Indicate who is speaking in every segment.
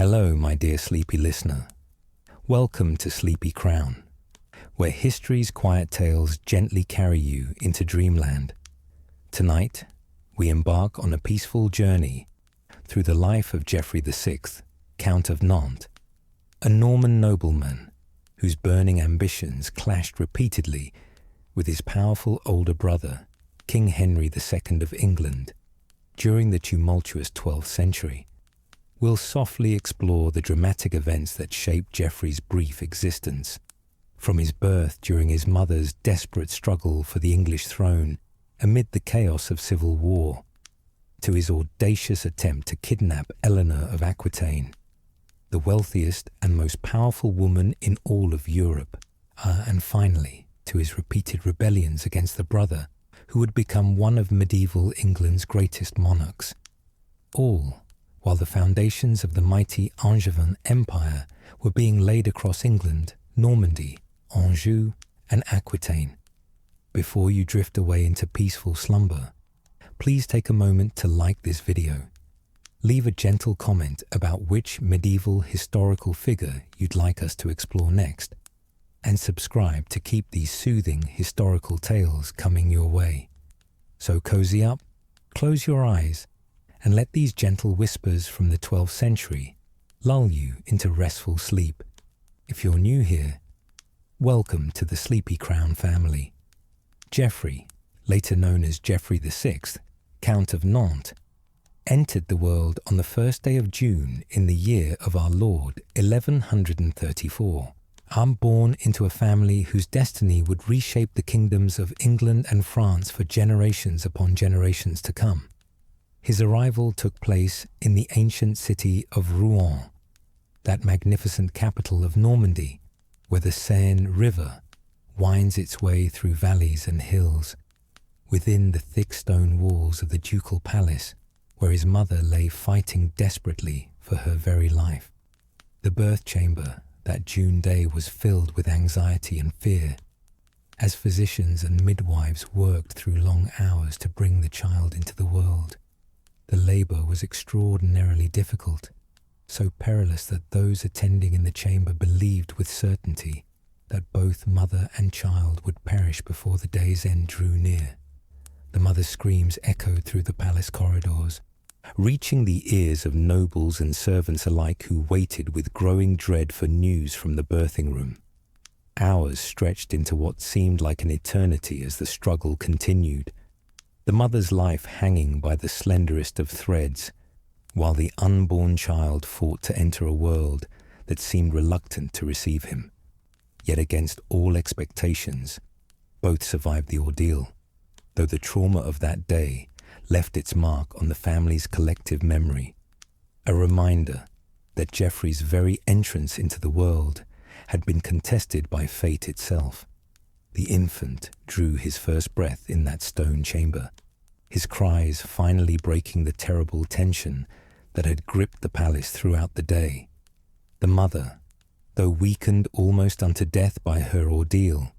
Speaker 1: Hello, my dear sleepy listener. Welcome to Sleepy Crown, where history's quiet tales gently carry you into dreamland. Tonight, we embark on a peaceful journey through the life of Geoffrey VI, Count of Nantes, a Norman nobleman whose burning ambitions clashed repeatedly with his powerful older brother, King Henry II of England, during the tumultuous 12th century. We'll softly explore the dramatic events that shaped Geoffrey's brief existence, from his birth during his mother's desperate struggle for the English throne amid the chaos of civil war, to his audacious attempt to kidnap Eleanor of Aquitaine, the wealthiest and most powerful woman in all of Europe, and finally to his repeated rebellions against the brother who would become one of medieval England's greatest monarchs, all while the foundations of the mighty Angevin Empire were being laid across England, Normandy, Anjou, and Aquitaine. Before you drift away into peaceful slumber, please take a moment to like this video. Leave a gentle comment about which medieval historical figure you'd like us to explore next, and subscribe to keep these soothing historical tales coming your way. So cozy up, close your eyes, and let these gentle whispers from the 12th century lull you into restful sleep. If you're new here, welcome to the Sleepy Crown family. Geoffrey, later known as Geoffrey VI, Count of Nantes, entered the world on the 1st day of June in the year of our Lord 1134. Born into a family whose destiny would reshape the kingdoms of England and France for generations upon generations to come. His arrival took place in the ancient city of Rouen, that magnificent capital of Normandy, where the Seine River winds its way through valleys and hills, within the thick stone walls of the ducal palace, where his mother lay fighting desperately for her very life. The birth chamber that June day was filled with anxiety and fear, as physicians and midwives worked through long hours to bring the child into the world. The labor was extraordinarily difficult, so perilous that those attending in the chamber believed with certainty that both mother and child would perish before the day's end drew near. The mother's screams echoed through the palace corridors, reaching the ears of nobles and servants alike who waited with growing dread for news from the birthing room. Hours stretched into what seemed like an eternity as the struggle continued, the mother's life hanging by the slenderest of threads, while the unborn child fought to enter a world that seemed reluctant to receive him. Yet against all expectations, both survived the ordeal, though the trauma of that day left its mark on the family's collective memory, a reminder that Geoffrey's very entrance into the world had been contested by fate itself. The infant drew his first breath in that stone chamber, his cries finally breaking the terrible tension that had gripped the palace throughout the day. The mother, though weakened almost unto death by her ordeal,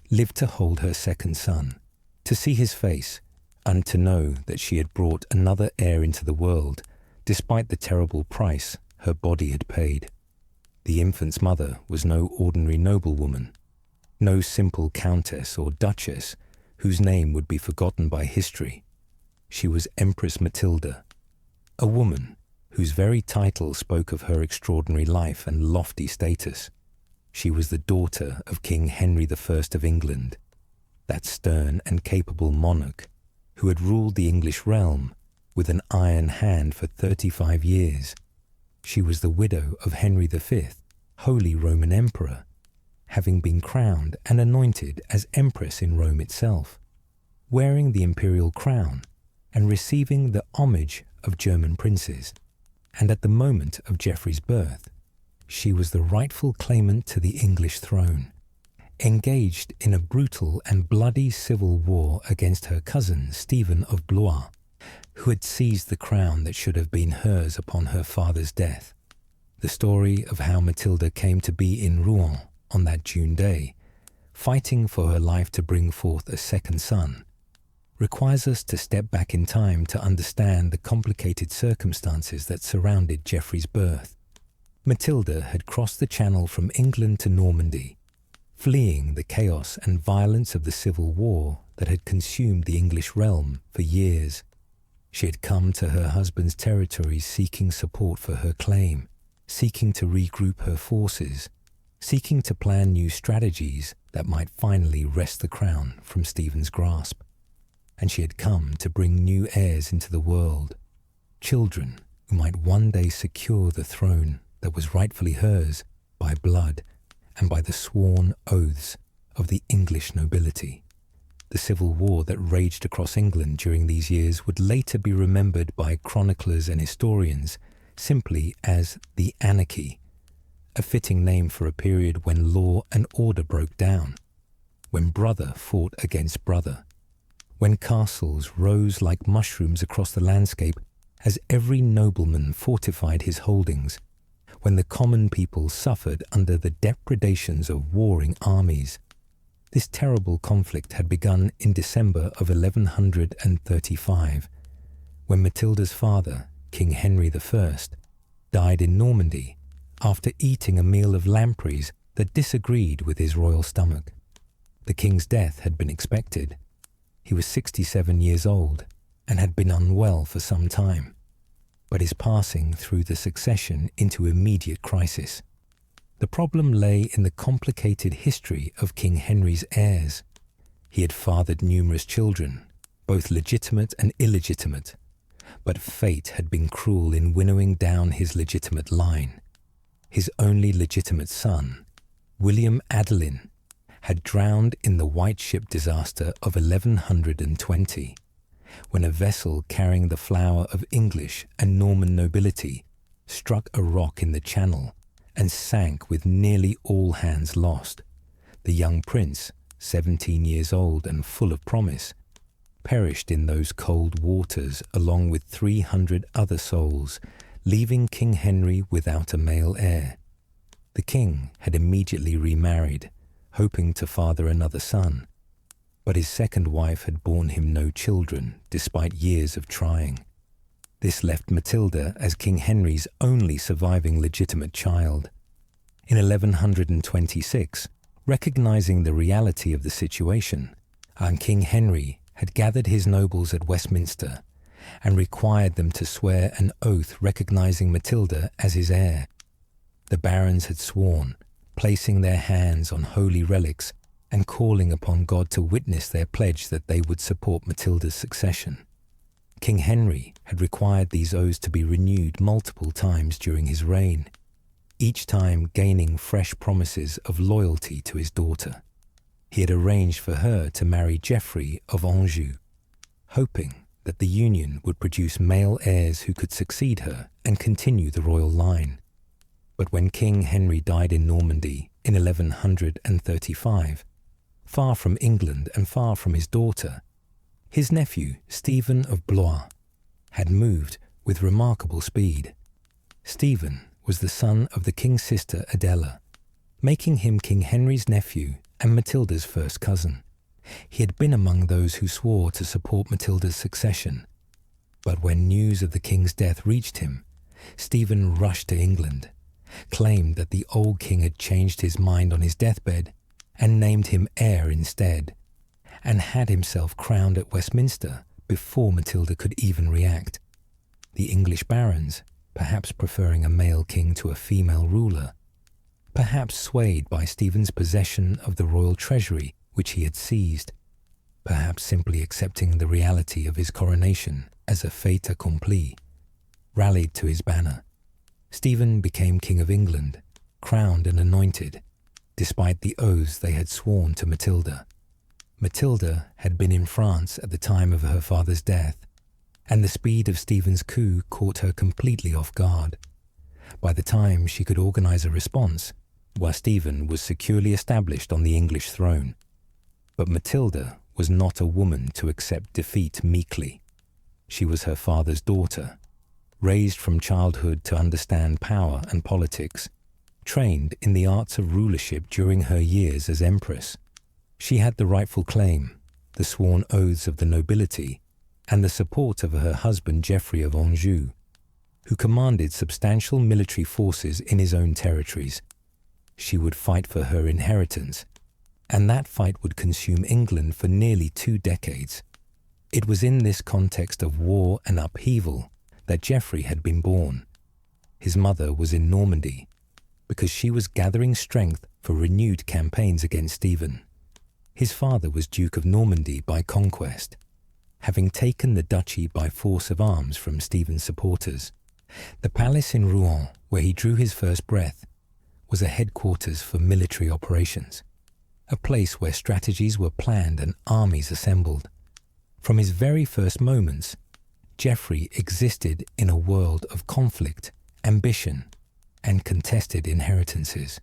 Speaker 1: lived to hold her second son, to see his face, and to know that she had brought another heir into the world, despite the terrible price her body had paid. The infant's mother was no ordinary noblewoman, no simple countess or duchess whose name would be forgotten by history. She was Empress Matilda, a woman whose very title spoke of her extraordinary life and lofty status. She was the daughter of King Henry I of England, that stern and capable monarch who had ruled the English realm with an iron hand for 35 years. She was the widow of Henry V, Holy Roman Emperor, having been crowned and anointed as Empress in Rome itself, wearing the imperial crown and receiving the homage of German princes. And at the moment of Geoffrey's birth, she was the rightful claimant to the English throne, engaged in a brutal and bloody civil war against her cousin Stephen of Blois, who had seized the crown that should have been hers upon her father's death. The story of how Matilda came to be in Rouen on that June day, fighting for her life to bring forth a second son, requires us to step back in time to understand the complicated circumstances that surrounded Geoffrey's birth. Matilda had crossed the Channel from England to Normandy, fleeing the chaos and violence of the civil war that had consumed the English realm for years. She had come to her husband's territories seeking support for her claim, seeking to regroup her forces, seeking to plan new strategies that might finally wrest the crown from Stephen's grasp. And she had come to bring new heirs into the world, children who might one day secure the throne that was rightfully hers by blood and by the sworn oaths of the English nobility. The civil war that raged across England during these years would later be remembered by chroniclers and historians simply as the Anarchy, a fitting name for a period when law and order broke down, when brother fought against brother, when castles rose like mushrooms across the landscape as every nobleman fortified his holdings, when the common people suffered under the depredations of warring armies. This terrible conflict had begun in December of 1135, when Matilda's father, King Henry I, died in Normandy after eating a meal of lampreys that disagreed with his royal stomach. The king's death had been expected. He was 67 years old and had been unwell for some time, but his passing threw the succession into immediate crisis. The problem lay in the complicated history of King Henry's heirs. He had fathered numerous children, both legitimate and illegitimate, but fate had been cruel in winnowing down his legitimate line. His only legitimate son, William Adelin, had drowned in the White Ship disaster of 1120, when a vessel carrying the flower of English and Norman nobility struck a rock in the Channel and sank with nearly all hands lost. The young prince, 17 years old and full of promise, perished in those cold waters along with 300 other souls, leaving King Henry without a male heir. The king had immediately remarried, hoping to father another son, but his second wife had borne him no children despite years of trying. This left Matilda as King Henry's only surviving legitimate child. In 1126, recognizing the reality of the situation, King Henry had gathered his nobles at Westminster and required them to swear an oath recognizing Matilda as his heir. The barons had sworn, placing their hands on holy relics and calling upon God to witness their pledge that they would support Matilda's succession. King Henry had required these oaths to be renewed multiple times during his reign, each time gaining fresh promises of loyalty to his daughter. He had arranged for her to marry Geoffrey of Anjou, hoping that the union would produce male heirs who could succeed her and continue the royal line. But when King Henry died in Normandy in 1135, far from England and far from his daughter, his nephew, Stephen of Blois, had moved with remarkable speed. Stephen was the son of the king's sister Adela, making him King Henry's nephew and Matilda's first cousin. He had been among those who swore to support Matilda's succession. But when news of the king's death reached him, Stephen rushed to England, claimed that the old king had changed his mind on his deathbed and named him heir instead, and had himself crowned at Westminster before Matilda could even react. The English barons, perhaps preferring a male king to a female ruler, perhaps swayed by Stephen's possession of the royal treasury which he had seized, perhaps simply accepting the reality of his coronation as a fait accompli, rallied to his banner. Stephen became King of England, crowned and anointed, despite the oaths they had sworn to Matilda. Matilda had been in France at the time of her father's death, and the speed of Stephen's coup caught her completely off guard. By the time she could organize a response, Stephen was securely established on the English throne. But Matilda was not a woman to accept defeat meekly. She was her father's daughter, raised from childhood to understand power and politics, trained in the arts of rulership during her years as Empress. She had the rightful claim, the sworn oaths of the nobility, and the support of her husband Geoffrey of Anjou. who commanded substantial military forces in his own territories. She would fight for her inheritance, and that fight would consume England for nearly 2 decades. It was in this context of war and upheaval that Geoffrey had been born. His mother was in Normandy, because she was gathering strength for renewed campaigns against Stephen. His father was Duke of Normandy by conquest, having taken the duchy by force of arms from Stephen's supporters. The palace in Rouen, where he drew his first breath, was a headquarters for military operations, a place where strategies were planned and armies assembled. From his very first moments, Geoffrey existed in a world of conflict, ambition, and contested inheritances.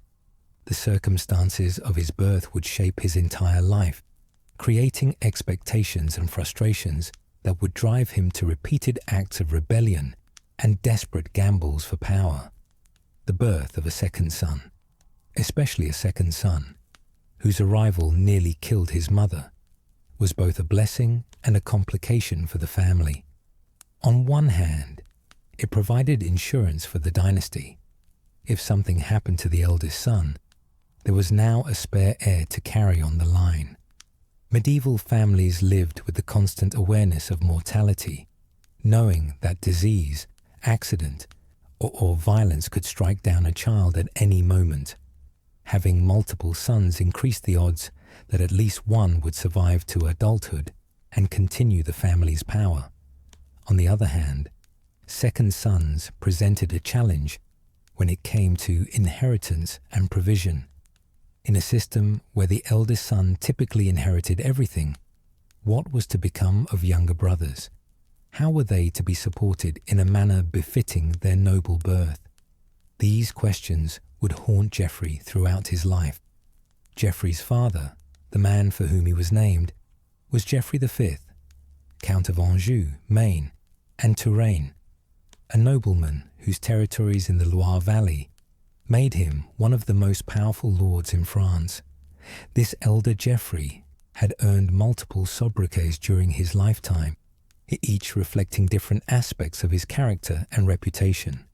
Speaker 1: The circumstances of his birth would shape his entire life, creating expectations and frustrations that would drive him to repeated acts of rebellion and desperate gambles for power. The birth of a second son, especially a second son, whose arrival nearly killed his mother, was both a blessing and a complication for the family. On one hand, it provided insurance for the dynasty. If something happened to the eldest son, there was now a spare heir to carry on the line. Medieval families lived with the constant awareness of mortality, knowing that disease, accident, or violence could strike down a child at any moment. Having multiple sons increased the odds that at least one would survive to adulthood and continue the family's power. On the other hand, second sons presented a challenge when it came to inheritance and provision. In a system where the eldest son typically inherited everything, what was to become of younger brothers? How were they to be supported in a manner befitting their noble birth? These questions would haunt Geoffrey throughout his life. Geoffrey's father, the man for whom he was named, was Geoffrey V, Count of Anjou, Maine, and Touraine, a nobleman whose territories in the Loire Valley made him one of the most powerful lords in France. This elder Geoffrey had earned multiple sobriquets during his lifetime, each reflecting different aspects of his character and reputation.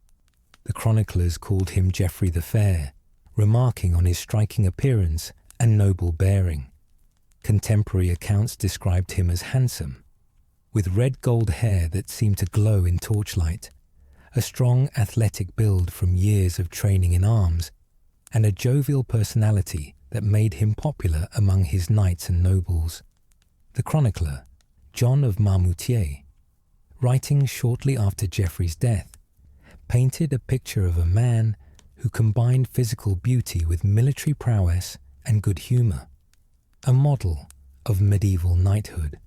Speaker 1: The chroniclers called him Geoffrey the Fair, remarking on his striking appearance and noble bearing. Contemporary accounts described him as handsome, with red gold hair that seemed to glow in torchlight, a strong athletic build from years of training in arms, and a jovial personality that made him popular among his knights and nobles. The chronicler, John of Marmoutier, writing shortly after Geoffrey's death, painted a picture of a man who combined physical beauty with military prowess and good humour, a model of medieval knighthood.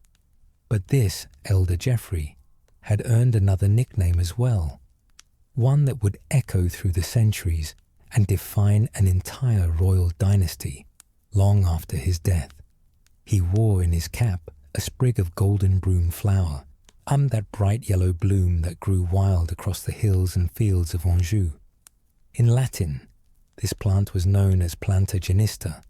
Speaker 1: But this elder Geoffrey had earned another nickname as well, one that would echo through the centuries and define an entire royal dynasty long after his death. He wore in his cap a sprig of golden broom flower, that bright yellow bloom that grew wild across the hills and fields of Anjou. In Latin, this plant was known as Plantagenista,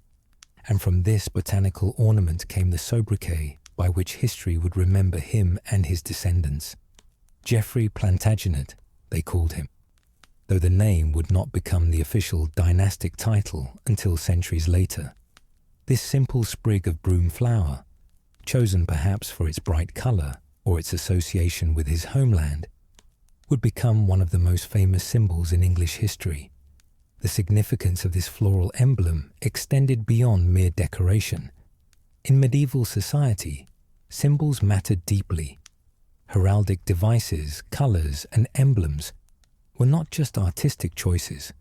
Speaker 1: and from this botanical ornament came the sobriquet by which history would remember him and his descendants. Geoffrey Plantagenet, they called him, though the name would not become the official dynastic title until centuries later. This simple sprig of broom flower, chosen perhaps for its bright colour or its association with his homeland, would become one of the most famous symbols in English history. The significance of this floral emblem extended beyond mere decoration. In medieval society, symbols mattered deeply. Heraldic devices, colours, and emblems were not just artistic choices,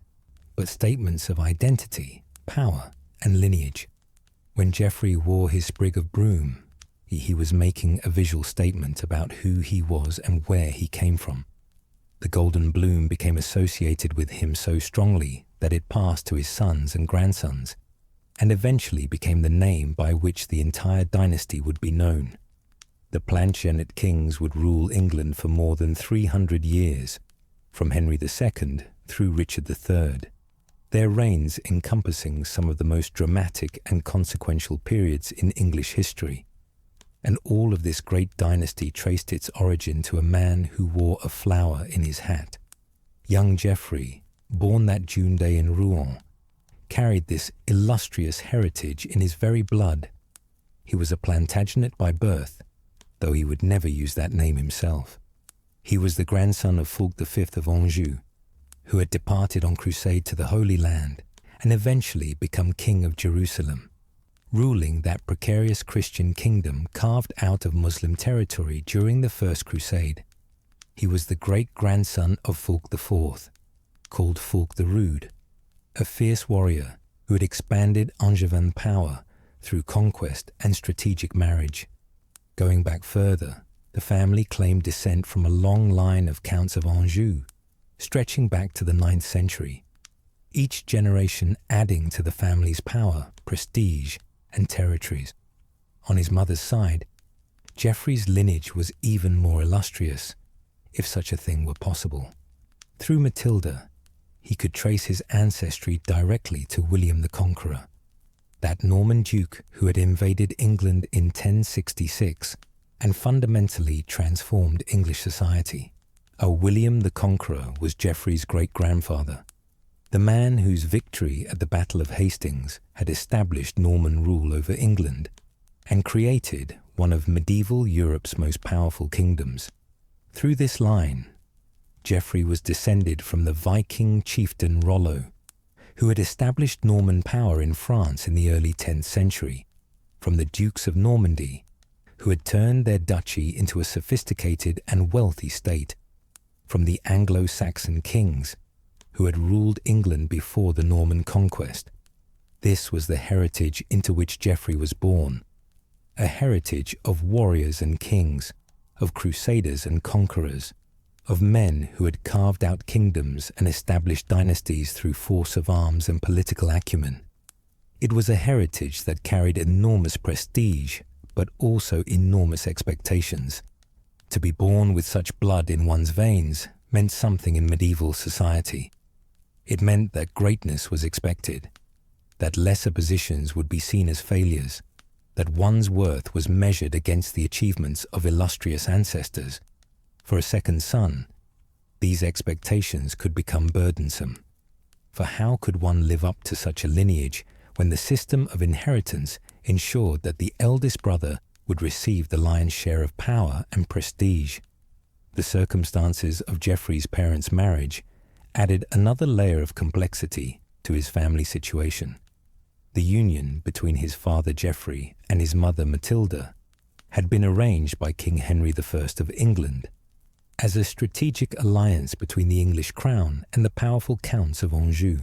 Speaker 1: but statements of identity, power, and lineage. When Geoffrey wore his sprig of broom, he was making a visual statement about who he was and where he came from. The golden bloom became associated with him so strongly that it passed to his sons and grandsons, and eventually became the name by which the entire dynasty would be known. The Plantagenet kings would rule England for more than 300 years, from Henry II through Richard III, their reigns encompassing some of the most dramatic and consequential periods in English history. and all of this great dynasty traced its origin to a man who wore a flower in his hat. Young Geoffrey, born that June day in Rouen, carried this illustrious heritage in his very blood. He was a Plantagenet by birth, though he would never use that name himself. He was the grandson of Fulk V of Anjou, who had departed on crusade to the Holy Land and eventually become King of Jerusalem, ruling that precarious Christian kingdom carved out of Muslim territory during the First Crusade. He was the great-grandson of Fulk IV, called Fulk the Rude, a fierce warrior who had expanded Angevin power through conquest and strategic marriage. Going back further, the family claimed descent from a long line of counts of Anjou, stretching back to the 9th century, each generation adding to the family's power, prestige, and territories. On his mother's side, Geoffrey's lineage was even more illustrious, if such a thing were possible. Through Matilda, he could trace his ancestry directly to William the Conqueror, that Norman duke who had invaded England in 1066 and fundamentally transformed English society. William the Conqueror was Geoffrey's great-grandfather, the man whose victory at the Battle of Hastings had established Norman rule over England and created one of medieval Europe's most powerful kingdoms. Through this line, Geoffrey was descended from the Viking chieftain Rollo, who had established Norman power in France in the early 10th century, from the Dukes of Normandy, who had turned their duchy into a sophisticated and wealthy state, from the Anglo-Saxon kings, who had ruled England before the Norman conquest. This was the heritage into which Geoffrey was born, a heritage of warriors and kings, of crusaders and conquerors, of men who had carved out kingdoms and established dynasties through force of arms and political acumen. It was a heritage that carried enormous prestige, but also enormous expectations. To be born with such blood in one's veins meant something in medieval society. It meant that greatness was expected, that lesser positions would be seen as failures, that one's worth was measured against the achievements of illustrious ancestors. For a second son, these expectations could become burdensome. For how could one live up to such a lineage when the system of inheritance ensured that the eldest brother would receive the lion's share of power and prestige? The circumstances of Geoffrey's parents' marriage added another layer of complexity to his family situation. The union between his father Geoffrey and his mother Matilda had been arranged by King Henry I of England as a strategic alliance between the English crown and the powerful counts of Anjou.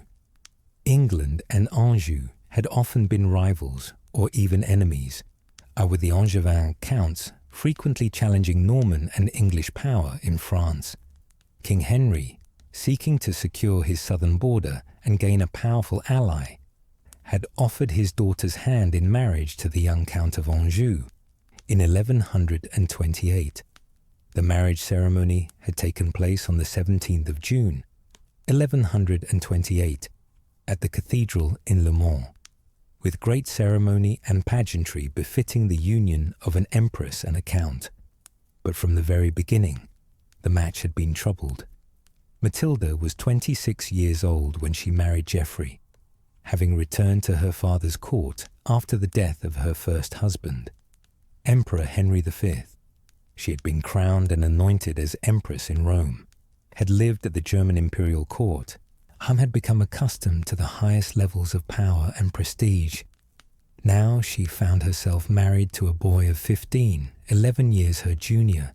Speaker 1: England and Anjou had often been rivals or even enemies, with the Angevin counts frequently challenging Norman and English power in France. King Henry, seeking to secure his southern border and gain a powerful ally, had offered his daughter's hand in marriage to the young Count of Anjou in 1128. The marriage ceremony had taken place on the 17th of June, 1128, at the cathedral in Le Mans, with great ceremony and pageantry befitting the union of an empress and a count. But from the very beginning, the match had been troubled. Matilda was 26 years old when she married Geoffrey, having returned to her father's court after the death of her first husband, Emperor Henry V. She had been crowned and anointed as Empress in Rome, had lived at the German imperial court, had become accustomed to the highest levels of power and prestige. Now she found herself married to a boy of 15, 11 years her junior,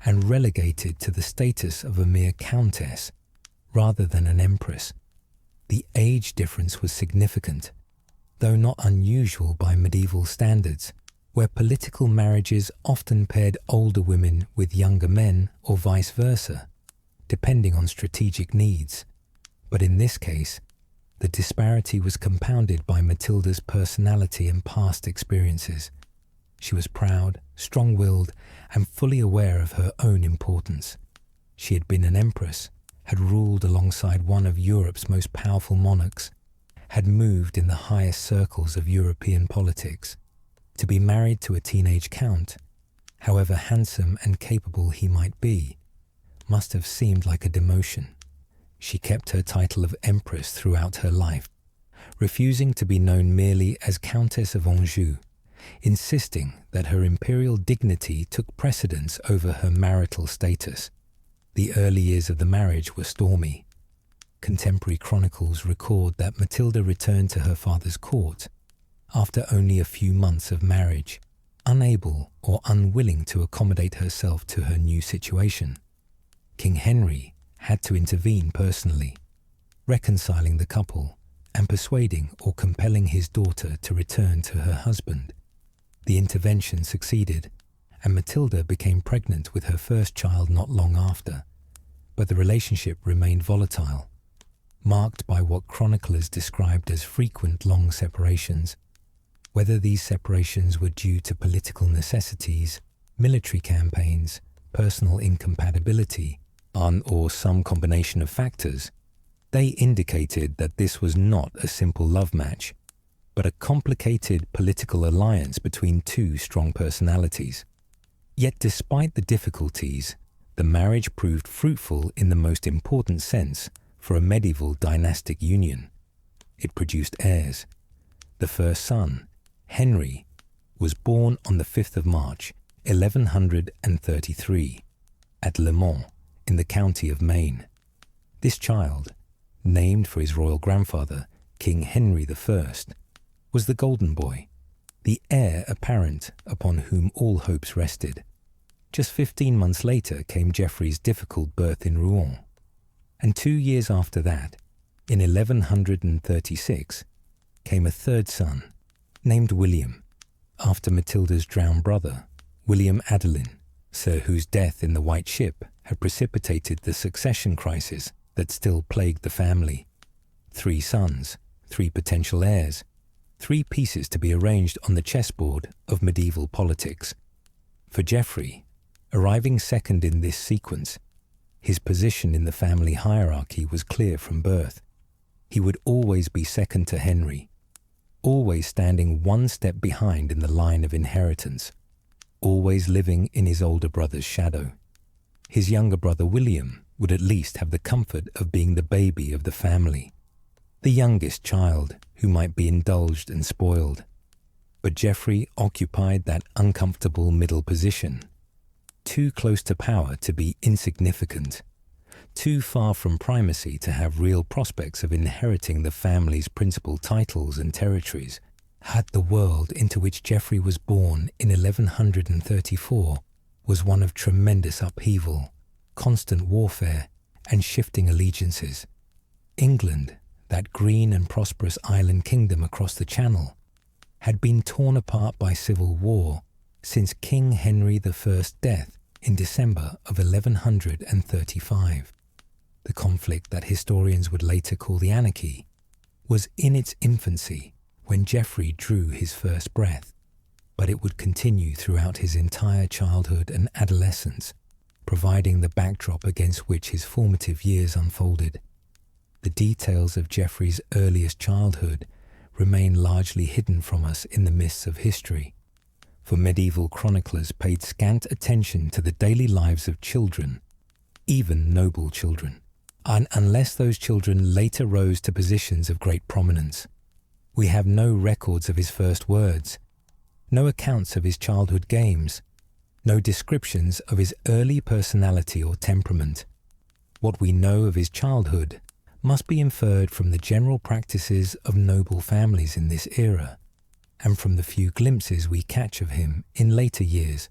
Speaker 1: and relegated to the status of a mere countess rather than an empress. The age difference was significant, though not unusual by medieval standards, where political marriages often paired older women with younger men or vice versa, depending on strategic needs. But in this case, the disparity was compounded by Matilda's personality and past experiences. She was proud, strong-willed, and fully aware of her own importance. She had been an empress, had ruled alongside one of Europe's most powerful monarchs, had moved in the highest circles of European politics. To be married to a teenage count however handsome and capable he might be, must have seemed like a demotion. She kept her title of Empress throughout her life, refusing to be known merely as Countess of Anjou, insisting that her imperial dignity took precedence over her marital status. The early years of the marriage were stormy. Contemporary chronicles record that Matilda returned to her father's court after only a few months of marriage, unable or unwilling to accommodate herself to her new situation. King Henry had to intervene personally, reconciling the couple and persuading or compelling his daughter to return to her husband. The intervention succeeded, and Matilda became pregnant with her first child not long after, but the relationship remained volatile, marked by what chroniclers described as frequent long separations. Whether these separations were due to political necessities, military campaigns, personal incompatibility, or some combination of factors, they indicated that this was not a simple love match, but a complicated political alliance between two strong personalities. Yet despite the difficulties, the marriage proved fruitful in the most important sense for a medieval dynastic union. It produced heirs. The first son, Henry, was born on the 5th of March, 1133, at Le Mans, in the county of Maine. This child, named for his royal grandfather, King Henry I, was the golden boy, the heir apparent upon whom all hopes rested. Just 15 months later came Geoffrey's difficult birth in Rouen, and 2 years after that, in 1136, came a third son, named William, after Matilda's drowned brother, William Adelin, whose death in the White Ship had precipitated the succession crisis that still plagued the family. 3 sons, 3 potential heirs, 3 pieces to be arranged on the chessboard of medieval politics. For Geoffrey, arriving second in this sequence, his position in the family hierarchy was clear from birth. He would always be second to Henry, always standing one step behind in the line of inheritance, always living in his older brother's shadow. His younger brother William would at least have the comfort of being the baby of the family, the youngest child who might be indulged and spoiled. But Geoffrey occupied that uncomfortable middle position, too close to power to be insignificant, too far from primacy to have real prospects of inheriting the family's principal titles and territories. Had the world into which Geoffrey was born in 1134 was one of tremendous upheaval, constant warfare, and shifting allegiances. England, that green and prosperous island kingdom across the Channel, had been torn apart by civil war since King Henry I's death in December of 1135. The conflict that historians would later call the Anarchy was in its infancy when Geoffrey drew his first breath, but it would continue throughout his entire childhood and adolescence, providing the backdrop against which his formative years unfolded. The details of Geoffrey's earliest childhood remain largely hidden from us in the mists of history, for medieval chroniclers paid scant attention to the daily lives of children, even noble children, and unless those children later rose to positions of great prominence. We have no records of his first words, no accounts of his childhood games, no descriptions of his early personality or temperament. What we know of his childhood must be inferred from the general practices of noble families in this era, and from the few glimpses we catch of him in later years,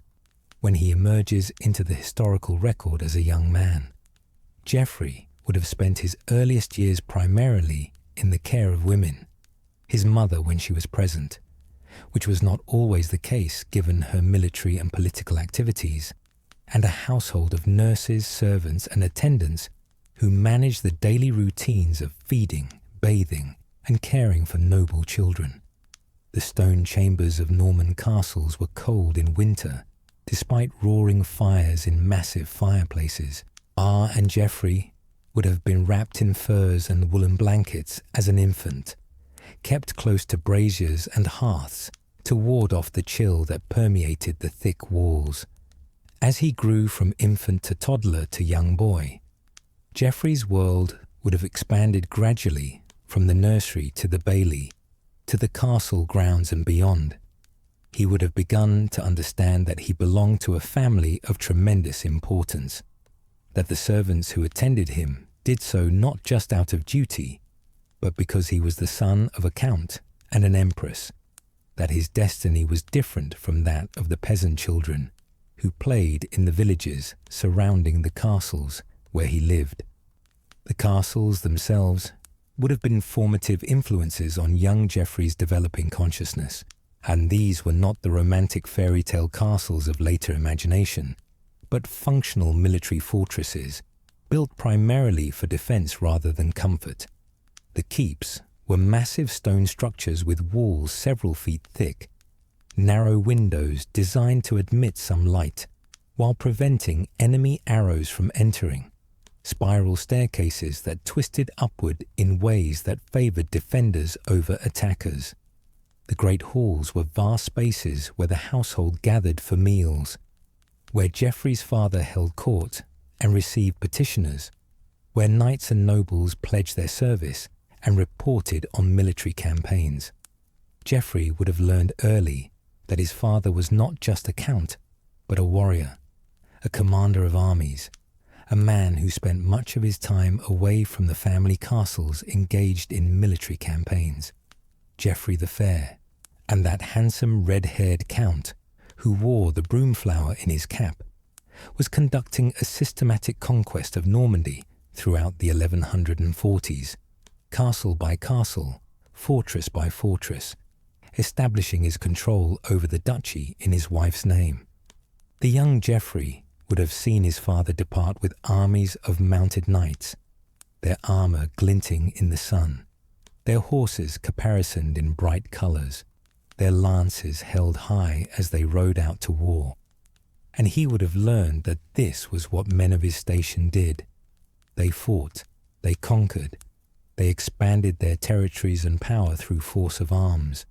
Speaker 1: when he emerges into the historical record as a young man. Geoffrey would have spent his earliest years primarily in the care of women, his mother when she was present, which was not always the case given her military and political activities, and a household of nurses, servants, and attendants who managed the daily routines of feeding, bathing, and caring for noble children. The stone chambers of Norman castles were cold in winter, despite roaring fires in massive fireplaces. And Geoffrey would have been wrapped in furs and woolen blankets as an infant, kept close to braziers and hearths to ward off the chill that permeated the thick walls. As he grew from infant to toddler to young boy, Geoffrey's world would have expanded gradually from the nursery to the bailey, to the castle grounds and beyond. He would have begun to understand that he belonged to a family of tremendous importance, that the servants who attended him did so not just out of duty, but because he was the son of a count and an empress, that his destiny was different from that of the peasant children who played in the villages surrounding the castles where he lived. The castles themselves would have been formative influences on young Geoffrey's developing consciousness, and these were not the romantic fairy tale castles of later imagination, but functional military fortresses built primarily for defense rather than comfort. The keeps were massive stone structures with walls several feet thick, narrow windows designed to admit some light while preventing enemy arrows from entering, spiral staircases that twisted upward in ways that favored defenders over attackers. The great halls were vast spaces where the household gathered for meals, where Geoffrey's father held court and received petitioners, where knights and nobles pledged their service and reported on military campaigns. Geoffrey would have learned early that his father was not just a count, but a warrior, a commander of armies, a man who spent much of his time away from the family castles engaged in military campaigns. Geoffrey the Fair, and that handsome red-haired count who wore the broomflower in his cap, was conducting a systematic conquest of Normandy throughout the 1140s, castle by castle, fortress by fortress, establishing his control over the duchy in his wife's name. The young Geoffrey would have seen his father depart with armies of mounted knights, their armour glinting in the sun, their horses caparisoned in bright colours, their lances held high as they rode out to war. And he would have learned that this was what men of his station did. They fought, they conquered, they expanded their territories and power through force of arms.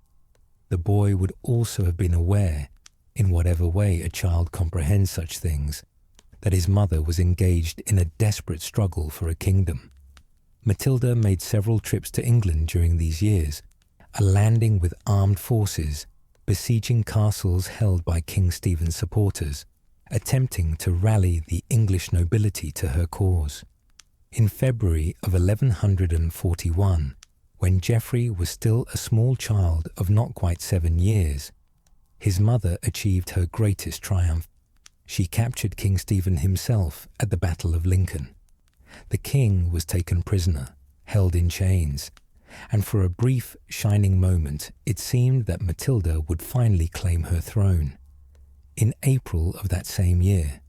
Speaker 1: The boy would also have been aware, in whatever way a child comprehends such things, that his mother was engaged in a desperate struggle for a kingdom. Matilda made several trips to England during these years, a landing with armed forces, besieging castles held by King Stephen's supporters, attempting to rally the English nobility to her cause. In February of 1141, when Geoffrey was still a small child of not quite 7 years, his mother achieved her greatest triumph. She captured King Stephen himself at the Battle of Lincoln. The king was taken prisoner, held in chains, and for a brief, shining moment it seemed that Matilda would finally claim her throne. In April of that same year,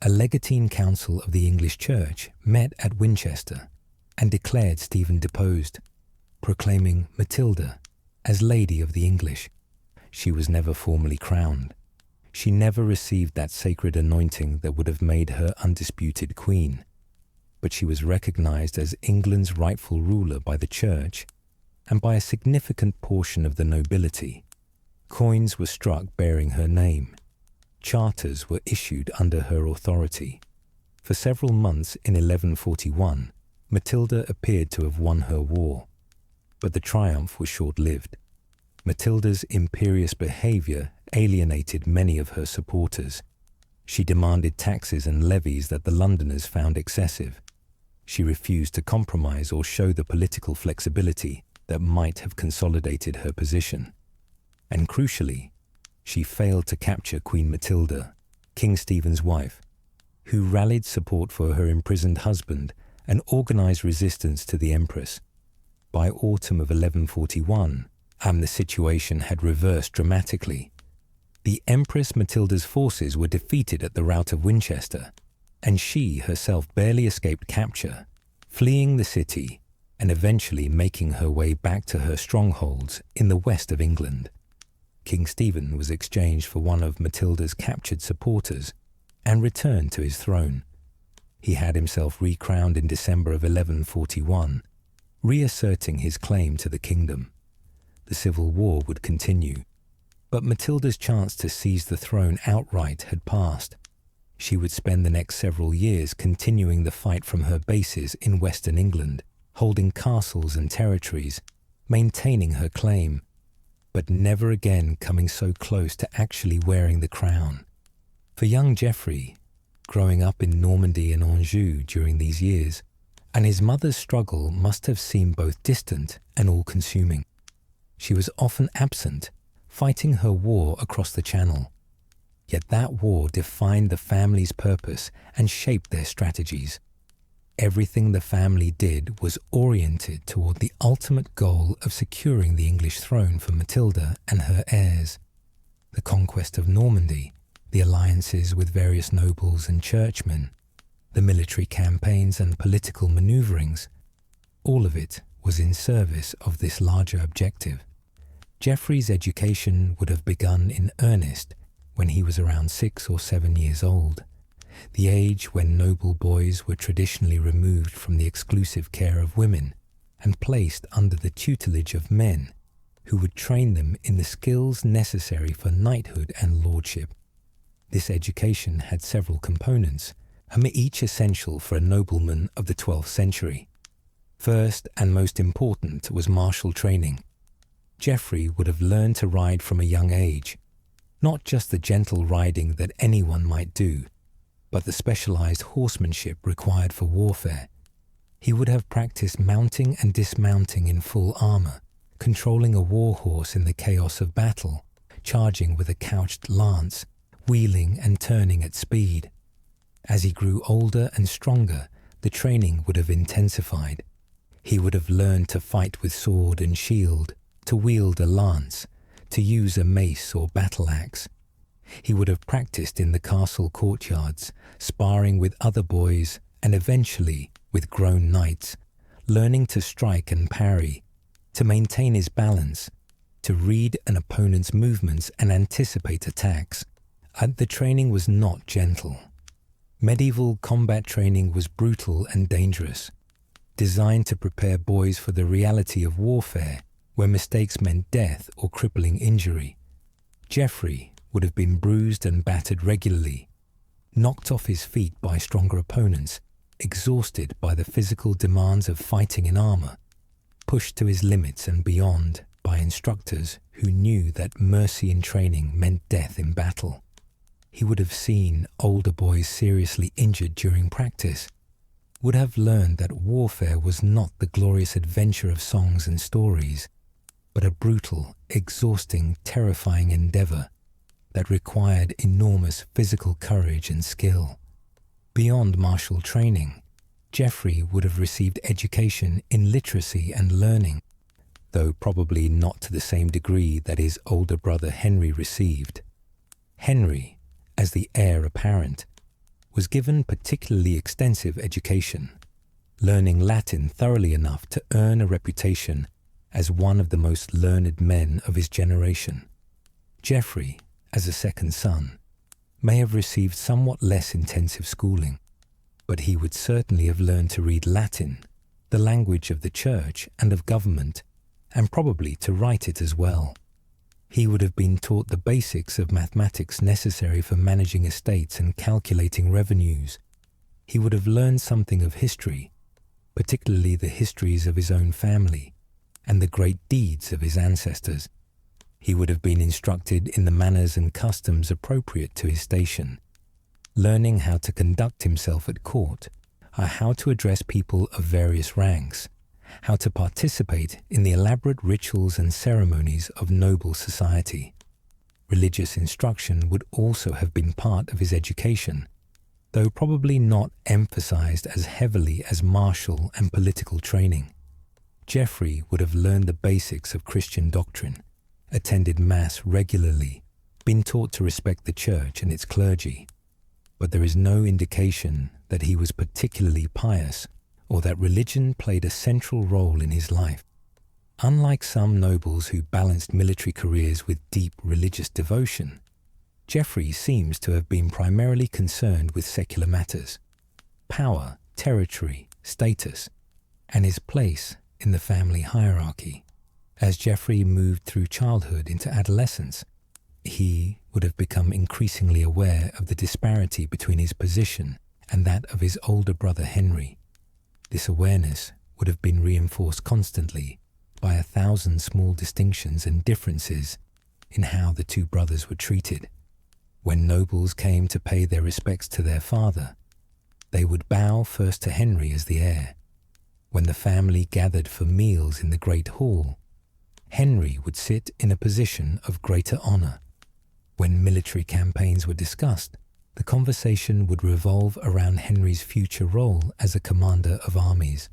Speaker 1: a legatine council of the English Church met at Winchester and declared Stephen deposed, proclaiming Matilda as Lady of the English. She was never formally crowned. She never received that sacred anointing that would have made her undisputed queen, but she was recognized as England's rightful ruler by the Church and by a significant portion of the nobility. Coins were struck bearing her name. Charters were issued under her authority. For several months in 1141, Matilda appeared to have won her war, but the triumph was short-lived. Matilda's imperious behaviour alienated many of her supporters. She demanded taxes and levies that the Londoners found excessive. She refused to compromise or show the political flexibility that might have consolidated her position. And crucially, she failed to capture Queen Matilda, King Stephen's wife, who rallied support for her imprisoned husband and organised resistance to the Empress. By autumn of 1141, the situation had reversed dramatically. The Empress Matilda's forces were defeated at the rout of Winchester, and she herself barely escaped capture, fleeing the city and eventually making her way back to her strongholds in the west of England. King Stephen was exchanged for one of Matilda's captured supporters and returned to his throne. He had himself recrowned in December of 1141, reasserting his claim to the kingdom. The civil war would continue, but Matilda's chance to seize the throne outright had passed. She would spend the next several years continuing the fight from her bases in Western England, holding castles and territories, maintaining her claim, but never again coming so close to actually wearing the crown. For young Geoffrey, growing up in Normandy and Anjou during these years, and his mother's struggle must have seemed both distant and all-consuming. She was often absent, fighting her war across the Channel. Yet that war defined the family's purpose and shaped their strategies. Everything the family did was oriented toward the ultimate goal of securing the English throne for Matilda and her heirs. The conquest of Normandy, the alliances with various nobles and churchmen, the military campaigns and political maneuverings, all of it was in service of this larger objective. Geoffrey's education would have begun in earnest when he was around 6 or 7 years old, the age when noble boys were traditionally removed from the exclusive care of women and placed under the tutelage of men who would train them in the skills necessary for knighthood and lordship. This education had several components, each essential for a nobleman of the 12th century. First and most important was martial training. Geoffrey would have learned to ride from a young age, not just the gentle riding that anyone might do, but the specialized horsemanship required for warfare. He would have practiced mounting and dismounting in full armor, controlling a war horse in the chaos of battle, charging with a couched lance, wheeling and turning at speed. As he grew older and stronger, the training would have intensified. He would have learned to fight with sword and shield, to wield a lance, to use a mace or battle axe. He would have practiced in the castle courtyards, sparring with other boys and eventually with grown knights, learning to strike and parry, to maintain his balance, to read an opponent's movements and anticipate attacks. And the training was not gentle. Medieval combat training was brutal and dangerous, designed to prepare boys for the reality of warfare, where mistakes meant death or crippling injury. Geoffrey would have been bruised and battered regularly, knocked off his feet by stronger opponents, exhausted by the physical demands of fighting in armor, pushed to his limits and beyond by instructors who knew that mercy in training meant death in battle. He would have seen older boys seriously injured during practice, would have learned that warfare was not the glorious adventure of songs and stories, but a brutal, exhausting, terrifying endeavor that required enormous physical courage and skill. Beyond martial training, Geoffrey would have received education in literacy and learning, though probably not to the same degree that his older brother Henry received. Henry, as the heir apparent, was given particularly extensive education, learning Latin thoroughly enough to earn a reputation as one of the most learned men of his generation. Geoffrey, as a second son, may have received somewhat less intensive schooling, but he would certainly have learned to read Latin, the language of the church and of government, and probably to write it as well. He would have been taught the basics of mathematics necessary for managing estates and calculating revenues. He would have learned something of history, particularly the histories of his own family and the great deeds of his ancestors. He would have been instructed in the manners and customs appropriate to his station, learning how to conduct himself at court, or how to address people of various ranks, how to participate in the elaborate rituals and ceremonies of noble society. Religious instruction would also have been part of his education, though probably not emphasized as heavily as martial and political training. Geoffrey would have learned the basics of Christian doctrine, attended Mass regularly, been taught to respect the church and its clergy, but there is no indication that he was particularly pious or that religion played a central role in his life. Unlike some nobles who balanced military careers with deep religious devotion, Geoffrey seems to have been primarily concerned with secular matters, power, territory, status, and his place in the family hierarchy. As Geoffrey moved through childhood into adolescence, he would have become increasingly aware of the disparity between his position and that of his older brother Henry. This awareness would have been reinforced constantly by 1,000 small distinctions and differences in how the two brothers were treated. When nobles came to pay their respects to their father, they would bow first to Henry as the heir. When the family gathered for meals in the great hall, Henry would sit in a position of greater honour. When military campaigns were discussed, the conversation would revolve around Henry's future role as a commander of armies.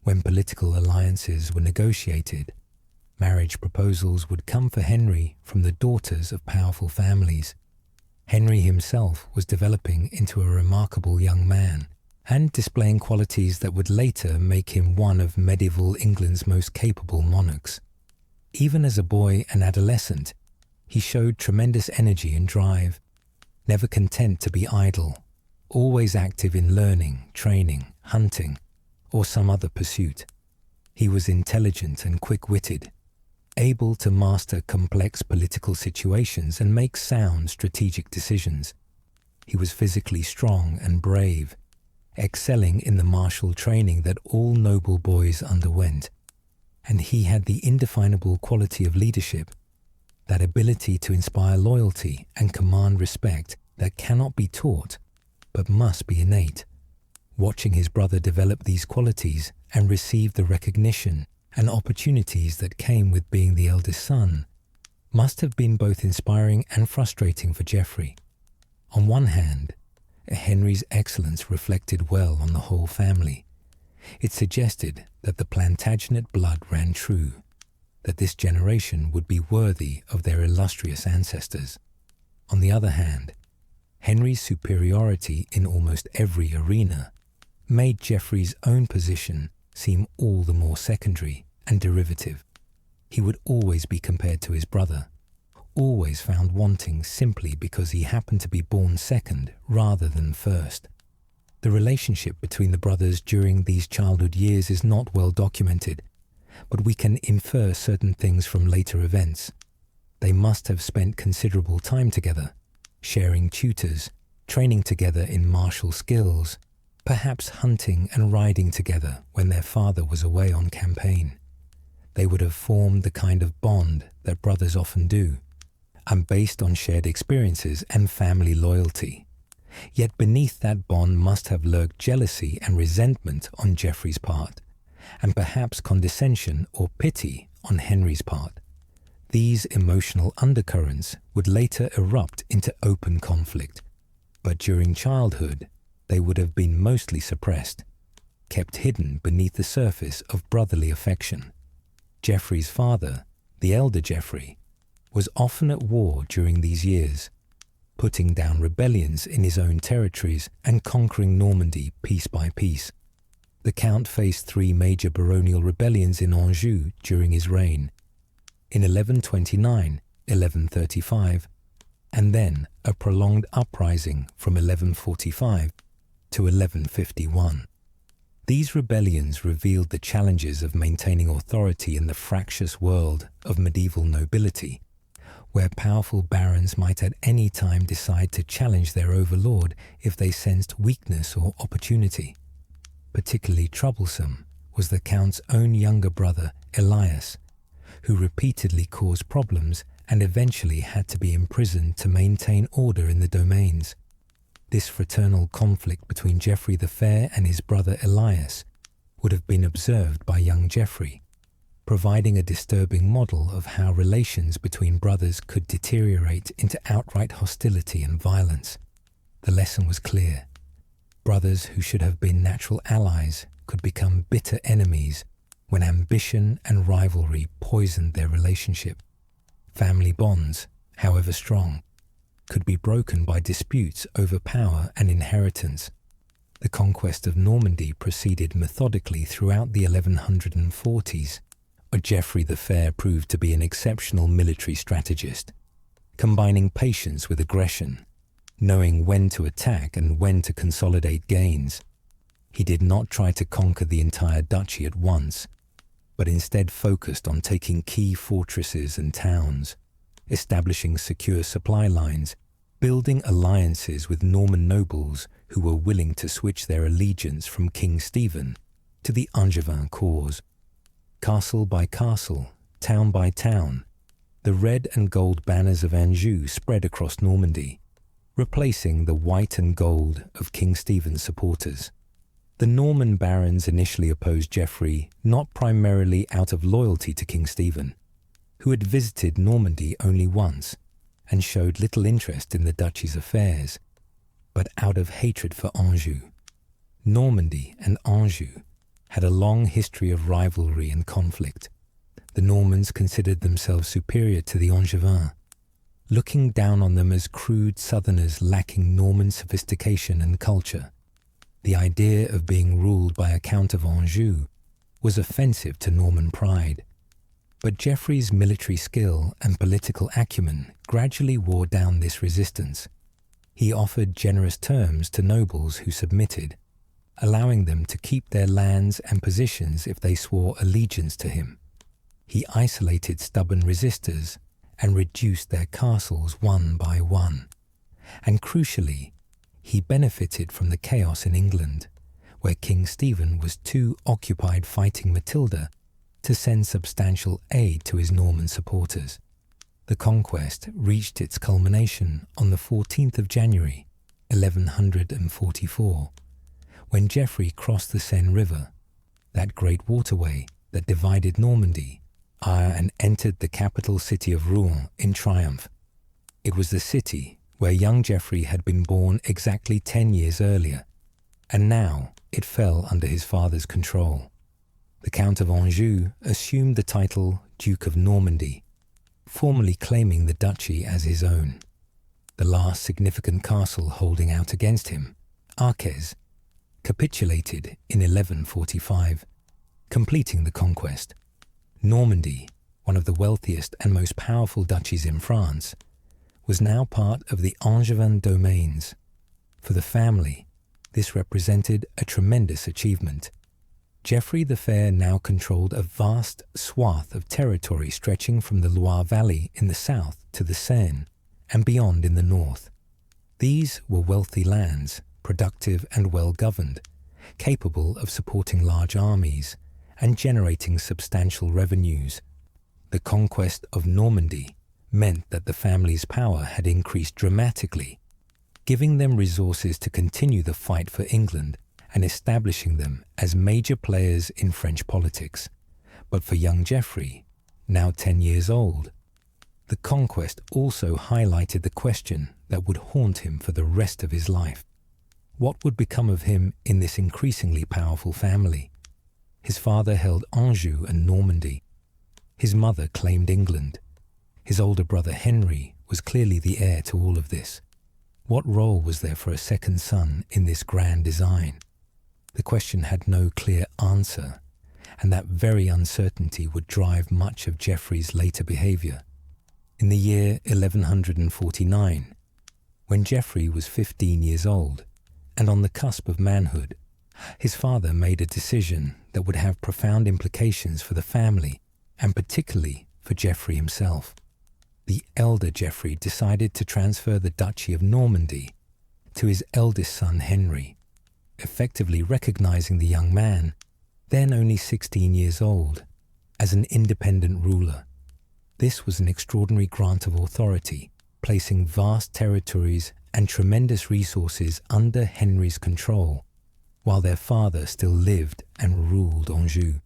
Speaker 1: When political alliances were negotiated, marriage proposals would come for Henry from the daughters of powerful families. Henry himself was developing into a remarkable young man and displaying qualities that would later make him one of medieval England's most capable monarchs. Even as a boy and adolescent, he showed tremendous energy and drive, never content to be idle, always active in learning, training, hunting, or some other pursuit. He was intelligent and quick-witted, able to master complex political situations and make sound strategic decisions. He was physically strong and brave, excelling in the martial training that all noble boys underwent. And he had the indefinable quality of leadership, that ability to inspire loyalty and command respect that cannot be taught, but must be innate. Watching his brother develop these qualities and receive the recognition and opportunities that came with being the eldest son must have been both inspiring and frustrating for Geoffrey. On one hand, Henry's excellence reflected well on the whole family. It suggested that the Plantagenet blood ran true, that this generation would be worthy of their illustrious ancestors. On the other hand, Henry's superiority in almost every arena made Geoffrey's own position seem all the more secondary and derivative. He would always be compared to his brother, always found wanting simply because he happened to be born second rather than first. The relationship between the brothers during these childhood years is not well documented, but we can infer certain things from later events. They must have spent considerable time together, sharing tutors, training together in martial skills, perhaps hunting and riding together when their father was away on campaign. They would have formed the kind of bond that brothers often do, and based on shared experiences and family loyalty. Yet beneath that bond must have lurked jealousy and resentment on Geoffrey's part, and perhaps condescension or pity on Henry's part. These emotional undercurrents would later erupt into open conflict, but during childhood they would have been mostly suppressed, kept hidden beneath the surface of brotherly affection. Geoffrey's father, the elder Geoffrey, was often at war during these years, putting down rebellions in his own territories and conquering Normandy piece by piece. The Count faced 3 major baronial rebellions in Anjou during his reign, in 1129, 1135, and then a prolonged uprising from 1145 to 1151. These rebellions revealed the challenges of maintaining authority in the fractious world of medieval nobility, where powerful barons might at any time decide to challenge their overlord if they sensed weakness or opportunity. Particularly troublesome was the Count's own younger brother, Elias, who repeatedly caused problems and eventually had to be imprisoned to maintain order in the domains. This fraternal conflict between Geoffrey the Fair and his brother Elias would have been observed by young Geoffrey, providing a disturbing model of how relations between brothers could deteriorate into outright hostility and violence. The lesson was clear. Brothers who should have been natural allies could become bitter enemies when ambition and rivalry poisoned their relationship. Family bonds, however strong, could be broken by disputes over power and inheritance. The conquest of Normandy proceeded methodically throughout the 1140s. Geoffrey the Fair proved to be an exceptional military strategist, combining patience with aggression, knowing when to attack and when to consolidate gains. He did not try to conquer the entire duchy at once, but instead focused on taking key fortresses and towns. establishing secure supply lines, building alliances with Norman nobles who were willing to switch their allegiance from King Stephen to the Angevin cause. Castle by castle, town by town, the red and gold banners of Anjou spread across Normandy, replacing the white and gold of King Stephen's supporters. The Norman barons initially opposed Geoffrey not primarily out of loyalty to King Stephen, who had visited Normandy only once and showed little interest in the duchy's affairs, but out of hatred for Anjou. Normandy and Anjou had a long history of rivalry and conflict. The Normans considered themselves superior to the Angevins, looking down on them as crude southerners lacking Norman sophistication and culture. The idea of being ruled by a Count of Anjou was offensive to Norman pride, but Geoffrey's military skill and political acumen gradually wore down this resistance. He offered generous terms to nobles who submitted, allowing them to keep their lands and positions if they swore allegiance to him. He isolated stubborn resistors and reduced their castles one by one. And crucially, he benefited from the chaos in England, where King Stephen was too occupied fighting Matilda to send substantial aid to his Norman supporters. The conquest reached its culmination on the 14th of January, 1144, when Geoffrey crossed the Seine River, that great waterway that divided Normandy, and entered the capital city of Rouen in triumph. It was the city where young Geoffrey had been born exactly 10 years earlier, and now it fell under his father's control. The Count of Anjou assumed the title Duke of Normandy, formally claiming the duchy as his own. The last significant castle holding out against him, Arques, capitulated in 1145, completing the conquest. Normandy, one of the wealthiest and most powerful duchies in France, was now part of the Angevin domains. For the family, this represented a tremendous achievement. Geoffrey the Fair now controlled a vast swath of territory stretching from the Loire Valley in the south to the Seine and beyond in the north. These were wealthy lands, productive and well-governed, capable of supporting large armies and generating substantial revenues. The conquest of Normandy meant that the family's power had increased dramatically, giving them resources to continue the fight for England and establishing them as major players in French politics. But for young Geoffrey, now 10 years old, the conquest also highlighted the question that would haunt him for the rest of his life. What would become of him in this increasingly powerful family? His father held Anjou and Normandy. His mother claimed England. His older brother Henry was clearly the heir to all of this. What role was there for a second son in this grand design? The question had no clear answer, and that very uncertainty would drive much of Geoffrey's later behaviour. In the year 1149, when Geoffrey was 15 years old and on the cusp of manhood, his father made a decision that would have profound implications for the family and particularly for Geoffrey himself. The elder Geoffrey decided to transfer the Duchy of Normandy to his eldest son Henry, effectively recognizing the young man, then only 16 years old, as an independent ruler. This was an extraordinary grant of authority, placing vast territories and tremendous resources under Henry's control, while their father still lived and ruled Anjou.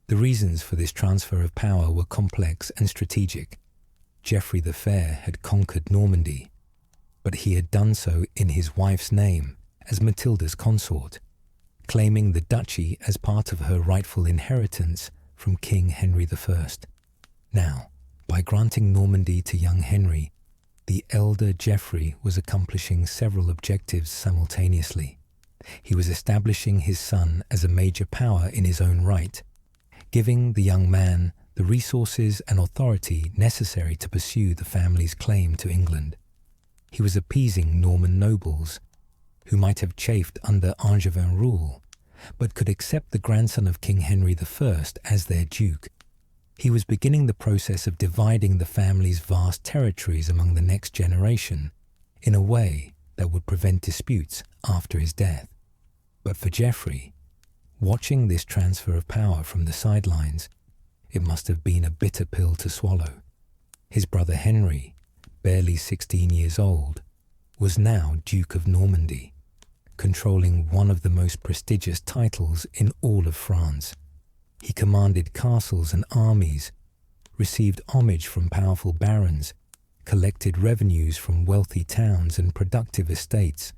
Speaker 1: The reasons for this transfer of power were complex and strategic. Geoffrey the Fair had conquered Normandy, but he had done so in his wife's name as Matilda's consort, claiming the duchy as part of her rightful inheritance from King Henry I. Now, by granting Normandy to young Henry, the elder Geoffrey was accomplishing several objectives simultaneously. He was establishing his son as a major power in his own right, giving the young man the resources and authority necessary to pursue the family's claim to England. He was appeasing Norman nobles, who might have chafed under Angevin rule, but could accept the grandson of King Henry I as their duke. He was beginning the process of dividing the family's vast territories among the next generation in a way that would prevent disputes after his death. But for Geoffrey, watching this transfer of power from the sidelines, it must have been a bitter pill to swallow. His brother Henry, barely 16 years old, was now Duke of Normandy, controlling one of the most prestigious titles in all of France. He commanded castles and armies, received homage from powerful barons, collected revenues from wealthy towns and productive estates.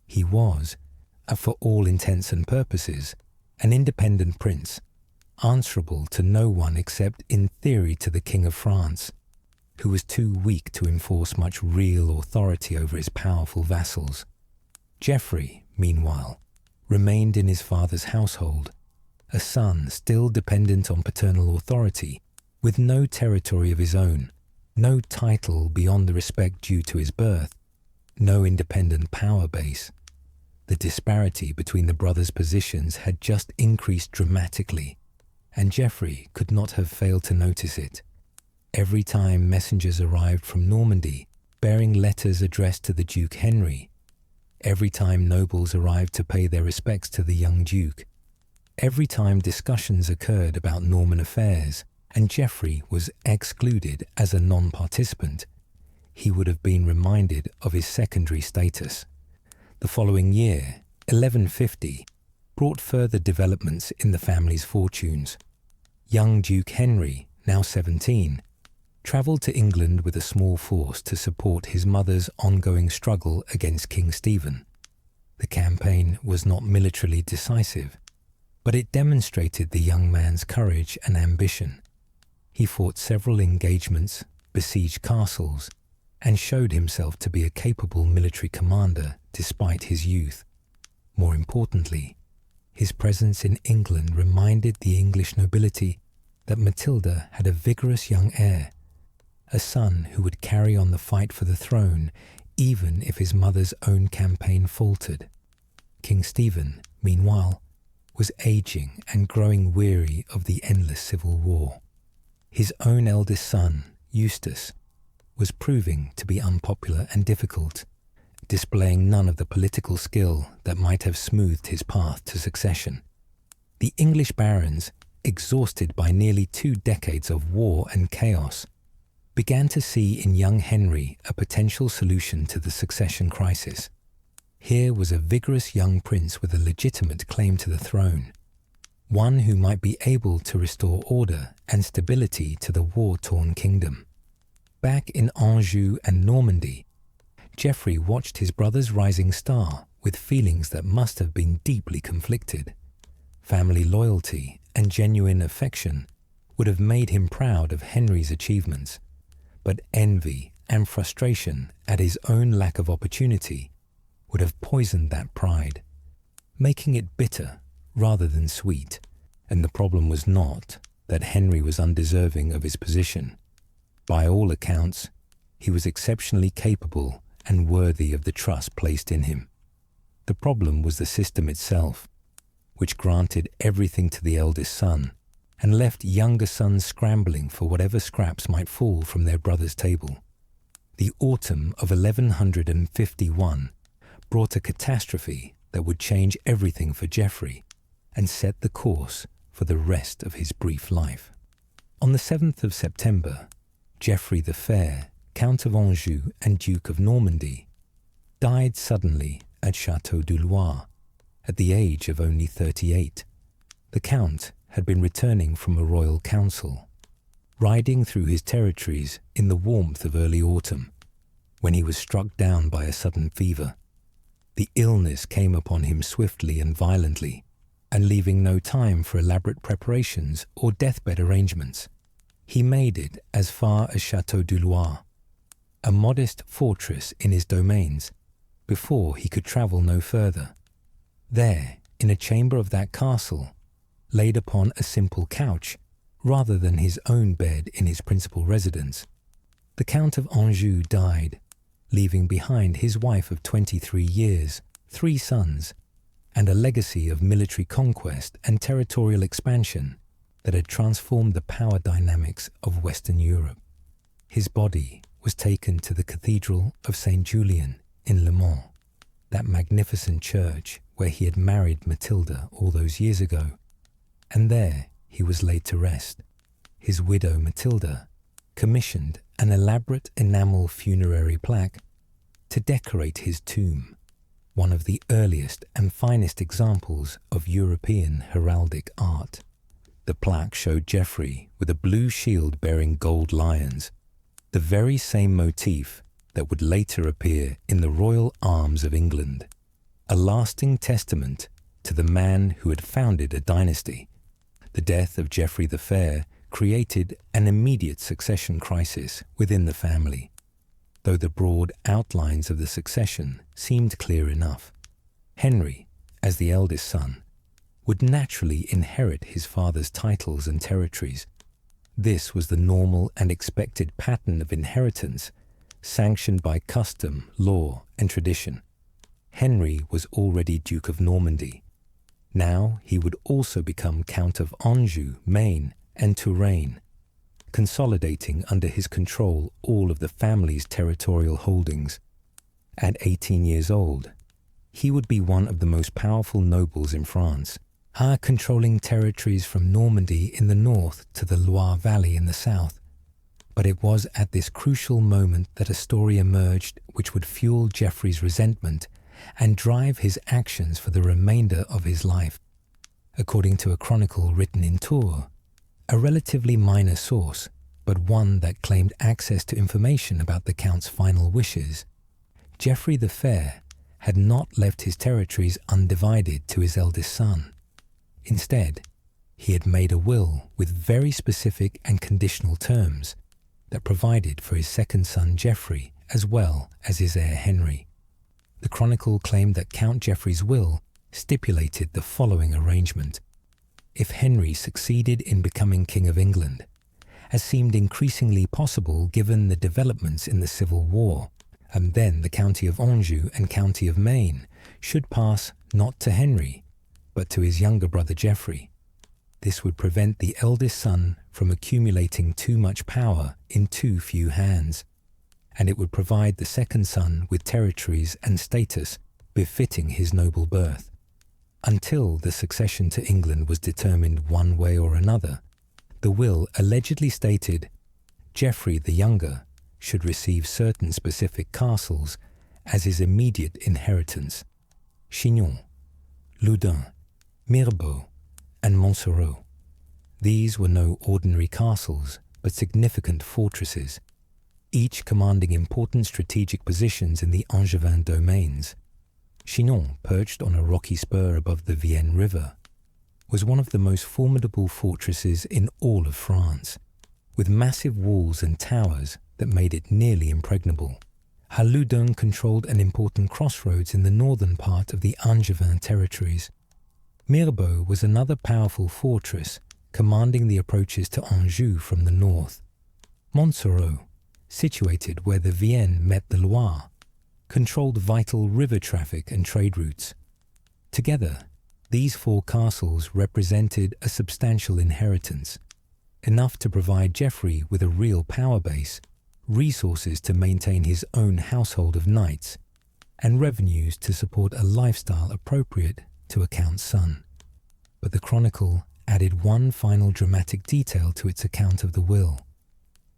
Speaker 1: He was, for all intents and purposes, an independent prince, answerable to no one except in theory to the King of France, who was too weak to enforce much real authority over his powerful vassals. Geoffrey, meanwhile, remained in his father's household, a son still dependent on paternal authority, with no territory of his own, no title beyond the respect due to his birth, no independent power base. The disparity between the brothers' positions had just increased dramatically, and Geoffrey could not have failed to notice it. Every time messengers arrived from Normandy, bearing letters addressed to the Duke Henry, every time nobles arrived to pay their respects to the young Duke, every time discussions occurred about Norman affairs, and Geoffrey was excluded as a non-participant, he would have been reminded of his secondary status. The following year, 1150, brought further developments in the family's fortunes. Young Duke Henry, now 17, travelled to England with a small force to support his mother's ongoing struggle against King Stephen. The campaign was not militarily decisive, but it demonstrated the young man's courage and ambition. He fought several engagements, besieged castles, and showed himself to be a capable military commander despite his youth. More importantly, his presence in England reminded the English nobility that Matilda had a vigorous young heir, a son who would carry on the fight for the throne even if his mother's own campaign faltered. King Stephen, meanwhile, was aging and growing weary of the endless civil war. His own eldest son, Eustace, was proving to be unpopular and difficult, displaying none of the political skill that might have smoothed his path to succession. The English barons, exhausted by nearly 2 decades of war and chaos, began to see in young Henry a potential solution to the succession crisis. Here was a vigorous young prince with a legitimate claim to the throne, one who might be able to restore order and stability to the war-torn kingdom. Back in Anjou and Normandy, Geoffrey watched his brother's rising star with feelings that must have been deeply conflicted. Family loyalty and genuine affection would have made him proud of Henry's achievements, but envy and frustration at his own lack of opportunity would have poisoned that pride, making it bitter rather than sweet. And the problem was not that Henry was undeserving of his position. By all accounts, he was exceptionally capable and worthy of the trust placed in him. The problem was the system itself, which granted everything to the eldest son and left younger sons scrambling for whatever scraps might fall from their brother's table. The autumn of 1151 brought a catastrophe that would change everything for Geoffrey and set the course for the rest of his brief life. On the 7th of September, Geoffrey the Fair, Count of Anjou and Duke of Normandy, died suddenly at Château du Loir at the age of only 38. The Count had been returning from a royal council, riding through his territories in the warmth of early autumn, when he was struck down by a sudden fever. The illness came upon him swiftly and violently, and leaving no time for elaborate preparations or deathbed arrangements, he made it as far as Château du Loir, a modest fortress in his domains, before he could travel no further. There, in a chamber of that castle, laid upon a simple couch, rather than his own bed in his principal residence, the Count of Anjou died, leaving behind his wife of 23 years, 3 sons, and a legacy of military conquest and territorial expansion that had transformed the power dynamics of Western Europe. His body was taken to the Cathedral of St. Julian in Le Mans, that magnificent church where he had married Matilda all those years ago, and there he was laid to rest. His widow Matilda commissioned an elaborate enamel funerary plaque to decorate his tomb, one of the earliest and finest examples of European heraldic art. The plaque showed Geoffrey with a blue shield bearing gold lions, the very same motif that would later appear in the royal arms of England, a lasting testament to the man who had founded a dynasty. The death of Geoffrey the Fair created an immediate succession crisis within the family, though the broad outlines of the succession seemed clear enough. Henry, as the eldest son, would naturally inherit his father's titles and territories. This was the normal and expected pattern of inheritance, sanctioned by custom, law, and tradition. Henry was already Duke of Normandy. Now he would also become Count of Anjou, Maine, and Touraine, consolidating under his control all of the family's territorial holdings. At 18 years old, he would be one of the most powerful nobles in France, controlling territories from Normandy in the north to the Loire Valley in the south. But it was at this crucial moment that a story emerged which would fuel Geoffrey's resentment and drive his actions for the remainder of his life. According to a chronicle written in Tours, a relatively minor source, but one that claimed access to information about the Count's final wishes, Geoffrey the Fair had not left his territories undivided to his eldest son. Instead, he had made a will with very specific and conditional terms that provided for his second son Geoffrey as well as his heir Henry. The chronicle claimed that Count Geoffrey's will stipulated the following arrangement. If Henry succeeded in becoming King of England, as seemed increasingly possible given the developments in the Civil War, and then the County of Anjou and County of Maine should pass not to Henry, but to his younger brother Geoffrey. This would prevent the eldest son from accumulating too much power in too few hands, and it would provide the second son with territories and status befitting his noble birth. Until the succession to England was determined one way or another, the will allegedly stated Geoffrey the younger should receive certain specific castles as his immediate inheritance: Chinon, Loudun, Mirebeau, and Montsoreau. These were no ordinary castles, but significant fortresses, each commanding important strategic positions in the Angevin domains. Chinon, perched on a rocky spur above the Vienne River, was one of the most formidable fortresses in all of France, with massive walls and towers that made it nearly impregnable. Loudun controlled an important crossroads in the northern part of the Angevin territories. Mirebeau was another powerful fortress, commanding the approaches to Anjou from the north. Montsoreau, situated where the Vienne met the Loire, controlled vital river traffic and trade routes. Together, these four castles represented a substantial inheritance, enough to provide Geoffrey with a real power base, resources to maintain his own household of knights, and revenues to support a lifestyle appropriate to a count's son. But the chronicle added one final dramatic detail to its account of the will.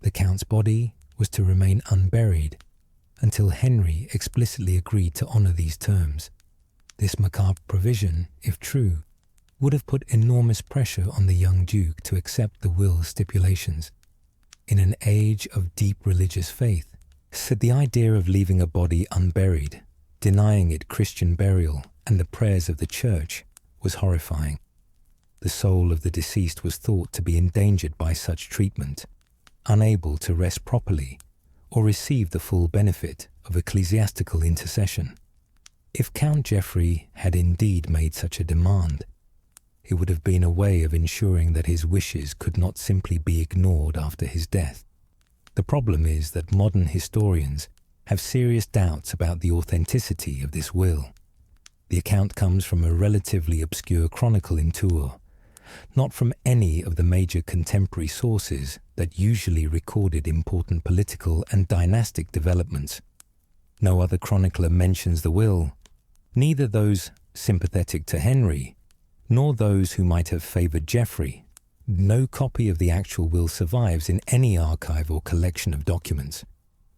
Speaker 1: The count's body was to remain unburied until Henry explicitly agreed to honour these terms. This macabre provision, if true, would have put enormous pressure on the young Duke to accept the will's stipulations. In an age of deep religious faith, said the idea of leaving a body unburied, denying it Christian burial and the prayers of the Church, was horrifying. The soul of the deceased was thought to be endangered by such treatment, unable to rest properly or receive the full benefit of ecclesiastical intercession. If Count Geoffrey had indeed made such a demand, it would have been a way of ensuring that his wishes could not simply be ignored after his death. The problem is that modern historians have serious doubts about the authenticity of this will. The account comes from a relatively obscure chronicle in Tours, not from any of the major contemporary sources that usually recorded important political and dynastic developments. No other chronicler mentions the will, neither those sympathetic to Henry, nor those who might have favoured Geoffrey. No copy of the actual will survives in any archive or collection of documents.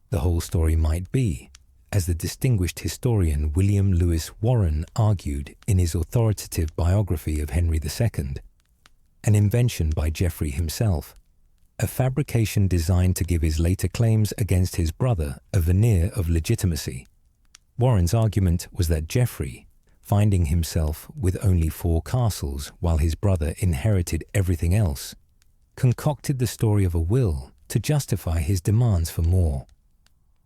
Speaker 1: The whole story might be, as the distinguished historian William Lewis Warren argued in his authoritative biography of Henry II, an invention by Geoffrey himself, a fabrication designed to give his later claims against his brother a veneer of legitimacy. Warren's argument was that Geoffrey, finding himself with only 4 castles while his brother inherited everything else, concocted the story of a will to justify his demands for more.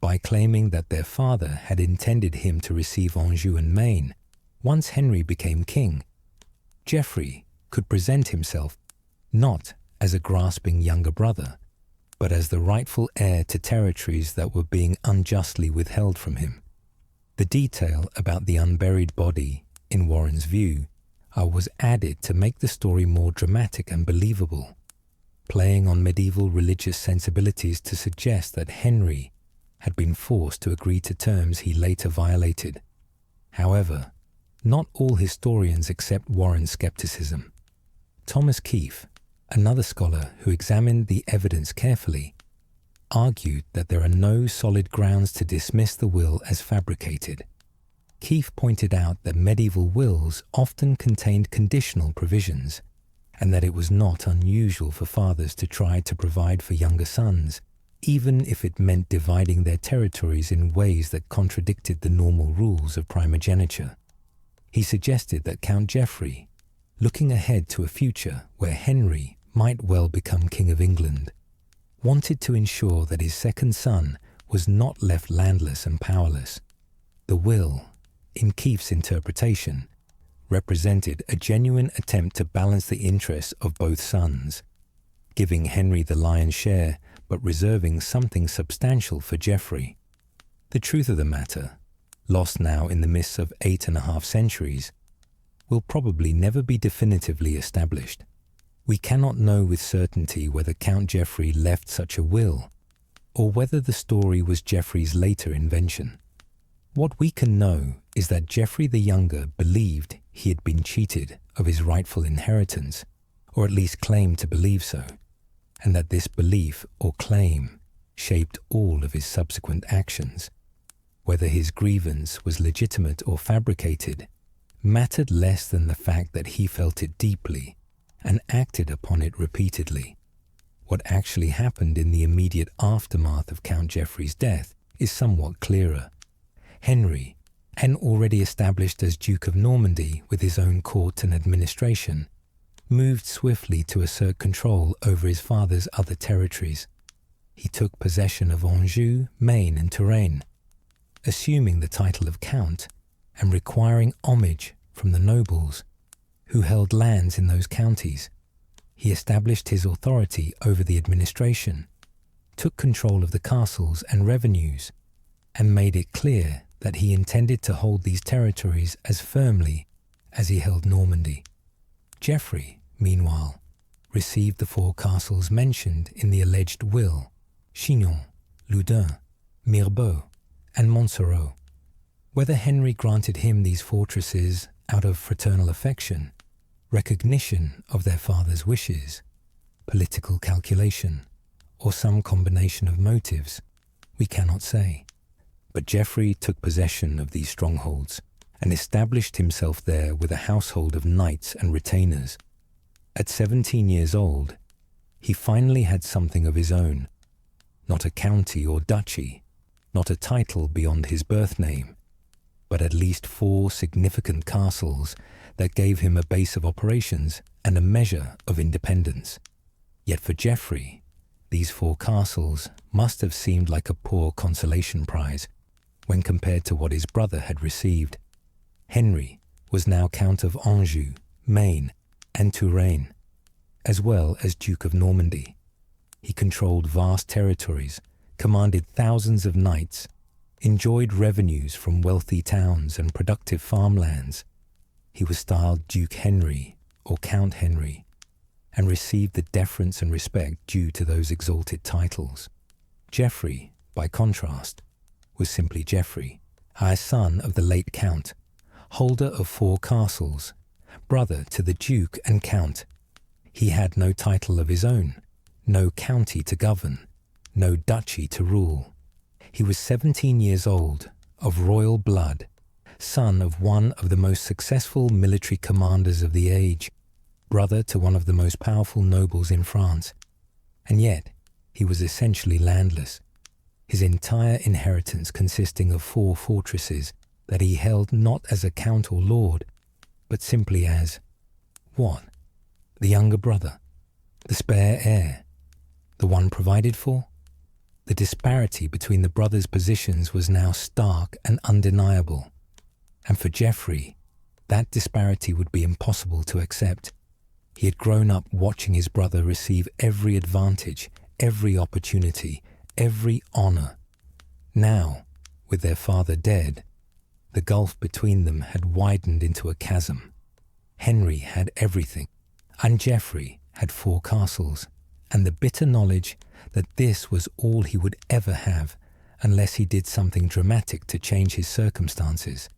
Speaker 1: By claiming that their father had intended him to receive Anjou and Maine once Henry became king, Geoffrey could present himself not as a grasping younger brother, but as the rightful heir to territories that were being unjustly withheld from him. The detail about the unburied body, in Warren's view, was added to make the story more dramatic and believable, playing on medieval religious sensibilities to suggest that Henry had been forced to agree to terms he later violated. However, not all historians accept Warren's skepticism. Thomas Keefe, another scholar who examined the evidence carefully, argued that there are no solid grounds to dismiss the will as fabricated. Keefe pointed out that medieval wills often contained conditional provisions, and that it was not unusual for fathers to try to provide for younger sons, even if it meant dividing their territories in ways that contradicted the normal rules of primogeniture. He suggested that Count Geoffrey, looking ahead to a future where Henry might well become King of England, wanted to ensure that his second son was not left landless and powerless. The will, in Keefe's interpretation, represented a genuine attempt to balance the interests of both sons, giving Henry the lion's share but reserving something substantial for Geoffrey. The truth of the matter, lost now in the mists of 8.5 centuries, will probably never be definitively established. We cannot know with certainty whether Count Geoffrey left such a will, or whether the story was Geoffrey's later invention. What we can know is that Geoffrey the Younger believed he had been cheated of his rightful inheritance, or at least claimed to believe so, and that this belief or claim shaped all of his subsequent actions. Whether his grievance was legitimate or fabricated mattered less than the fact that he felt it deeply and acted upon it repeatedly. What actually happened in the immediate aftermath of Count Geoffrey's death is somewhat clearer. Henry, and already established as Duke of Normandy with his own court and administration, moved swiftly to assert control over his father's other territories. He took possession of Anjou, Maine, and Touraine, assuming the title of Count and requiring homage from the nobles who held lands in those counties. He established his authority over the administration, took control of the castles and revenues, and made it clear that he intended to hold these territories as firmly as he held Normandy. Geoffrey, meanwhile, received the 4 castles mentioned in the alleged will: Chinon, Loudun, Mirbeau, and Montsoreau. Whether Henry granted him these fortresses out of fraternal affection, recognition of their father's wishes, political calculation, or some combination of motives, we cannot say. But Geoffrey took possession of these strongholds and established himself there with a household of knights and retainers. At 17 years old, he finally had something of his own, not a county or duchy, not a title beyond his birth name, but at least 4 significant castles that gave him a base of operations and a measure of independence. Yet for Geoffrey, these 4 castles must have seemed like a poor consolation prize when compared to what his brother had received. Henry was now Count of Anjou, Maine, and Touraine, as well as Duke of Normandy. He controlled vast territories, commanded thousands of knights, enjoyed revenues from wealthy towns and productive farmlands. He was styled Duke Henry or Count Henry, and received the deference and respect due to those exalted titles. Geoffrey, by contrast, was simply Geoffrey, a son of the late Count, holder of 4 castles, brother to the Duke and Count. He had no title of his own, no county to govern, no duchy to rule. He was 17 years old, of royal blood, son of one of the most successful military commanders of the age, brother to one of the most powerful nobles in France, and yet he was essentially landless, his entire inheritance consisting of 4 fortresses that he held not as a count or lord, but simply as, what? The younger brother, the spare heir, the one provided for? The disparity between the brothers' positions was now stark and undeniable, and for Geoffrey, that disparity would be impossible to accept. He had grown up watching his brother receive every advantage, every opportunity, every honour. Now, with their father dead, the gulf between them had widened into a chasm. Henry had everything, and Geoffrey had 4 castles, and the bitter knowledge that this was all he would ever have unless he did something dramatic to change his circumstances.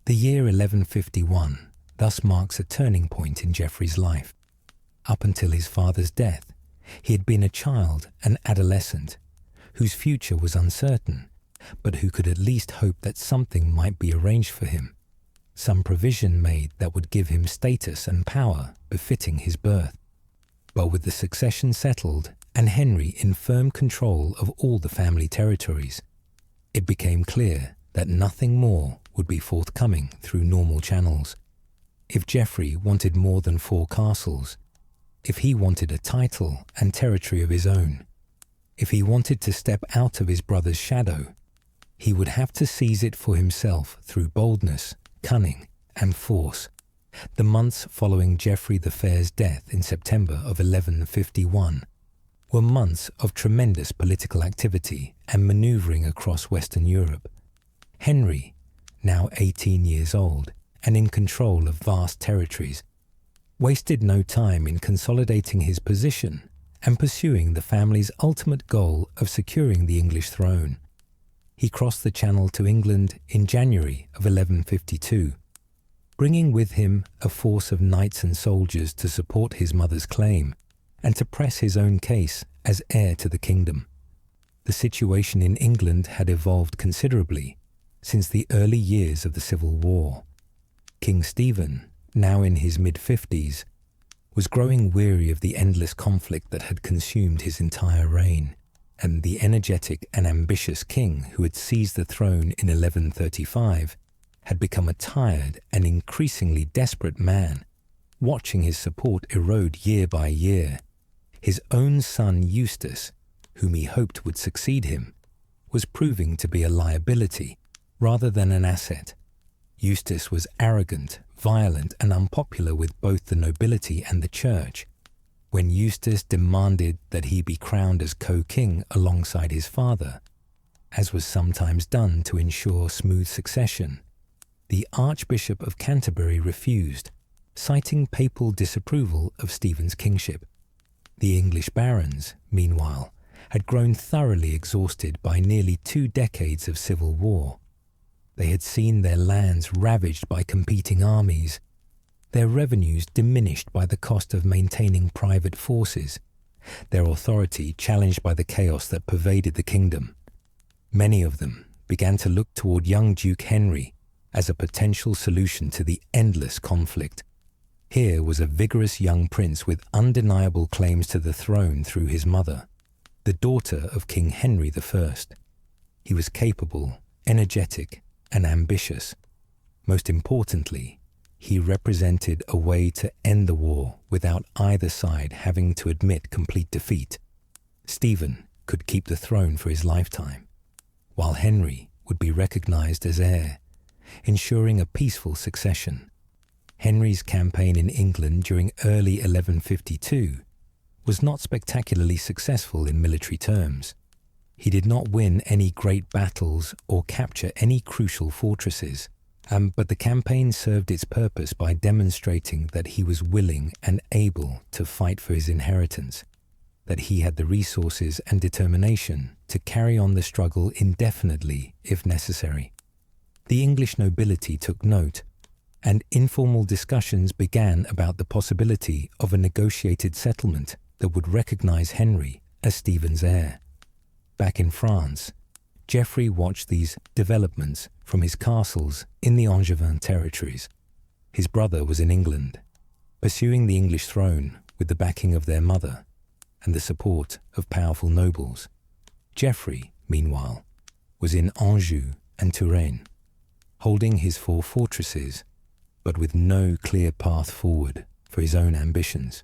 Speaker 1: The year 1151 thus marks a turning point in Geoffrey's life. Up until his father's death, he had been a child, an adolescent, whose future was uncertain, but who could at least hope that something might be arranged for him, some provision made that would give him status and power befitting his birth. But with the succession settled and Henry in firm control of all the family territories, it became clear that nothing more would be forthcoming through normal channels. If Geoffrey wanted more than 4 castles, if he wanted a title and territory of his own, if he wanted to step out of his brother's shadow, he would have to seize it for himself through boldness, cunning, and force. The months following Geoffrey the Fair's death in September of 1151 were months of tremendous political activity and manoeuvring across Western Europe. Henry, now 18 years old and in control of vast territories, wasted no time in consolidating his position and pursuing the family's ultimate goal of securing the English throne. He crossed the Channel to England in January of 1152, bringing with him a force of knights and soldiers to support his mother's claim and to press his own case as heir to the kingdom. The situation in England had evolved considerably since the early years of the Civil War. King Stephen, now in his mid-50s, was growing weary of the endless conflict that had consumed his entire reign, and the energetic and ambitious king who had seized the throne in 1135 had become a tired and increasingly desperate man, watching his support erode year by year. His own son Eustace, whom he hoped would succeed him, was proving to be a liability rather than an asset. Eustace was arrogant, violent, and unpopular with both the nobility and the church. When Eustace demanded that he be crowned as co-king alongside his father, as was sometimes done to ensure smooth succession, the Archbishop of Canterbury refused, citing papal disapproval of Stephen's kingship. The English barons, meanwhile, had grown thoroughly exhausted by nearly 2 decades of civil war. They had seen their lands ravaged by competing armies, their revenues diminished by the cost of maintaining private forces, their authority challenged by the chaos that pervaded the kingdom. Many of them began to look toward young Duke Henry as a potential solution to the endless conflict. Here was a vigorous young prince with undeniable claims to the throne through his mother, the daughter of King Henry I. He was capable, energetic, and ambitious. Most importantly, he represented a way to end the war without either side having to admit complete defeat. Stephen could keep the throne for his lifetime, while Henry would be recognized as heir, ensuring a peaceful succession. Henry's campaign in England during early 1152 was not spectacularly successful in military terms. He did not win any great battles or capture any crucial fortresses. But the campaign served its purpose by demonstrating that he was willing and able to fight for his inheritance, that he had the resources and determination to carry on the struggle indefinitely if necessary. The English nobility took note, and informal discussions began about the possibility of a negotiated settlement that would recognize Henry as Stephen's heir. Back in France, Geoffrey watched these developments from his castles in the Angevin territories. His brother was in England, pursuing the English throne with the backing of their mother and the support of powerful nobles. Geoffrey, meanwhile, was in Anjou and Touraine, holding his 4 fortresses, but with no clear path forward for his own ambitions.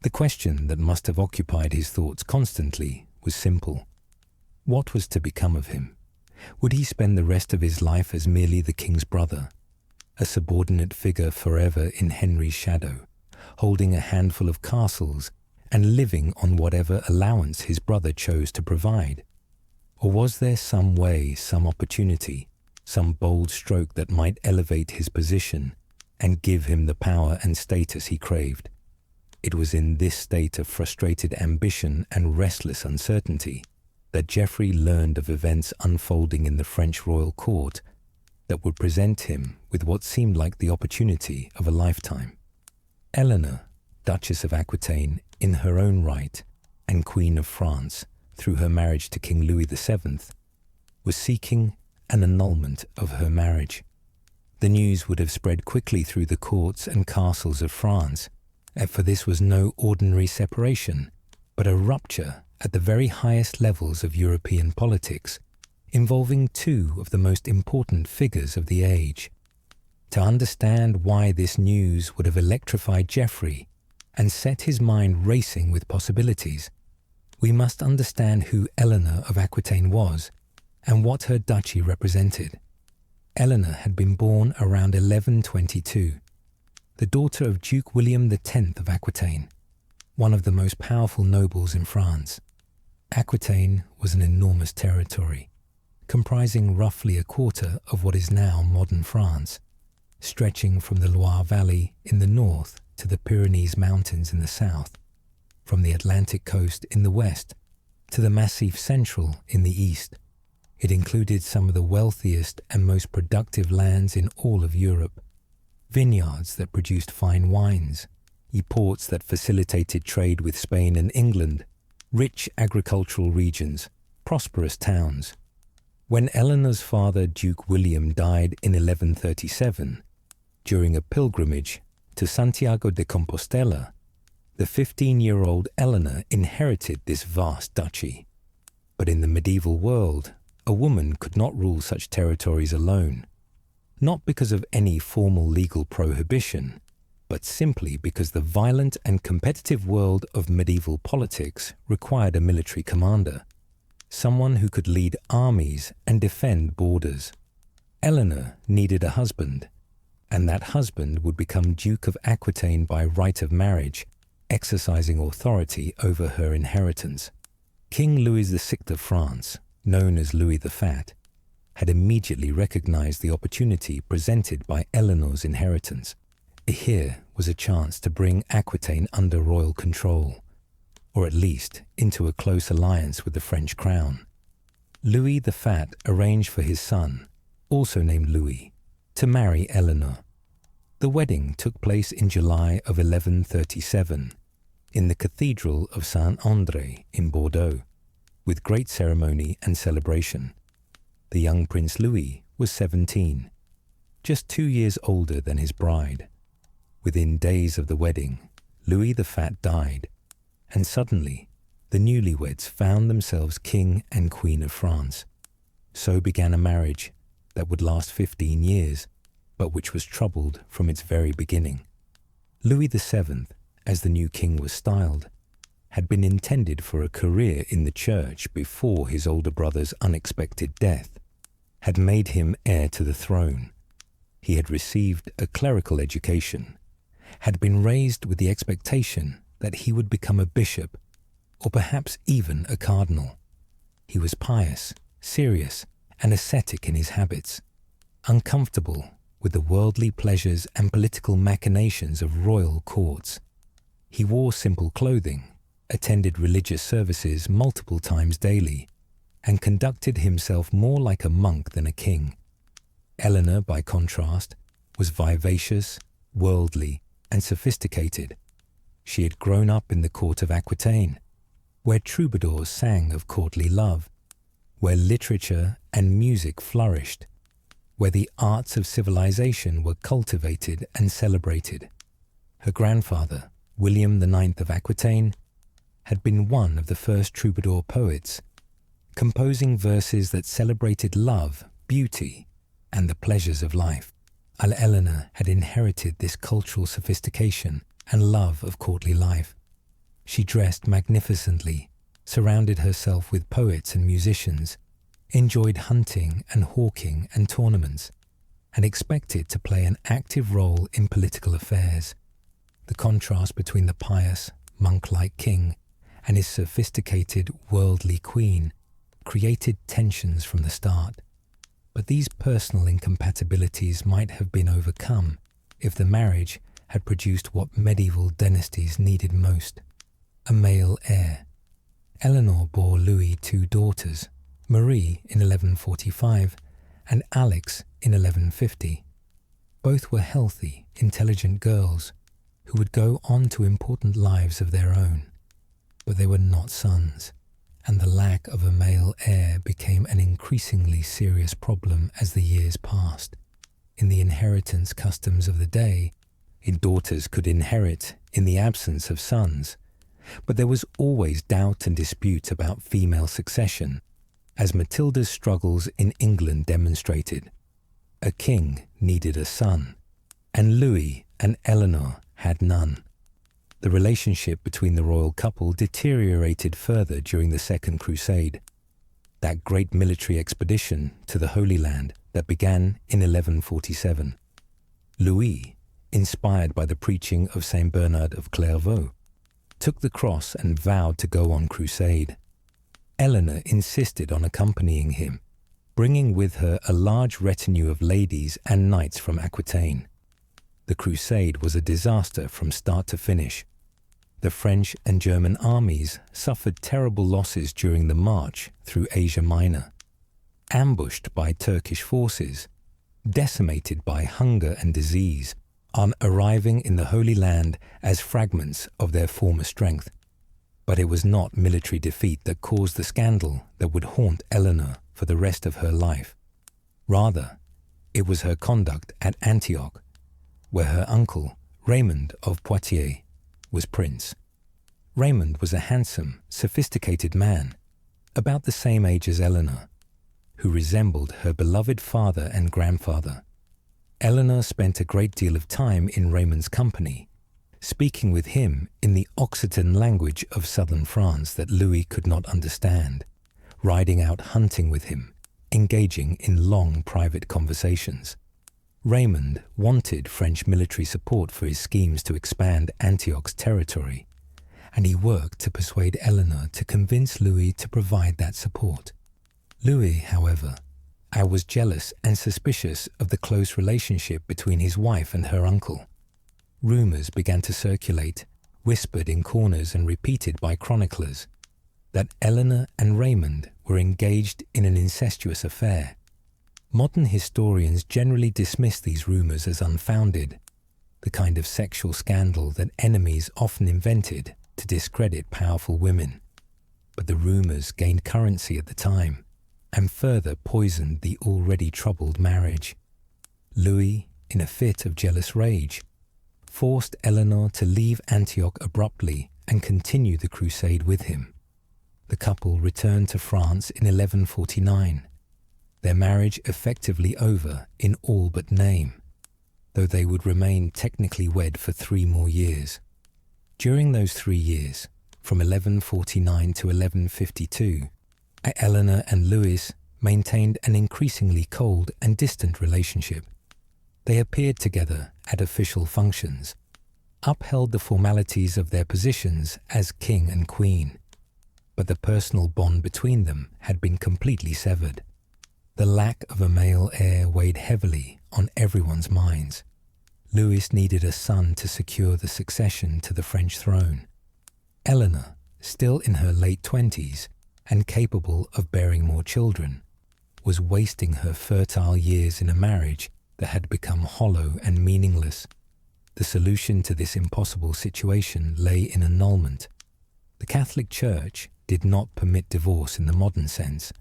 Speaker 1: The question that must have occupied his thoughts constantly was simple. What was to become of him? Would he spend the rest of his life as merely the king's brother, a subordinate figure forever in Henry's shadow, holding a handful of castles and living on whatever allowance his brother chose to provide? Or was there some way, some opportunity, some bold stroke that might elevate his position and give him the power and status he craved? It was in this state of frustrated ambition and restless uncertainty that Geoffrey learned of events unfolding in the French royal court that would present him with what seemed like the opportunity of a lifetime. Eleanor, Duchess of Aquitaine in her own right and Queen of France through her marriage to King Louis VII, was seeking an annulment of her marriage. The news would have spread quickly through the courts and castles of France, for this was no ordinary separation, but a rupture at the very highest levels of European politics, involving 2 of the most important figures of the age. To understand why this news would have electrified Geoffrey and set his mind racing with possibilities, we must understand who Eleanor of Aquitaine was and what her duchy represented. Eleanor had been born around 1122, the daughter of Duke William X of Aquitaine, one of the most powerful nobles in France. Aquitaine was an enormous territory, comprising roughly a quarter of what is now modern France, stretching from the Loire Valley in the north to the Pyrenees Mountains in the south, from the Atlantic coast in the west to the Massif Central in the east. It included some of the wealthiest and most productive lands in all of Europe, vineyards that produced fine wines, ports that facilitated trade with Spain and England, rich agricultural regions, prosperous towns. When Eleanor's father, Duke William, died in 1137, during a pilgrimage to Santiago de Compostela, the 15-year-old Eleanor inherited this vast duchy. But in the medieval world, a woman could not rule such territories alone, not because of any formal legal prohibition, but simply because the violent and competitive world of medieval politics required a military commander, someone who could lead armies and defend borders. Eleanor needed a husband, and that husband would become Duke of Aquitaine by right of marriage, exercising authority over her inheritance. King Louis VI of France, known as Louis the Fat, had immediately recognized the opportunity presented by Eleanor's inheritance. Here was a chance to bring Aquitaine under royal control, or at least into a close alliance with the French crown. Louis the Fat arranged for his son, also named Louis, to marry Eleanor. The wedding took place in July of 1137 in the Cathedral of Saint-André in Bordeaux, with great ceremony and celebration. The young Prince Louis was 17, just 2 years older than his bride. Within days of the wedding, Louis the Fat died, and suddenly the newlyweds found themselves King and Queen of France. So began a marriage that would last 15 years, but which was troubled from its very beginning. Louis VII, as the new king was styled, had been intended for a career in the church before his older brother's unexpected death had made him heir to the throne. He had received a clerical education, had been raised with the expectation that he would become a bishop, or perhaps even a cardinal. He was pious, serious, and ascetic in his habits, uncomfortable with the worldly pleasures and political machinations of royal courts. He wore simple clothing, attended religious services multiple times daily, and conducted himself more like a monk than a king. Eleanor, by contrast, was vivacious, worldly, and sophisticated. She had grown up in the court of Aquitaine, where troubadours sang of courtly love, where literature and music flourished, where the arts of civilization were cultivated and celebrated. Her grandfather, William IX of Aquitaine, had been one of the first troubadour poets, composing verses that celebrated love, beauty, and the pleasures of life. Eleanor had inherited this cultural sophistication and love of courtly life. She dressed magnificently, surrounded herself with poets and musicians, enjoyed hunting and hawking and tournaments, and expected to play an active role in political affairs. The contrast between the pious, monk-like king and his sophisticated, worldly queen created tensions from the start. But these personal incompatibilities might have been overcome if the marriage had produced what medieval dynasties needed most: a male heir. Eleanor bore Louis 2 daughters, Marie in 1145 and Alix in 1150. Both were healthy, intelligent girls who would go on to important lives of their own. But they were not sons, and the lack of a male heir became an increasingly serious problem as the years passed. In the inheritance customs of the day, daughters could inherit in the absence of sons, but there was always doubt and dispute about female succession, as Matilda's struggles in England demonstrated. A king needed a son, and Louis and Eleanor had none. The relationship between the royal couple deteriorated further during the Second Crusade, that great military expedition to the Holy Land that began in 1147. Louis, inspired by the preaching of Saint Bernard of Clairvaux, took the cross and vowed to go on crusade. Eleanor insisted on accompanying him, bringing with her a large retinue of ladies and knights from Aquitaine. The crusade was a disaster from start to finish. The French and German armies suffered terrible losses during the march through Asia Minor. Ambushed by Turkish forces, decimated by hunger and disease, on arriving in the Holy Land as fragments of their former strength. But it was not military defeat that caused the scandal that would haunt Eleanor for the rest of her life. Rather, it was her conduct at Antioch, where her uncle, Raymond of Poitiers, was prince. Raymond was a handsome, sophisticated man, about the same age as Eleanor, who resembled her beloved father and grandfather. Eleanor spent a great deal of time in Raymond's company, speaking with him in the Occitan language of southern France that Louis could not understand, riding out hunting with him, engaging in long private conversations. Raymond wanted French military support for his schemes to expand Antioch's territory, and he worked to persuade Eleanor to convince Louis to provide that support. Louis, however, was jealous and suspicious of the close relationship between his wife and her uncle. Rumors began to circulate, whispered in corners and repeated by chroniclers, that Eleanor and Raymond were engaged in an incestuous affair. Modern historians generally dismiss these rumors as unfounded, the kind of sexual scandal that enemies often invented to discredit powerful women. But the rumors gained currency at the time and further poisoned the already troubled marriage. Louis, in a fit of jealous rage, forced Eleanor to leave Antioch abruptly and continue the crusade with him. The couple returned to France in 1149, their marriage effectively over in all but name, though they would remain technically wed for 3 more years. During those 3 years, from 1149 to 1152, Eleanor and Louis maintained an increasingly cold and distant relationship. They appeared together at official functions, upheld the formalities of their positions as king and queen, but the personal bond between them had been completely severed. The lack of a male heir weighed heavily on everyone's minds. Louis needed a son to secure the succession to the French throne. Eleanor, still in her late 20s and capable of bearing more children, was wasting her fertile years in a marriage that had become hollow and meaningless. The solution to this impossible situation lay in annulment. The Catholic Church did not permit divorce in the modern sense,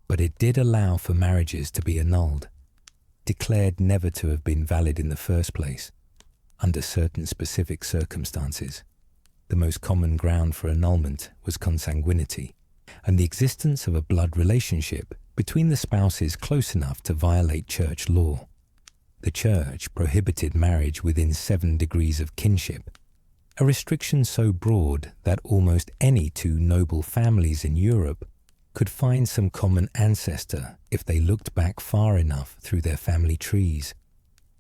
Speaker 1: but it did allow for marriages to be annulled, declared never to have been valid in the first place, under certain specific circumstances. The most common ground for annulment was consanguinity, and the existence of a blood relationship between the spouses close enough to violate church law. The Church prohibited marriage within 7 degrees of kinship, a restriction so broad that almost any two noble families in Europe could find some common ancestor if they looked back far enough through their family trees.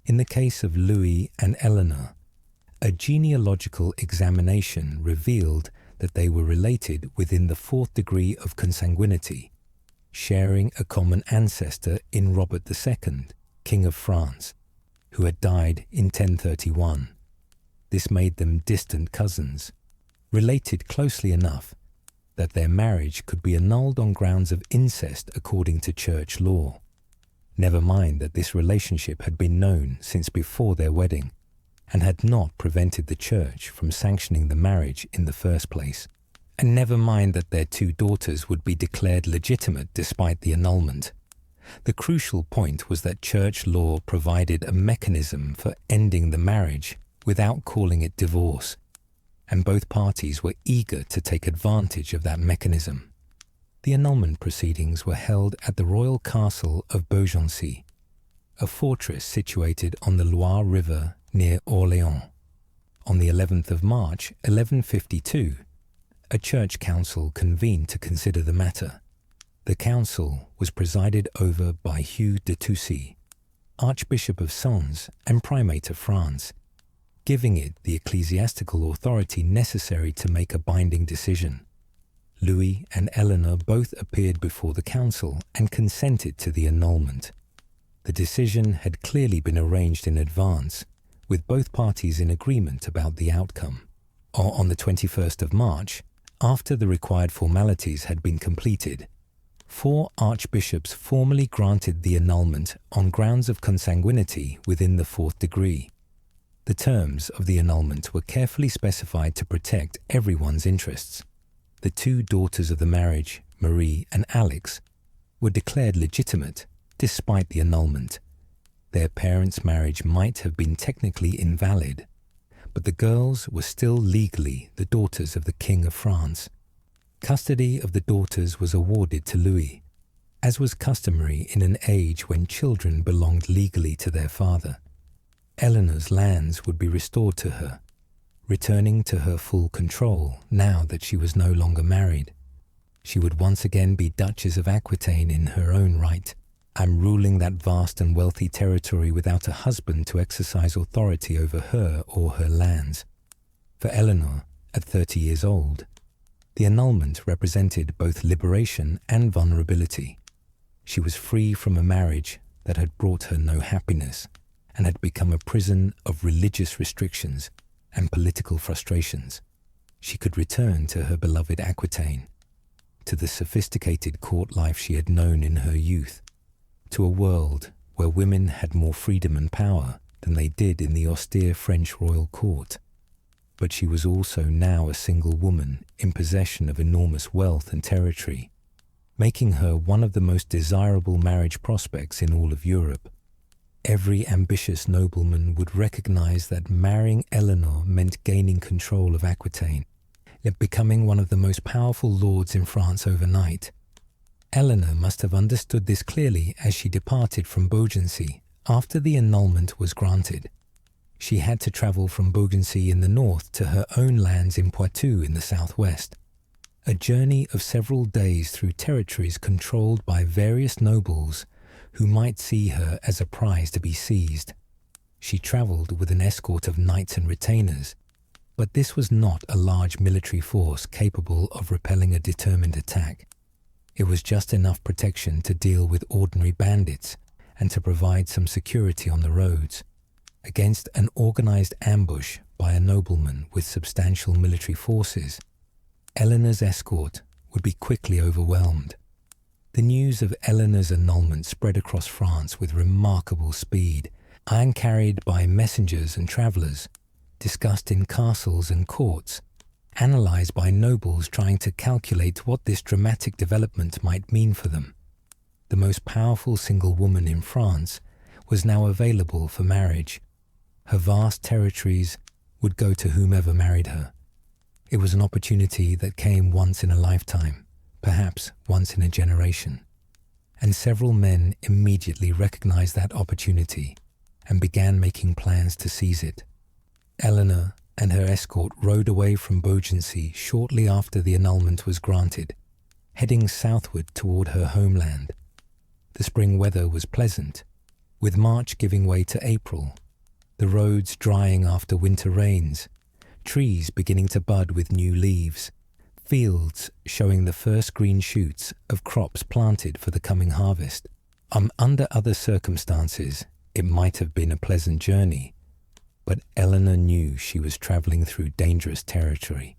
Speaker 1: In the case of Louis and Eleanor, a genealogical examination revealed that they were related within the 4th degree of consanguinity, sharing a common ancestor in Robert II, King of France, who had died in 1031. This made them distant cousins, related closely enough that their marriage could be annulled on grounds of incest according to church law. Never mind that this relationship had been known since before their wedding and had not prevented the church from sanctioning the marriage in the first place. And never mind that their 2 daughters would be declared legitimate despite the annulment. The crucial point was that church law provided a mechanism for ending the marriage without calling it divorce, and both parties were eager to take advantage of that mechanism. The annulment proceedings were held at the royal castle of Beaugency, a fortress situated on the Loire River near Orléans. On the 11th of March, 1152, a church council convened to consider the matter. The council was presided over by Hugh de Toucy, Archbishop of Sens and Primate of France, giving it the ecclesiastical authority necessary to make a binding decision. Louis and Eleanor both appeared before the council and consented to the annulment. The decision had clearly been arranged in advance, with both parties in agreement about the outcome. On the 21st of March, after the required formalities had been completed, 4 archbishops formally granted the annulment on grounds of consanguinity within the 4th degree. The terms of the annulment were carefully specified to protect everyone's interests. The 2 daughters of the marriage, Marie and Alix, were declared legitimate despite the annulment. Their parents' marriage might have been technically invalid, but the girls were still legally the daughters of the King of France. Custody of the daughters was awarded to Louis, as was customary in an age when children belonged legally to their father. Eleanor's lands would be restored to her, returning to her full control now that she was no longer married. She would once again be Duchess of Aquitaine in her own right, and ruling that vast and wealthy territory without a husband to exercise authority over her or her lands. For Eleanor, at 30 years old, the annulment represented both liberation and vulnerability. She was free from a marriage that had brought her no happiness and had become a prison of religious restrictions and political frustrations. She could return to her beloved Aquitaine, to the sophisticated court life she had known in her youth, to a world where women had more freedom and power than they did in the austere French royal court. But she was also now a single woman in possession of enormous wealth and territory, making her one of the most desirable marriage prospects in all of Europe. Every ambitious nobleman would recognize that marrying Eleanor meant gaining control of Aquitaine, yet becoming one of the most powerful lords in France overnight. Eleanor must have understood this clearly as she departed from Beaugency after the annulment was granted. She had to travel from Beaugency in the north to her own lands in Poitou in the southwest, a journey of several days through territories controlled by various nobles who might see her as a prize to be seized. She travelled with an escort of knights and retainers, but this was not a large military force capable of repelling a determined attack. It was just enough protection to deal with ordinary bandits and to provide some security on the roads against an organized ambush by a nobleman with substantial military forces. Eleanor's escort would be quickly overwhelmed. The news of Eleanor's annulment spread across France with remarkable speed, carried by messengers and travellers, discussed in castles and courts, analysed by nobles trying to calculate what this dramatic development might mean for them. The most powerful single woman in France was now available for marriage. Her vast territories would go to whomever married her. It was an opportunity that came once in a lifetime, perhaps once in a generation. And several men immediately recognized that opportunity and began making plans to seize it. Eleanor and her escort rode away from Beaugency shortly after the annulment was granted, heading southward toward her homeland. The spring weather was pleasant, with March giving way to April, the roads drying after winter rains, trees beginning to bud with new leaves, fields showing the first green shoots of crops planted for the coming harvest. Under other circumstances, it might have been a pleasant journey, but Eleanor knew she was travelling through dangerous territory.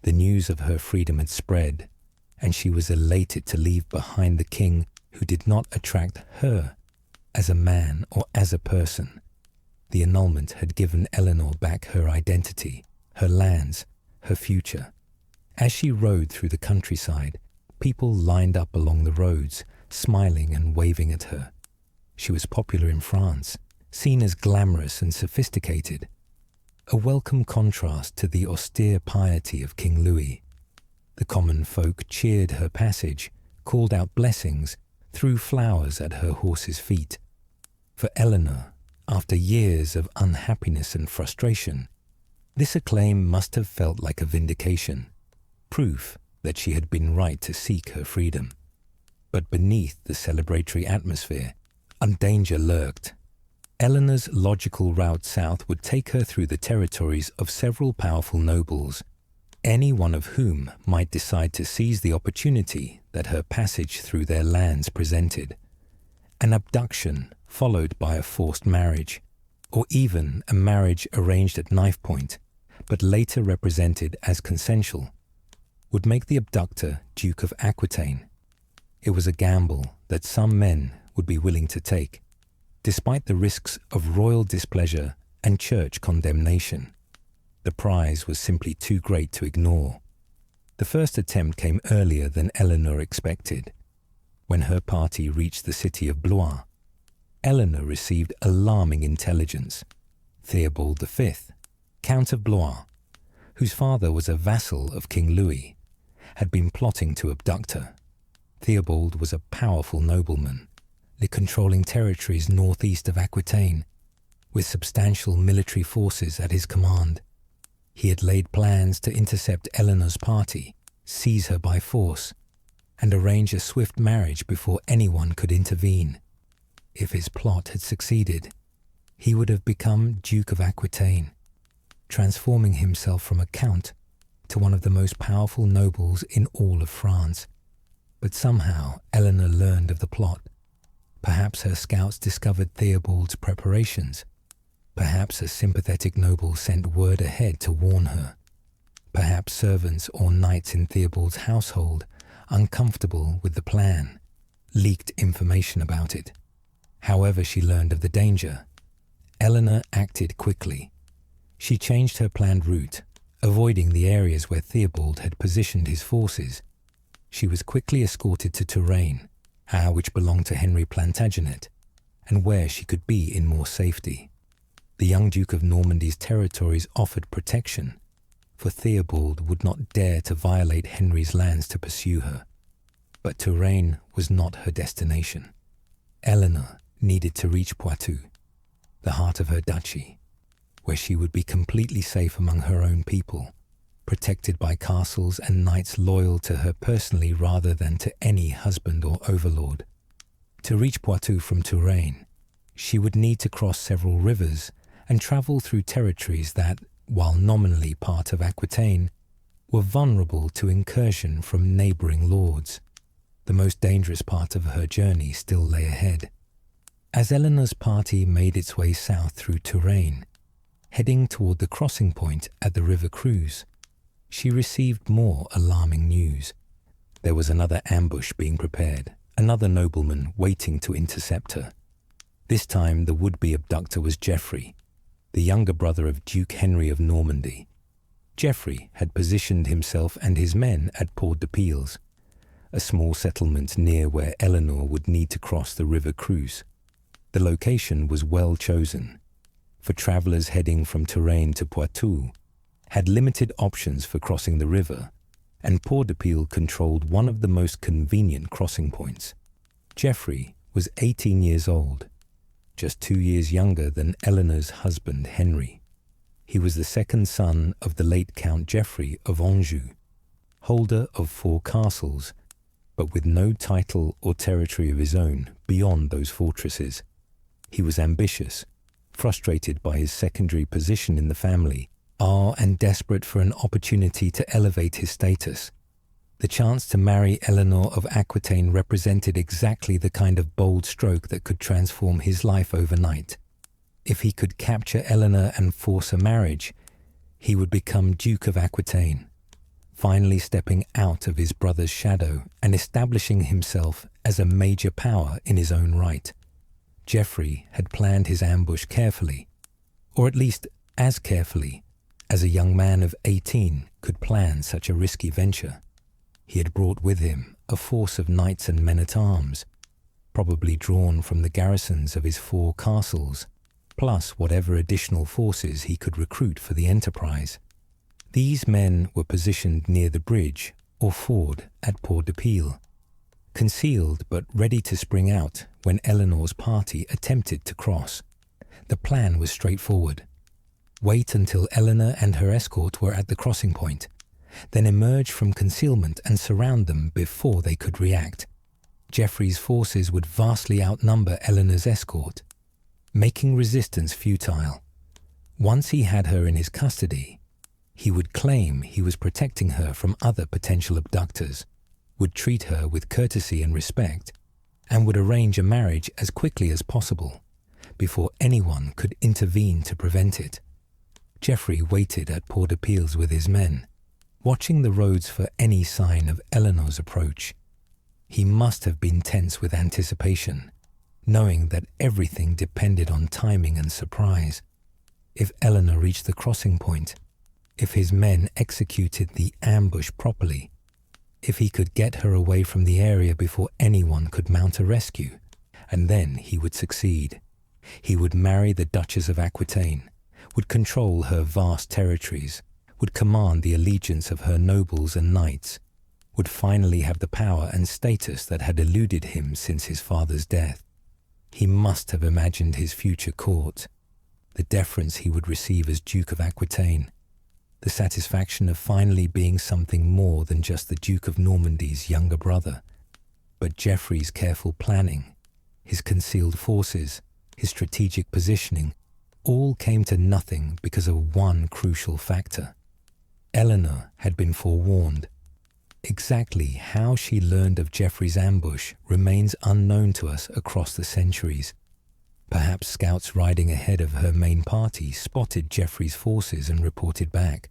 Speaker 1: The news of her freedom had spread, and she was elated to leave behind the king who did not attract her as a man or as a person. The annulment had given Eleanor back her identity, her lands, her future. As she rode through the countryside, people lined up along the roads, smiling and waving at her. She was popular in France, seen as glamorous and sophisticated, a welcome contrast to the austere piety of King Louis. The common folk cheered her passage, called out blessings, threw flowers at her horse's feet. For Eleanor, after years of unhappiness and frustration, this acclaim must have felt like a vindication, proof that she had been right to seek her freedom. But beneath the celebratory atmosphere, danger lurked. Eleanor's logical route south would take her through the territories of several powerful nobles, any one of whom might decide to seize the opportunity that her passage through their lands presented. An abduction followed by a forced marriage, or even a marriage arranged at knife point, but later represented as consensual, would make the abductor Duke of Aquitaine. It was a gamble that some men would be willing to take, despite the risks of royal displeasure and church condemnation. The prize was simply too great to ignore. The first attempt came earlier than Eleanor expected. When her party reached the city of Blois, Eleanor received alarming intelligence. Theobald V, Count of Blois, whose father was a vassal of King Louis, had been plotting to abduct her. Theobald was a powerful nobleman, controlling territories northeast of Aquitaine, with substantial military forces at his command. He had laid plans to intercept Eleanor's party, seize her by force, and arrange a swift marriage before anyone could intervene. If his plot had succeeded, he would have become Duke of Aquitaine, transforming himself from a count to one of the most powerful nobles in all of France. But somehow Eleanor learned of the plot. Perhaps her scouts discovered Theobald's preparations. Perhaps a sympathetic noble sent word ahead to warn her. Perhaps servants or knights in Theobald's household, uncomfortable with the plan, leaked information about it. However she learned of the danger, Eleanor acted quickly. She changed her planned route, avoiding the areas where Theobald had positioned his forces. She was quickly escorted to Touraine, which belonged to Henry Plantagenet, and where she could be in more safety. The young Duke of Normandy's territories offered protection, for Theobald would not dare to violate Henry's lands to pursue her. But Touraine was not her destination. Eleanor needed to reach Poitou, the heart of her duchy, where she would be completely safe among her own people, protected by castles and knights loyal to her personally rather than to any husband or overlord. To reach Poitou from Touraine, she would need to cross several rivers and travel through territories that, while nominally part of Aquitaine, were vulnerable to incursion from neighbouring lords. The most dangerous part of her journey still lay ahead. As Eleanor's party made its way south through Touraine, heading toward the crossing point at the River Creuse, she received more alarming news. There was another ambush being prepared, another nobleman waiting to intercept her. This time the would-be abductor was Geoffrey, the younger brother of Duke Henry of Normandy. Geoffrey had positioned himself and his men at Port-de-Piles, a small settlement near where Eleanor would need to cross the River Creuse. The location was well chosen, for travellers heading from Touraine to Poitou had limited options for crossing the river, and Port-de-Piles controlled one of the most convenient crossing points. Geoffrey was 18 years old, just 2 years younger than Eleanor's husband Henry. He was the second son of the late Count Geoffrey of Anjou, holder of 4 castles, but with no title or territory of his own beyond those fortresses. He was ambitious, frustrated by his secondary position in the family, and desperate for an opportunity to elevate his status. The chance to marry Eleanor of Aquitaine represented exactly the kind of bold stroke that could transform his life overnight. If he could capture Eleanor and force a marriage, he would become Duke of Aquitaine, finally stepping out of his brother's shadow and establishing himself as a major power in his own right. Geoffrey had planned his ambush carefully, or at least as carefully as a young man of 18 could plan such a risky venture. He had brought with him a force of knights and men-at-arms, probably drawn from the garrisons of his 4 castles, plus whatever additional forces he could recruit for the enterprise. These men were positioned near the bridge or ford at Port-de-Piles, concealed but ready to spring out when Eleanor's party attempted to cross. The plan was straightforward. Wait until Eleanor and her escort were at the crossing point, then emerge from concealment and surround them before they could react. Geoffrey's forces would vastly outnumber Eleanor's escort, making resistance futile. Once he had her in his custody, he would claim he was protecting her from other potential abductors, would treat her with courtesy and respect, and would arrange a marriage as quickly as possible, before anyone could intervene to prevent it. Geoffrey waited at Port-de-Piles with his men, watching the roads for any sign of Eleanor's approach. He must have been tense with anticipation, knowing that everything depended on timing and surprise. If Eleanor reached the crossing point, if his men executed the ambush properly, if he could get her away from the area before anyone could mount a rescue, and then he would succeed. He would marry the Duchess of Aquitaine, would control her vast territories, would command the allegiance of her nobles and knights, would finally have the power and status that had eluded him since his father's death. He must have imagined his future court, the deference he would receive as Duke of Aquitaine, the satisfaction of finally being something more than just the Duke of Normandy's younger brother. But Geoffrey's careful planning, his concealed forces, his strategic positioning, all came to nothing because of one crucial factor. Eleanor had been forewarned. Exactly how she learned of Geoffrey's ambush remains unknown to us across the centuries. Perhaps scouts riding ahead of her main party spotted Geoffrey's forces and reported back.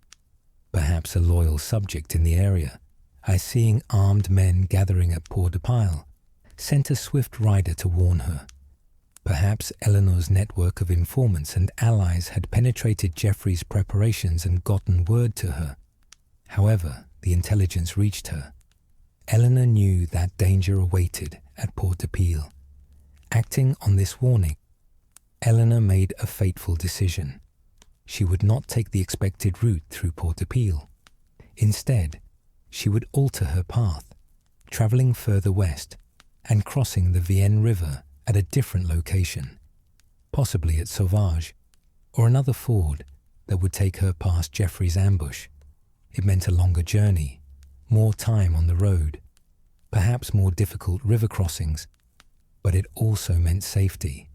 Speaker 1: Perhaps a loyal subject in the area, seeing armed men gathering at Port-de-Piles, sent a swift rider to warn her. Perhaps Eleanor's network of informants and allies had penetrated Geoffrey's preparations and gotten word to her. However, the intelligence reached her. Eleanor knew that danger awaited at Port-de-Piles. Acting on this warning, Eleanor made a fateful decision. She would not take the expected route through Port-de-Piles. Instead, she would alter her path, travelling further west and crossing the Vienne River at a different location, possibly at Sauvage, or another ford that would take her past Geoffrey's ambush. It meant a longer journey, more time on the road, perhaps more difficult river crossings, but it also meant safety,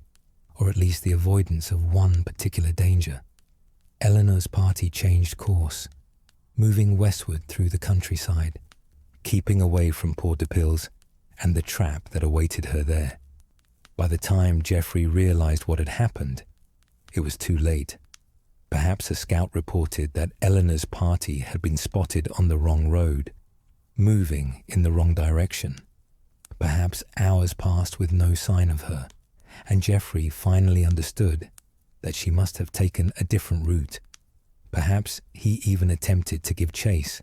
Speaker 1: or at least the avoidance of one particular danger. Eleanor's party changed course, moving westward through the countryside, keeping away from Port-de-Piles and the trap that awaited her there. By the time Geoffrey realized what had happened, it was too late. Perhaps a scout reported that Eleanor's party had been spotted on the wrong road, moving in the wrong direction. Perhaps hours passed with no sign of her, and Geoffrey finally understood that she must have taken a different route. Perhaps he even attempted to give chase,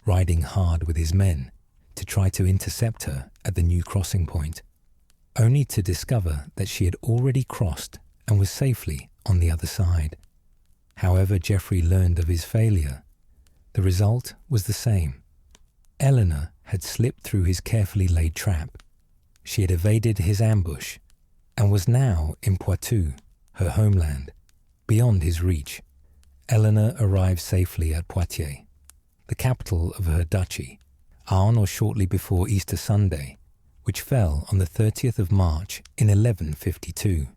Speaker 1: riding hard with his men to try to intercept her at the new crossing point, only to discover that she had already crossed and was safely on the other side. However Geoffrey learned of his failure, the result was the same. Eleanor had slipped through his carefully laid trap. She had evaded his ambush and was now in Poitou, her homeland, beyond his reach. Eleanor arrived safely at Poitiers, the capital of her duchy, on or shortly before Easter Sunday, which fell on the 30th of March in 1152.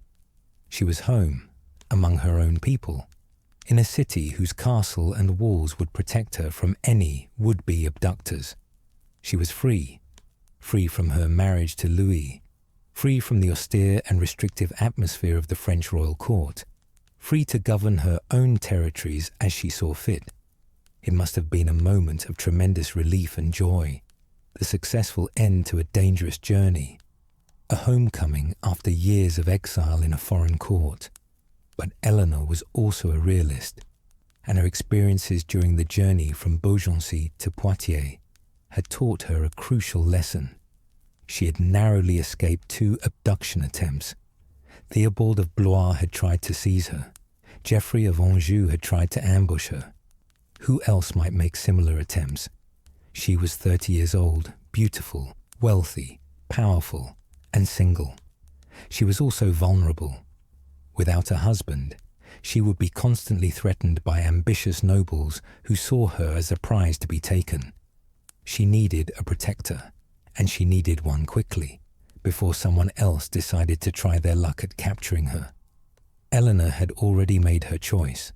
Speaker 1: She was home, among her own people, in a city whose castle and walls would protect her from any would-be abductors. She was free from her marriage to Louis, free from the austere and restrictive atmosphere of the French royal court, free to govern her own territories as she saw fit. It must have been a moment of tremendous relief and joy, the successful end to a dangerous journey, a homecoming after years of exile in a foreign court. But Eleanor was also a realist, and her experiences during the journey from Beaugency to Poitiers had taught her a crucial lesson. She had narrowly escaped 2 abduction attempts. Theobald of Blois had tried to seize her. Geoffrey of Anjou had tried to ambush her. Who else might make similar attempts? She was 30 years old, beautiful, wealthy, powerful, and single. She was also vulnerable. Without a husband, she would be constantly threatened by ambitious nobles who saw her as a prize to be taken. She needed a protector, and she needed one quickly, before someone else decided to try their luck at capturing her. Eleanor had already made her choice.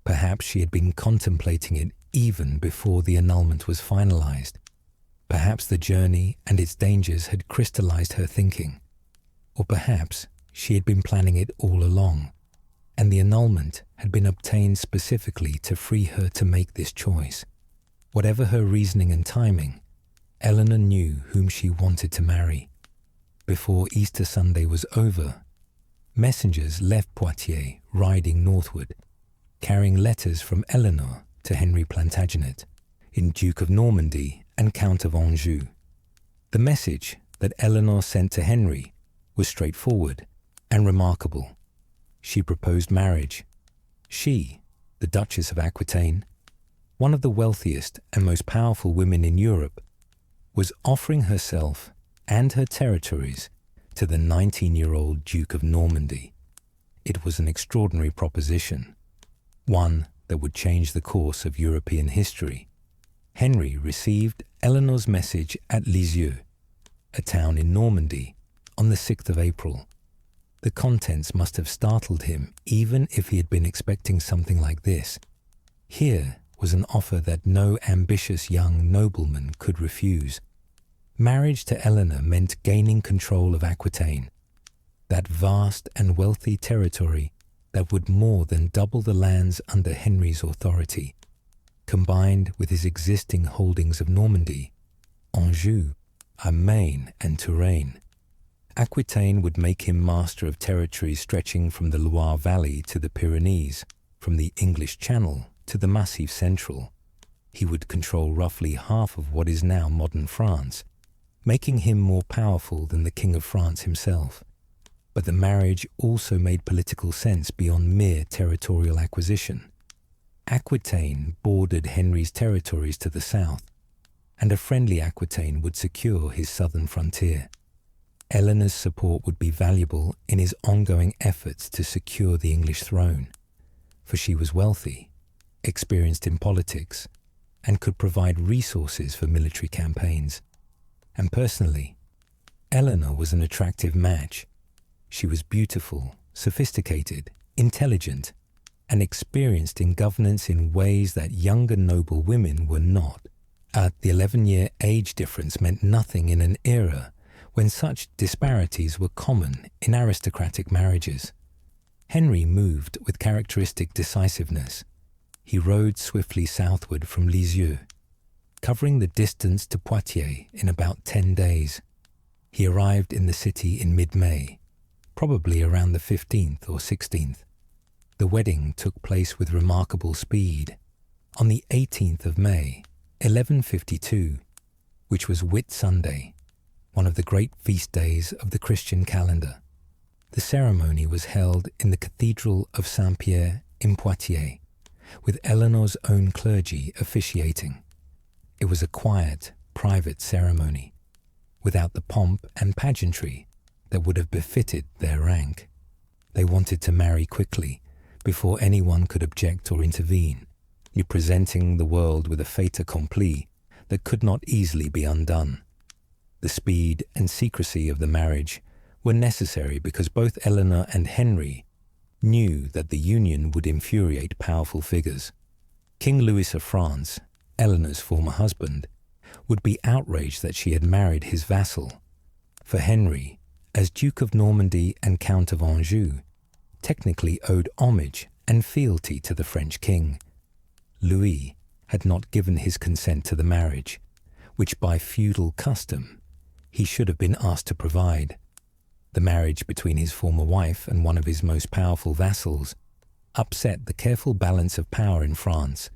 Speaker 1: Perhaps she had been contemplating it even before the annulment was finalized. Perhaps the journey and its dangers had crystallized her thinking. Or perhaps she had been planning it all along, and the annulment had been obtained specifically to free her to make this choice. Whatever her reasoning and timing, Eleanor knew whom she wanted to marry. Before Easter Sunday was over, messengers left Poitiers riding northward, carrying letters from Eleanor to Henry Plantagenet, in Duke of Normandy and Count of Anjou. The message that Eleanor sent to Henry was straightforward and remarkable. She proposed marriage. She, the Duchess of Aquitaine, one of the wealthiest and most powerful women in Europe, was offering herself and her territories to the 19-year-old Duke of Normandy. It was an extraordinary proposition, one that would change the course of European history. Henry received Eleanor's message at Lisieux, a town in Normandy, on the 6th of April. The contents must have startled him, even if he had been expecting something like this. Here was an offer that no ambitious young nobleman could refuse. Marriage to Eleanor meant gaining control of Aquitaine, that vast and wealthy territory that would more than double the lands under Henry's authority. Combined with his existing holdings of Normandy, Anjou, Maine, and Touraine, Aquitaine would make him master of territories stretching from the Loire Valley to the Pyrenees, from the English Channel to the Massif Central. He would control roughly half of what is now modern France, making him more powerful than the King of France himself. But the marriage also made political sense beyond mere territorial acquisition. Aquitaine bordered Henry's territories to the south, and a friendly Aquitaine would secure his southern frontier. Eleanor's support would be valuable in his ongoing efforts to secure the English throne, for she was wealthy, experienced in politics, and could provide resources for military campaigns. And personally, Eleanor was an attractive match. She was beautiful, sophisticated, intelligent, and experienced in governance in ways that younger noble women were not. The 11-year age difference meant nothing in an era when such disparities were common in aristocratic marriages. Henry moved with characteristic decisiveness. He rode swiftly southward from Lisieux, covering the distance to Poitiers in about 10 days. He arrived in the city in mid-May, probably around the 15th or 16th. The wedding took place with remarkable speed. On the 18th of May, 1152, which was Whit Sunday, one of the great feast days of the Christian calendar. The ceremony was held in the Cathedral of Saint-Pierre in Poitiers, with Eleanor's own clergy officiating. It was a quiet, private ceremony, without the pomp and pageantry that would have befitted their rank. They wanted to marry quickly, before anyone could object or intervene, presenting the world with a fait accompli that could not easily be undone. The speed and secrecy of the marriage were necessary because both Eleanor and Henry knew that the union would infuriate powerful figures. King Louis of France, Eleanor's former husband, would be outraged that she had married his vassal. For Henry, as Duke of Normandy and Count of Anjou, technically owed homage and fealty to the French king. Louis had not given his consent to the marriage, which by feudal custom he should have been asked to provide. The marriage between his former wife and one of his most powerful vassals upset the careful balance of power in France,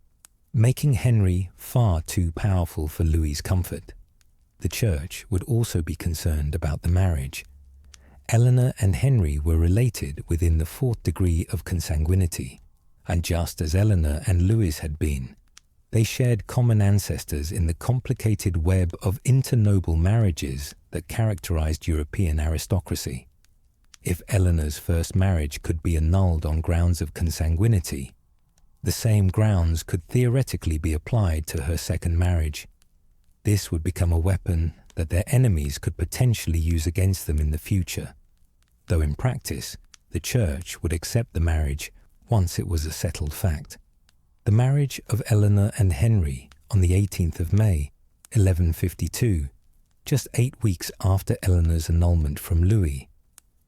Speaker 1: making Henry far too powerful for Louis's comfort. The church would also be concerned about the marriage. Eleanor and Henry were related within the 4th degree of consanguinity, and just as Eleanor and Louis had been, they shared common ancestors in the complicated web of internoble marriages that characterized European aristocracy. If Eleanor's first marriage could be annulled on grounds of consanguinity, the same grounds could theoretically be applied to her second marriage. This would become a weapon that their enemies could potentially use against them in the future, though in practice, the Church would accept the marriage once it was a settled fact. The marriage of Eleanor and Henry on the 18th of May, 1152, just 8 weeks after Eleanor's annulment from Louis,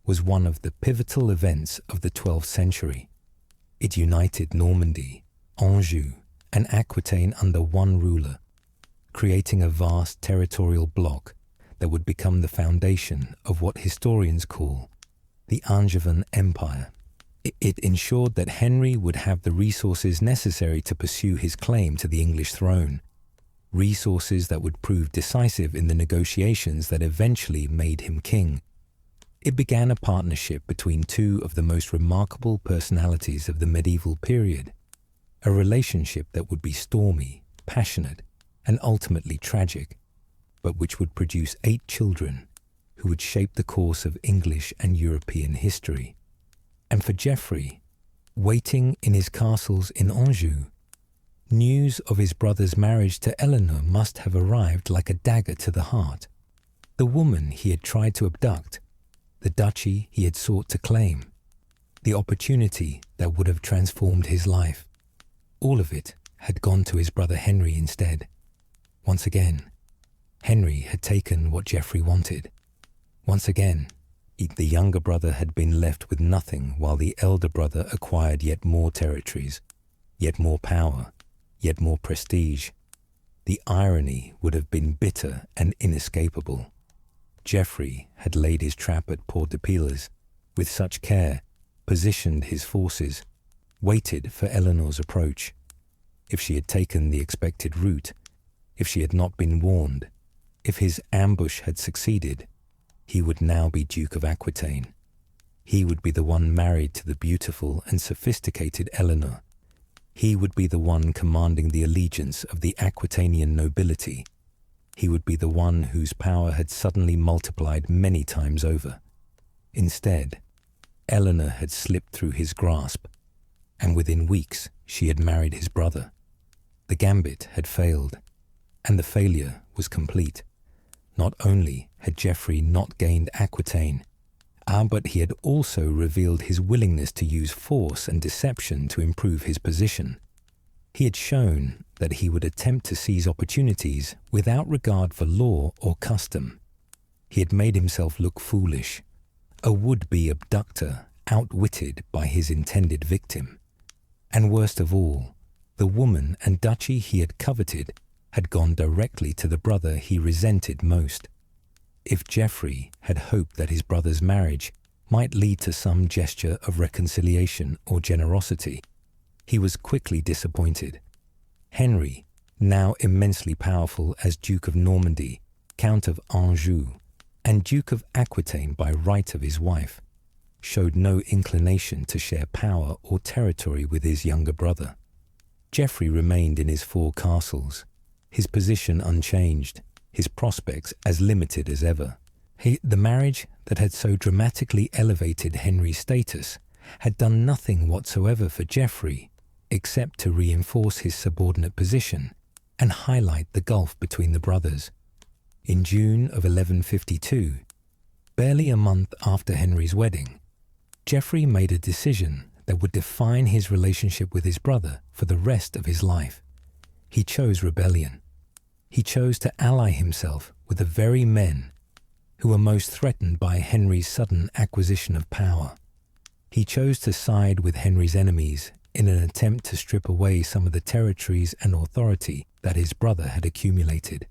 Speaker 1: was one of the pivotal events of the 12th century. It united Normandy, Anjou, and Aquitaine under one ruler, creating a vast territorial bloc that would become the foundation of what historians call the Angevin Empire. It ensured that Henry would have the resources necessary to pursue his claim to the English throne, resources that would prove decisive in the negotiations that eventually made him king. It began a partnership between two of the most remarkable personalities of the medieval period, a relationship that would be stormy, passionate, and ultimately tragic, but which would produce 8 children who would shape the course of English and European history. And for Geoffrey, waiting in his castles in Anjou, news of his brother's marriage to Eleanor must have arrived like a dagger to the heart. The woman he had tried to abduct, the duchy he had sought to claim, the opportunity that would have transformed his life, all of it had gone to his brother Henry instead. Once again, Henry had taken what Geoffrey wanted. Once again, the younger brother had been left with nothing while the elder brother acquired yet more territories, yet more power, yet more prestige. The irony would have been bitter and inescapable. Geoffrey had laid his trap at Port de Piles with such care, positioned his forces, waited for Eleanor's approach. If she had taken the expected route, if she had not been warned, if his ambush had succeeded, he would now be Duke of Aquitaine. He would be the one married to the beautiful and sophisticated Eleanor. He would be the one commanding the allegiance of the Aquitanian nobility. He would be the one whose power had suddenly multiplied many times over. Instead, Eleanor had slipped through his grasp, and within weeks she had married his brother. The Gambit had failed, and the failure was complete. Not only had Geoffrey not gained Aquitaine, but he had also revealed his willingness to use force and deception to improve his position. He had shown that he would attempt to seize opportunities without regard for law or custom. He had made himself look foolish, a would-be abductor outwitted by his intended victim. And worst of all, the woman and duchy he had coveted had gone directly to the brother he resented most. If Geoffrey had hoped that his brother's marriage might lead to some gesture of reconciliation or generosity, he was quickly disappointed. Henry, now immensely powerful as Duke of Normandy, Count of Anjou, and Duke of Aquitaine by right of his wife, showed no inclination to share power or territory with his younger brother. Geoffrey remained in his 4 castles, his position unchanged, his prospects as limited as ever. The marriage that had so dramatically elevated Henry's status had done nothing whatsoever for Geoffrey except to reinforce his subordinate position and highlight the gulf between the brothers. In June of 1152, barely a month after Henry's wedding, Geoffrey made a decision that would define his relationship with his brother for the rest of his life. He chose rebellion. He chose to ally himself with the very men who were most threatened by Henry's sudden acquisition of power. He chose to side with Henry's enemies in an attempt to strip away some of the territories and authority that his brother had accumulated.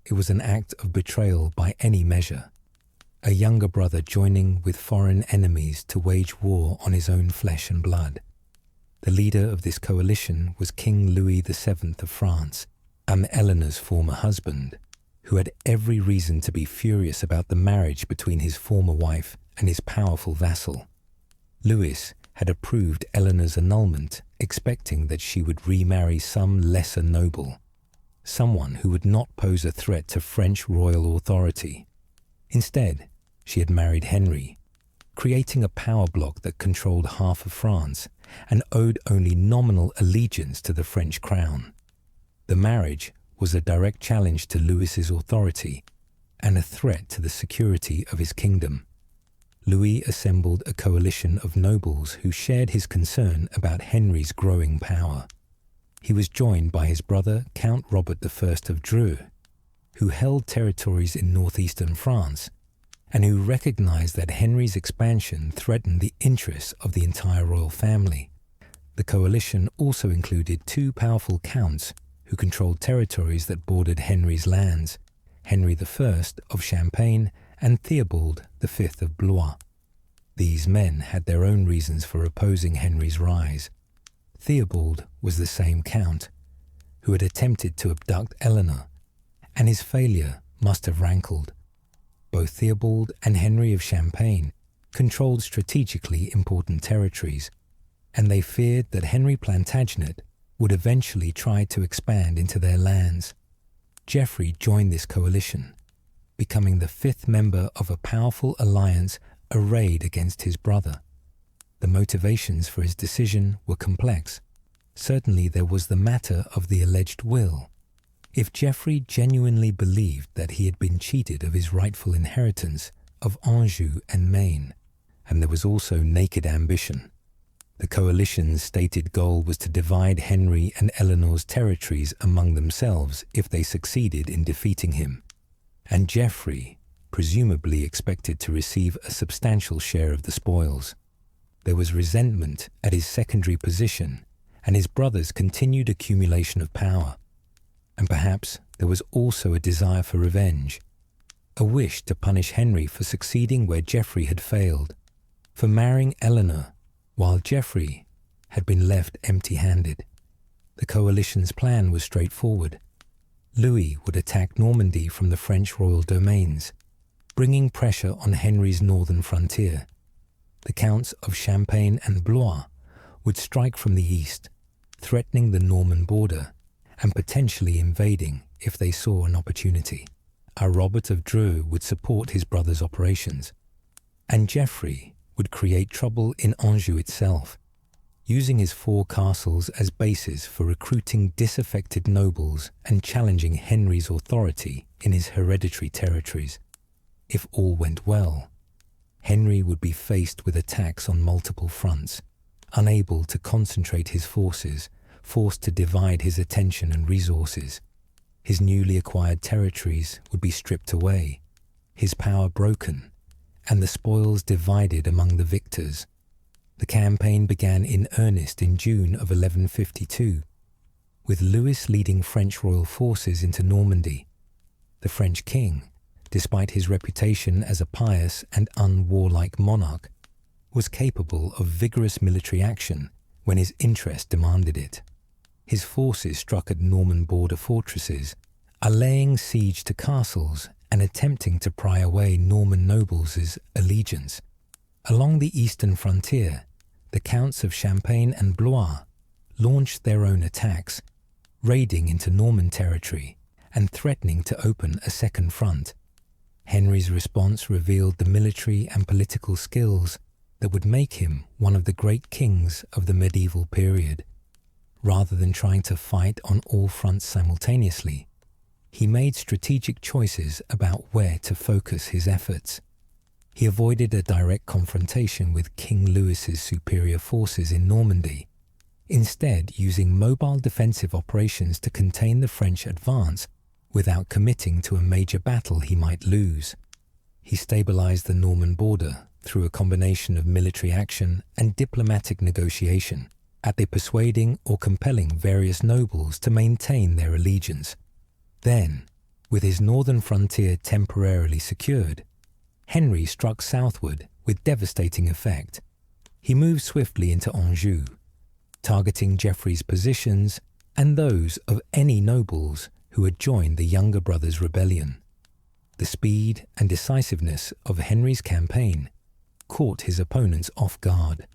Speaker 1: It was an act of betrayal by any measure, a younger brother joining with foreign enemies to wage war on his own flesh and blood. The leader of this coalition was King Louis VII of France, Eleanor's former husband, who had every reason to be furious about the marriage between his former wife and his powerful vassal. Louis had approved Eleanor's annulment, expecting that she would remarry some lesser noble, someone who would not pose a threat to French royal authority. Instead, she had married Henry, creating a power bloc that controlled half of France and owed only nominal allegiance to the French crown. The marriage was a direct challenge to Louis's authority and a threat to the security of his kingdom. Louis assembled a coalition of nobles who shared his concern about Henry's growing power. He was joined by his brother Count Robert I of Dreux, who held territories in northeastern France and who recognized that Henry's expansion threatened the interests of the entire royal family. The coalition also included 2 powerful counts who controlled territories that bordered Henry's lands, Henry I of Champagne and Theobald V of Blois. These men had their own reasons for opposing Henry's rise. Theobald was the same count who had attempted to abduct Eleanor, and his failure must have rankled. Both Theobald and Henry of Champagne controlled strategically important territories, and they feared that Henry Plantagenet would eventually try to expand into their lands. Geoffrey joined this coalition, becoming the 5th member of a powerful alliance arrayed against his brother. The motivations for his decision were complex. Certainly there was the matter of the alleged will. If Geoffrey genuinely believed that he had been cheated of his rightful inheritance of Anjou and Maine, and there was also naked ambition. The coalition's stated goal was to divide Henry and Eleanor's territories among themselves if they succeeded in defeating him, and Geoffrey presumably expected to receive a substantial share of the spoils. There was resentment at his secondary position and his brother's continued accumulation of power. And perhaps there was also a desire for revenge, a wish to punish Henry for succeeding where Geoffrey had failed, for marrying Eleanor while Geoffrey had been left empty-handed. The coalition's plan was straightforward. Louis would attack Normandy from the French royal domains, bringing pressure on Henry's northern frontier. The counts of Champagne and Blois would strike from the east, threatening the Norman border and potentially invading if they saw an opportunity. Robert of Dreux would support his brother's operations, and Geoffrey would create trouble in Anjou itself, using his 4 castles as bases for recruiting disaffected nobles and challenging Henry's authority in his hereditary territories. If all went well, Henry would be faced with attacks on multiple fronts, unable to concentrate his forces forced to divide his attention and resources. His newly acquired territories would be stripped away, his power broken, and the spoils divided among the victors. The campaign began in earnest in June of 1152, with Louis leading French royal forces into Normandy. The French king, despite his reputation as a pious and unwarlike monarch, was capable of vigorous military action when his interest demanded it. His forces struck at Norman border fortresses, laying siege to castles and attempting to pry away Norman nobles' allegiance. Along the eastern frontier, the Counts of Champagne and Blois launched their own attacks, raiding into Norman territory and threatening to open a second front. Henry's response revealed the military and political skills that would make him one of the great kings of the medieval period. Rather than trying to fight on all fronts simultaneously, he made strategic choices about where to focus his efforts. He avoided a direct confrontation with King Louis's superior forces in Normandy, instead using mobile defensive operations to contain the French advance without committing to a major battle he might lose. He stabilized the Norman border through a combination of military action and diplomatic negotiation, either persuading or compelling various nobles to maintain their allegiance. Then, with his northern frontier temporarily secured, Henry struck southward with devastating effect. He moved swiftly into Anjou, targeting Geoffrey's positions and those of any nobles who had joined the younger brother's rebellion. The speed and decisiveness of Henry's campaign caught his opponents off guard.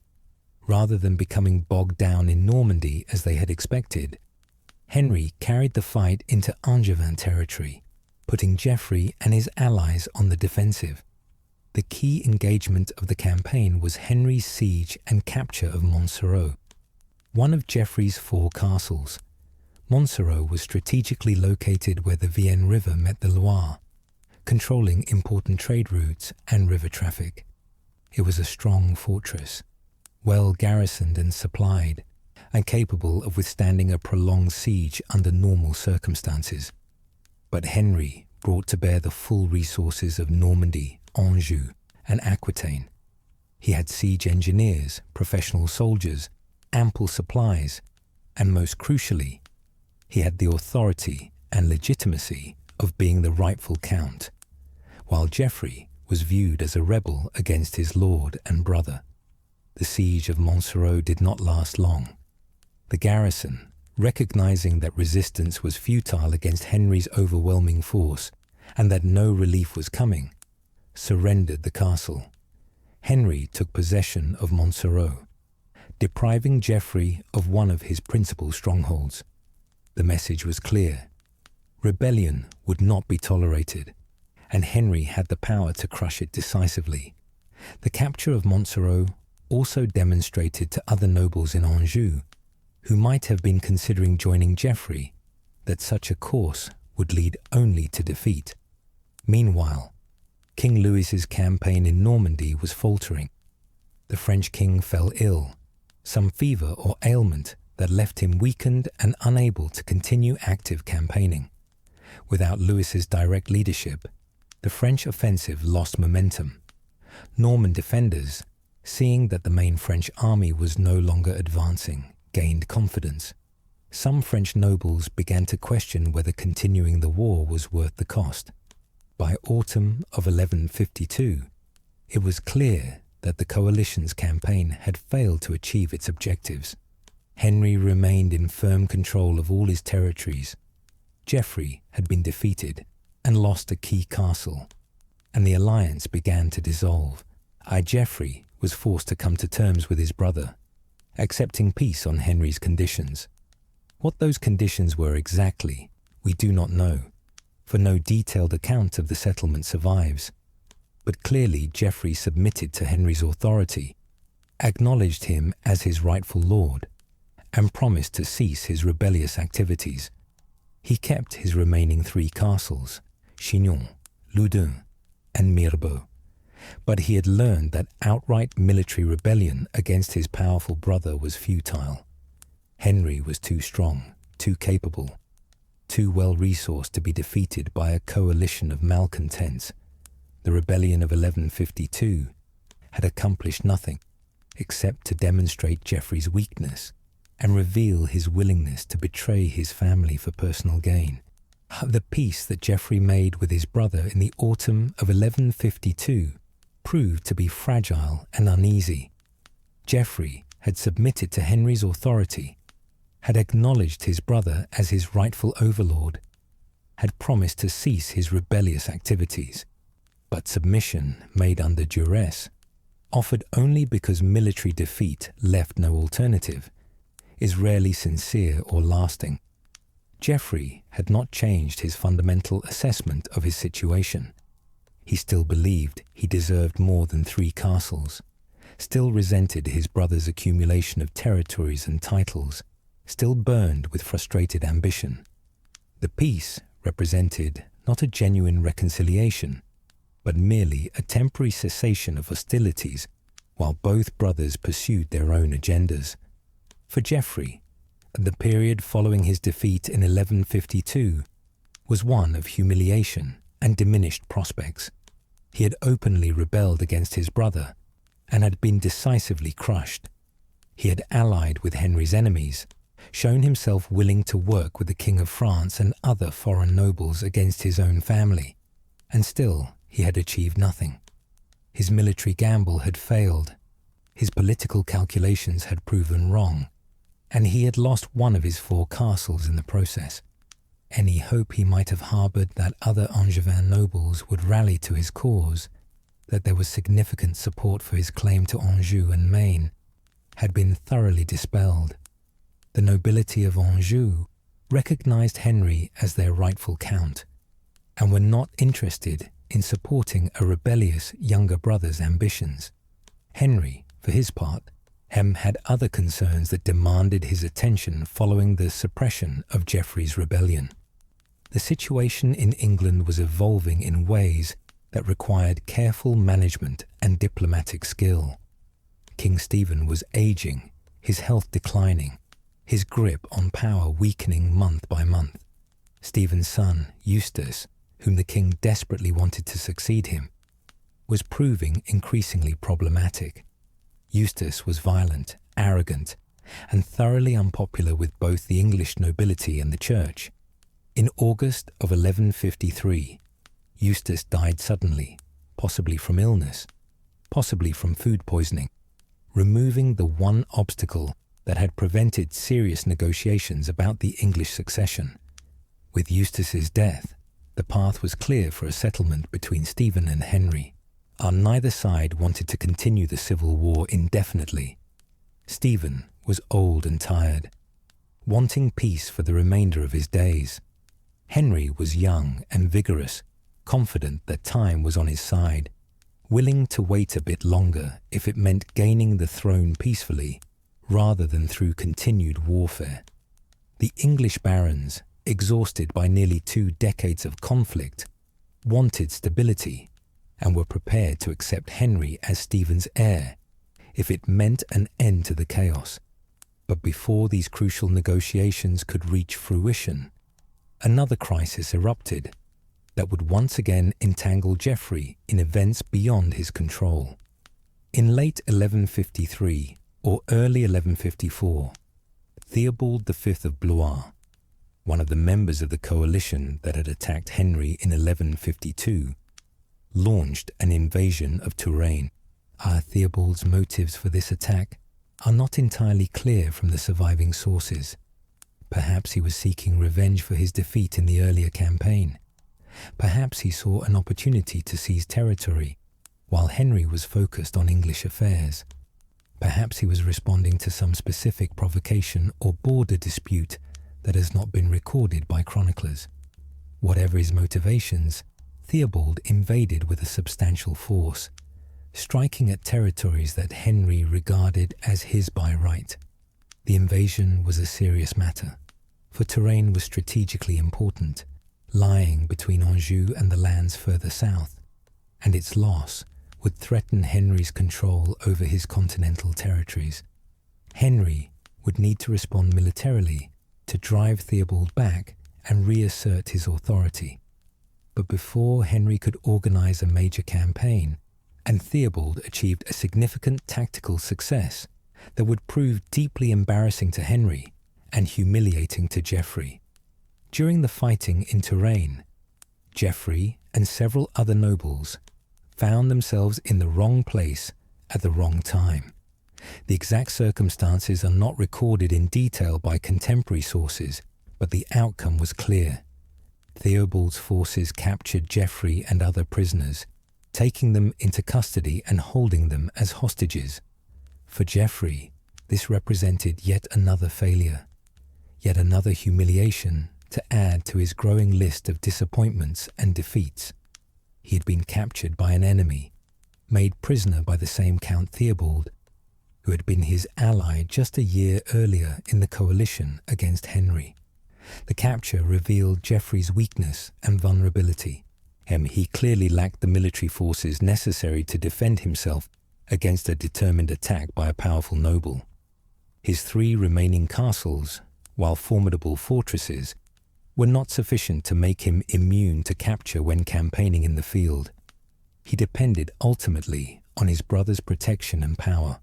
Speaker 1: Rather than becoming bogged down in Normandy as they had expected, Henry carried the fight into Angevin territory, putting Geoffrey and his allies on the defensive. The key engagement of the campaign was Henry's siege and capture of Montsoreau, one of Geoffrey's 4 castles. Montsoreau was strategically located where the Vienne River met the Loire, controlling important trade routes and river traffic. It was a strong fortress, well garrisoned and supplied, and capable of withstanding a prolonged siege under normal circumstances. But Henry brought to bear the full resources of Normandy, Anjou, and Aquitaine. He had siege engineers, professional soldiers, ample supplies, and most crucially, he had the authority and legitimacy of being the rightful count, while Geoffrey was viewed as a rebel against his lord and brother. The siege of Montsoreau did not last long. The garrison, recognizing that resistance was futile against Henry's overwhelming force and that no relief was coming, surrendered the castle. Henry took possession of Montsoreau, depriving Geoffrey of one of his principal strongholds. The message was clear. Rebellion would not be tolerated, and Henry had the power to crush it decisively. The capture of Montsoreau also demonstrated to other nobles in Anjou, who might have been considering joining Geoffrey, that such a course would lead only to defeat. Meanwhile, King Louis's campaign in Normandy was faltering. The French king fell ill, some fever or ailment that left him weakened and unable to continue active campaigning. Without Louis's direct leadership, the French offensive lost momentum. Norman defenders, seeing that the main French army was no longer advancing, gained confidence. Some French nobles began to question whether continuing the war was worth the cost. By autumn of 1152, it was clear that the coalition's campaign had failed to achieve its objectives. Henry remained in firm control of all his territories. Geoffrey had been defeated and lost a key castle, and the alliance began to dissolve. Geoffrey was forced to come to terms with his brother, accepting peace on Henry's conditions. What those conditions were exactly, we do not know, for no detailed account of the settlement survives. But clearly Geoffrey submitted to Henry's authority, acknowledged him as his rightful lord, and promised to cease his rebellious activities. He kept his remaining 3 castles, Chinon, Loudun, and Mirbeau, but he had learned that outright military rebellion against his powerful brother was futile. Henry was too strong, too capable, too well-resourced to be defeated by a coalition of malcontents. The rebellion of 1152 had accomplished nothing except to demonstrate Geoffrey's weakness and reveal his willingness to betray his family for personal gain. The peace that Geoffrey made with his brother in the autumn of 1152 proved to be fragile and uneasy. Geoffrey had submitted to Henry's authority, had acknowledged his brother as his rightful overlord, had promised to cease his rebellious activities, but submission made under duress, offered only because military defeat left no alternative, is rarely sincere or lasting. Geoffrey had not changed his fundamental assessment of his situation. He still believed he deserved more than 3 castles, still resented his brother's accumulation of territories and titles, still burned with frustrated ambition. The peace represented not a genuine reconciliation, but merely a temporary cessation of hostilities while both brothers pursued their own agendas. For Geoffrey, the period following his defeat in 1152 was one of humiliation and diminished prospects. He had openly rebelled against his brother and had been decisively crushed. He had allied with Henry's enemies, shown himself willing to work with the King of France and other foreign nobles against his own family, and still he had achieved nothing. His military gamble had failed, his political calculations had proven wrong, and he had lost one of his 4 castles in the process. Any hope he might have harboured that other Angevin nobles would rally to his cause, that there was significant support for his claim to Anjou and Maine, had been thoroughly dispelled. The nobility of Anjou recognised Henry as their rightful count, and were not interested in supporting a rebellious younger brother's ambitions. Henry, for his part, had other concerns that demanded his attention following the suppression of Geoffrey's rebellion. The situation in England was evolving in ways that required careful management and diplomatic skill. King Stephen was aging, his health declining, his grip on power weakening month by month. Stephen's son, Eustace, whom the king desperately wanted to succeed him, was proving increasingly problematic. Eustace was violent, arrogant, and thoroughly unpopular with both the English nobility and the church. In August of 1153, Eustace died suddenly, possibly from illness, possibly from food poisoning, removing the one obstacle that had prevented serious negotiations about the English succession. With Eustace's death, the path was clear for a settlement between Stephen and Henry. Neither side wanted to continue the civil war indefinitely. Stephen was old and tired, wanting peace for the remainder of his days. Henry was young and vigorous, confident that time was on his side, willing to wait a bit longer if it meant gaining the throne peacefully rather than through continued warfare. The English barons, exhausted by nearly 2 decades of conflict, wanted stability and were prepared to accept Henry as Stephen's heir if it meant an end to the chaos. But before these crucial negotiations could reach fruition, another crisis erupted that would once again entangle Geoffrey in events beyond his control. In late 1153 or early 1154, Theobald V of Blois, one of the members of the coalition that had attacked Henry in 1152, launched an invasion of Touraine. Theobald's motives for this attack are not entirely clear from the surviving sources. Perhaps he was seeking revenge for his defeat in the earlier campaign. Perhaps he saw an opportunity to seize territory while Henry was focused on English affairs. Perhaps he was responding to some specific provocation or border dispute that has not been recorded by chroniclers. Whatever his motivations, Theobald invaded with a substantial force, striking at territories that Henry regarded as his by right. The invasion was a serious matter, for Touraine was strategically important, lying between Anjou and the lands further south, and its loss would threaten Henry's control over his continental territories. Henry would need to respond militarily to drive Theobald back and reassert his authority. But before Henry could organize a major campaign, and Theobald achieved a significant tactical success that would prove deeply embarrassing to Henry and humiliating to Geoffrey. During the fighting in Touraine, Geoffrey and several other nobles found themselves in the wrong place at the wrong time. The exact circumstances are not recorded in detail by contemporary sources, but the outcome was clear. Theobald's forces captured Geoffrey and other prisoners, taking them into custody and holding them as hostages. For Geoffrey, this represented yet another failure, yet another humiliation to add to his growing list of disappointments and defeats. He had been captured by an enemy, made prisoner by the same Count Theobald, who had been his ally just a year earlier in the coalition against Henry. The capture revealed Geoffrey's weakness and vulnerability. He clearly lacked the military forces necessary to defend himself against a determined attack by a powerful noble. His 3 remaining castles, while formidable fortresses, were not sufficient to make him immune to capture when campaigning in the field. He depended ultimately on his brother's protection and power,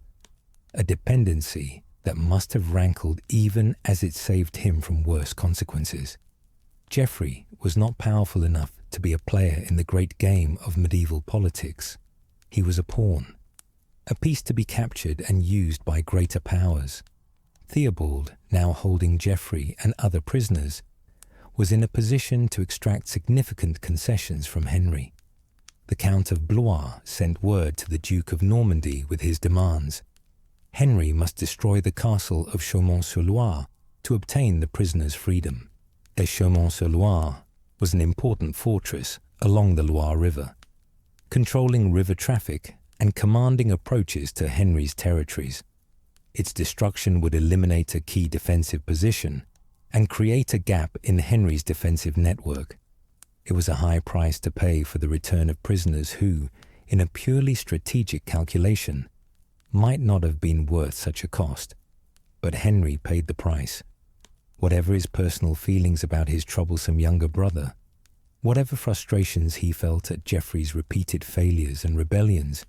Speaker 1: a dependency that must have rankled even as it saved him from worse consequences. Geoffrey was not powerful enough to be a player in the great game of medieval politics. He was a pawn, a piece to be captured and used by greater powers. Theobald, now holding Geoffrey and other prisoners, was in a position to extract significant concessions from Henry. The Count of Blois sent word to the Duke of Normandy with his demands. Henry must destroy the castle of Chaumont-sur-Loire to obtain the prisoners' freedom. Chaumont-sur-Loire was an important fortress along the Loire River, controlling river traffic and commanding approaches to Henry's territories. Its destruction would eliminate a key defensive position and create a gap in Henry's defensive network. It was a high price to pay for the return of prisoners who, in a purely strategic calculation, might not have been worth such a cost. But Henry paid the price. Whatever his personal feelings about his troublesome younger brother, whatever frustrations he felt at Geoffrey's repeated failures and rebellions,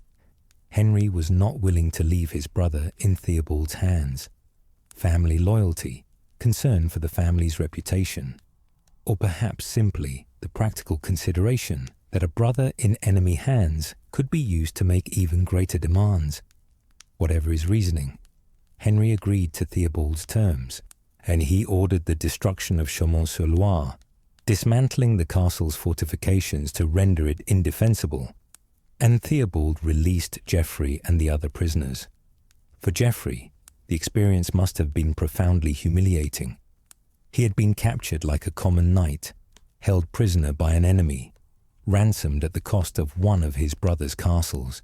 Speaker 1: Henry was not willing to leave his brother in Theobald's hands. Family loyalty, concern for the family's reputation, or perhaps simply the practical consideration that a brother in enemy hands could be used to make even greater demands. Whatever his reasoning, Henry agreed to Theobald's terms, and he ordered the destruction of Chaumont-sur-Loire, dismantling the castle's fortifications to render it indefensible, and Theobald released Geoffrey and the other prisoners. For Geoffrey, the experience must have been profoundly humiliating. He had been captured like a common knight, held prisoner by an enemy, ransomed at the cost of one of his brother's castles.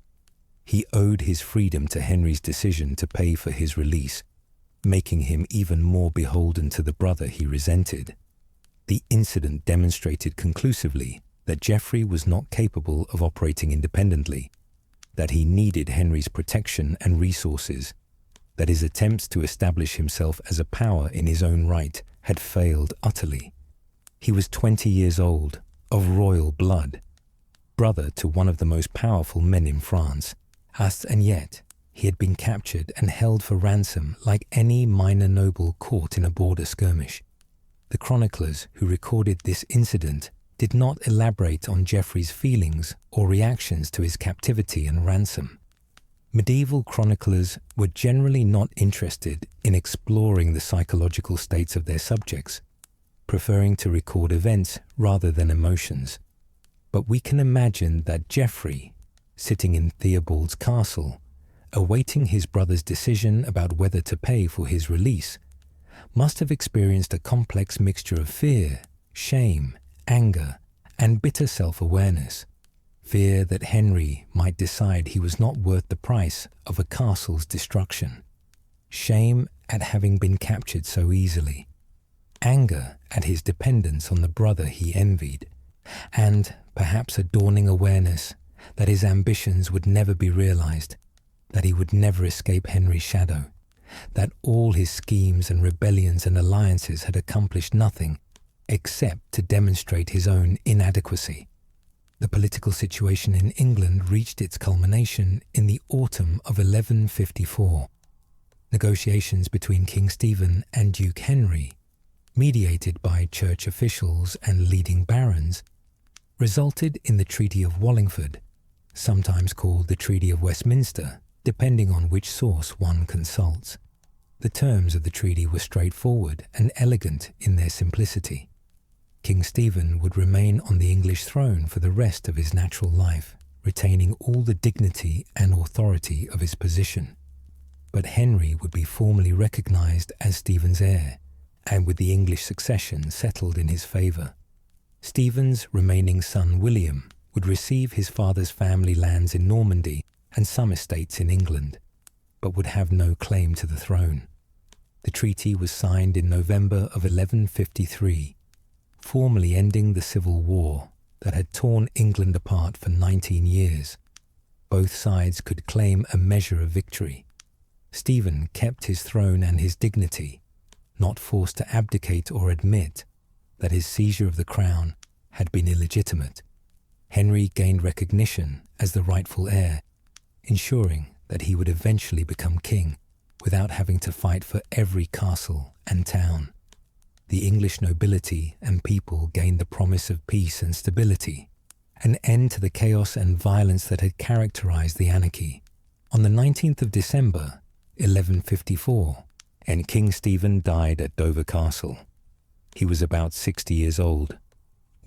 Speaker 1: He owed his freedom to Henry's decision to pay for his release, making him even more beholden to the brother he resented. The incident demonstrated conclusively that Geoffrey was not capable of operating independently, that he needed Henry's protection and resources, that his attempts to establish himself as a power in his own right had failed utterly. He was 20 years old, of royal blood, brother to one of the most powerful men in France, and yet he had been captured and held for ransom like any minor noble caught in a border skirmish. The chroniclers who recorded this incident did not elaborate on Geoffrey's feelings or reactions to his captivity and ransom. Medieval chroniclers were generally not interested in exploring the psychological states of their subjects, preferring to record events rather than emotions. But we can imagine that Geoffrey, sitting in Theobald's castle, awaiting his brother's decision about whether to pay for his release, must have experienced a complex mixture of fear, shame, anger, and bitter self-awareness. Fear that Henry might decide he was not worth the price of a castle's destruction. Shame at having been captured so easily. Anger at his dependence on the brother he envied. And perhaps a dawning awareness that his ambitions would never be realized, that he would never escape Henry's shadow, that all his schemes and rebellions and alliances had accomplished nothing except to demonstrate his own inadequacy. The political situation in England reached its culmination in the autumn of 1154. Negotiations between King Stephen and Duke Henry, mediated by church officials and leading barons, resulted in the Treaty of Wallingford, sometimes called the Treaty of Westminster, depending on which source one consults. The terms of the treaty were straightforward and elegant in their simplicity. King Stephen would remain on the English throne for the rest of his natural life, retaining all the dignity and authority of his position. But Henry would be formally recognised as Stephen's heir, and with the English succession settled in his favour. Stephen's remaining son William would receive his father's family lands in Normandy and some estates in England, but would have no claim to the throne. The treaty was signed in November of 1153, formally ending the civil war that had torn England apart for 19 years. Both sides could claim a measure of victory. Stephen kept his throne and his dignity, not forced to abdicate or admit that his seizure of the crown had been illegitimate. Henry gained recognition as the rightful heir, ensuring that he would eventually become king without having to fight for every castle and town. The English nobility and people gained the promise of peace and stability, an end to the chaos and violence that had characterized the anarchy. On the 19th of December, 1154, and King Stephen died at Dover Castle. He was about 60 years old,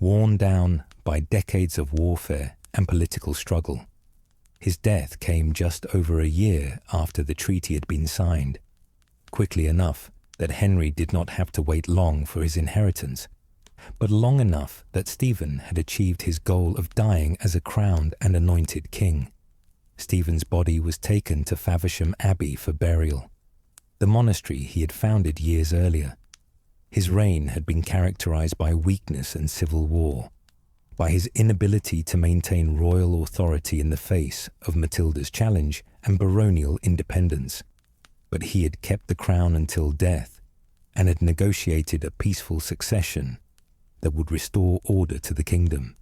Speaker 1: worn down by decades of warfare and political struggle. His death came just over a year after the treaty had been signed, quickly enough that Henry did not have to wait long for his inheritance, but long enough that Stephen had achieved his goal of dying as a crowned and anointed king. Stephen's body was taken to Faversham Abbey for burial, the monastery he had founded years earlier. His reign had been characterized by weakness and civil war, by his inability to maintain royal authority in the face of Matilda's challenge and baronial independence. But he had kept the crown until death and had negotiated a peaceful succession that would restore order to the kingdom.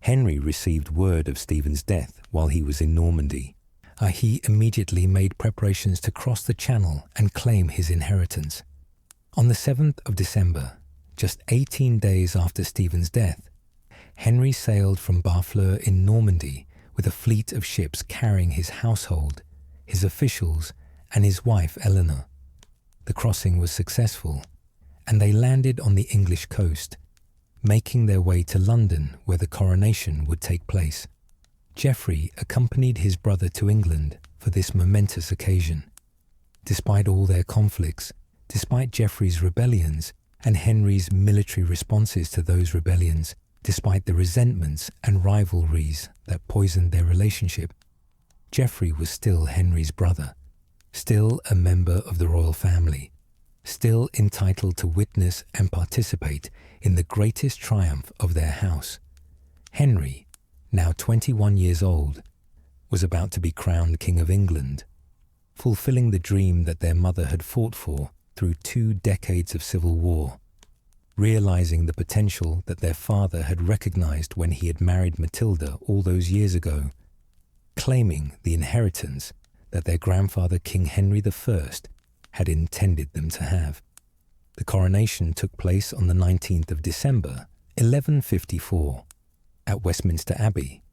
Speaker 1: Henry received word of Stephen's death while he was in Normandy. He immediately made preparations to cross the Channel and claim his inheritance. On the 7th of December, just 18 days after Stephen's death, Henry sailed from Barfleur in Normandy with a fleet of ships carrying his household, his officials, and his wife Eleanor. The crossing was successful, and they landed on the English coast, making their way to London where the coronation would take place. Geoffrey accompanied his brother to England for this momentous occasion. Despite all their conflicts, despite Geoffrey's rebellions and Henry's military responses to those rebellions, despite the resentments and rivalries that poisoned their relationship, Geoffrey was still Henry's brother, still a member of the royal family, still entitled to witness and participate in the greatest triumph of their house. Henry, now 21 years old, was about to be crowned King of England, fulfilling the dream that their mother had fought for through 2 decades of civil war, realizing the potential that their father had recognized when he had married Matilda all those years ago, claiming the inheritance that their grandfather King Henry I had intended them to have. The coronation took place on the 19th of December, 1154, at Westminster Abbey,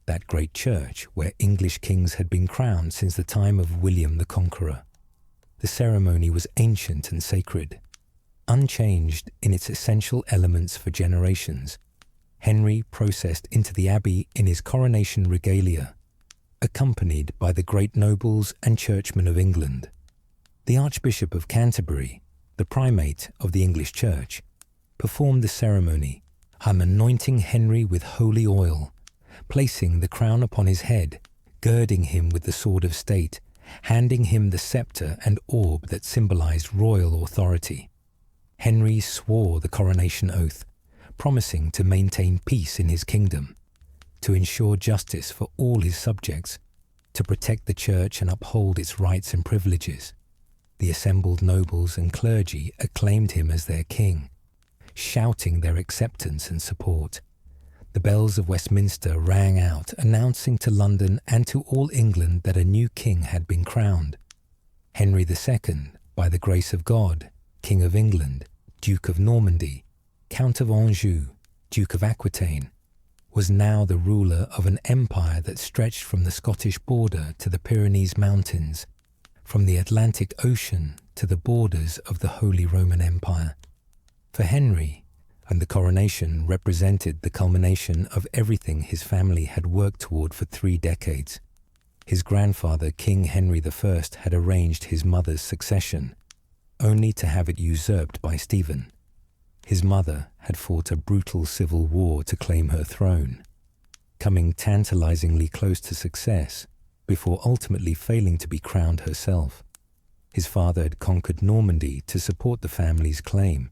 Speaker 1: that great church where English kings had been crowned since the time of William the Conqueror. The ceremony was ancient and sacred, unchanged in its essential elements for generations. Henry processed into the abbey in his coronation regalia, accompanied by the great nobles and churchmen of England. The Archbishop of Canterbury, the primate of the English Church, performed the ceremony, anointing Henry with holy oil, placing the crown upon his head, girding him with the sword of state, handing him the scepter and orb that symbolized royal authority. Henry swore the coronation oath, promising to maintain peace in his kingdom, to ensure justice for all his subjects, to protect the church and uphold its rights and privileges. The assembled nobles and clergy acclaimed him as their king, shouting their acceptance and support. The bells of Westminster rang out, announcing to London and to all England that a new king had been crowned. Henry II, by the grace of God, King of England, Duke of Normandy, Count of Anjou, Duke of Aquitaine, was now the ruler of an empire that stretched from the Scottish border to the Pyrenees Mountains, from the Atlantic Ocean to the borders of the Holy Roman Empire. For Henry, and the coronation represented the culmination of everything his family had worked toward for 3 decades. His grandfather, King Henry I, had arranged his mother's succession, only to have it usurped by Stephen. His mother had fought a brutal civil war to claim her throne, coming tantalizingly close to success before ultimately failing to be crowned herself. His father had conquered Normandy to support the family's claim.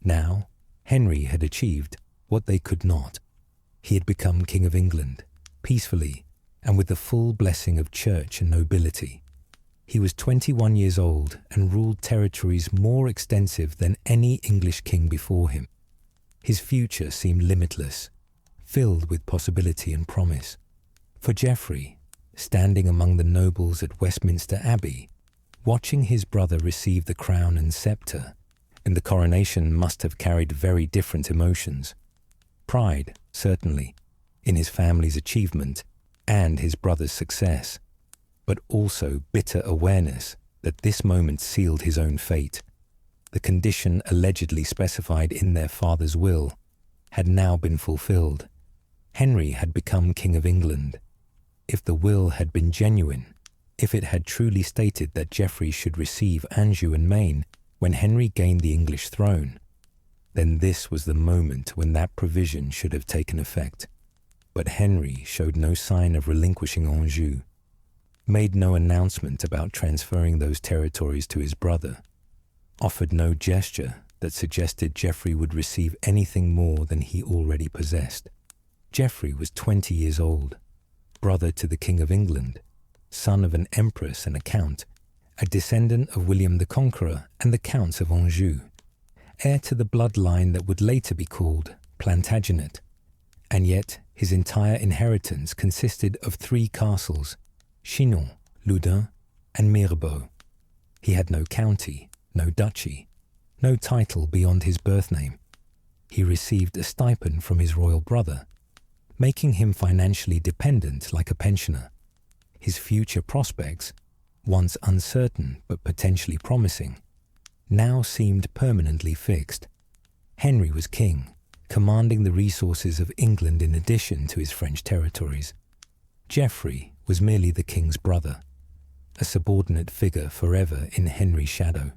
Speaker 1: Now, Henry had achieved what they could not. He had become King of England, peacefully and with the full blessing of church and nobility. He was 21 years old and ruled territories more extensive than any English king before him. His future seemed limitless, filled with possibility and promise. For Geoffrey, standing among the nobles at Westminster Abbey, watching his brother receive the crown and sceptre, and the coronation must have carried very different emotions. Pride, certainly, in his family's achievement and his brother's success, but also bitter awareness that this moment sealed his own fate. The condition allegedly specified in their father's will had now been fulfilled. Henry had become King of England. If the will had been genuine, if it had truly stated that Geoffrey should receive Anjou and Maine when Henry gained the English throne, then this was the moment when that provision should have taken effect. But Henry showed no sign of relinquishing Anjou, made no announcement about transferring those territories to his brother, offered no gesture that suggested Geoffrey would receive anything more than he already possessed. Geoffrey was 20 years old, brother to the King of England, son of an Empress and a Count, a descendant of William the Conqueror and the Counts of Anjou, heir to the bloodline that would later be called Plantagenet, and yet his entire inheritance consisted of 3 castles, Chinon, Loudun, and Mirebeau. He had no county, no duchy, no title beyond his birth name. He received a stipend from his royal brother, making him financially dependent like a pensioner. His future prospects, once uncertain but potentially promising, now seemed permanently fixed. Henry was king, commanding the resources of England in addition to his French territories. Geoffrey was merely the king's brother, a subordinate figure forever in Henry's shadow.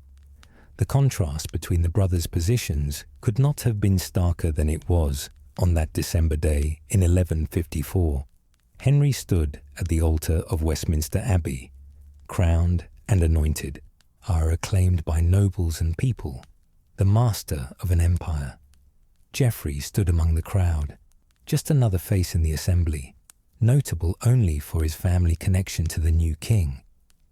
Speaker 1: The contrast between the brothers' positions could not have been starker than it was on that December day in 1154. Henry stood at the altar of Westminster Abbey, crowned and anointed, acclaimed by nobles and people, the master of an empire. Geoffrey stood among the crowd, just another face in the assembly, notable only for his family connection to the new king,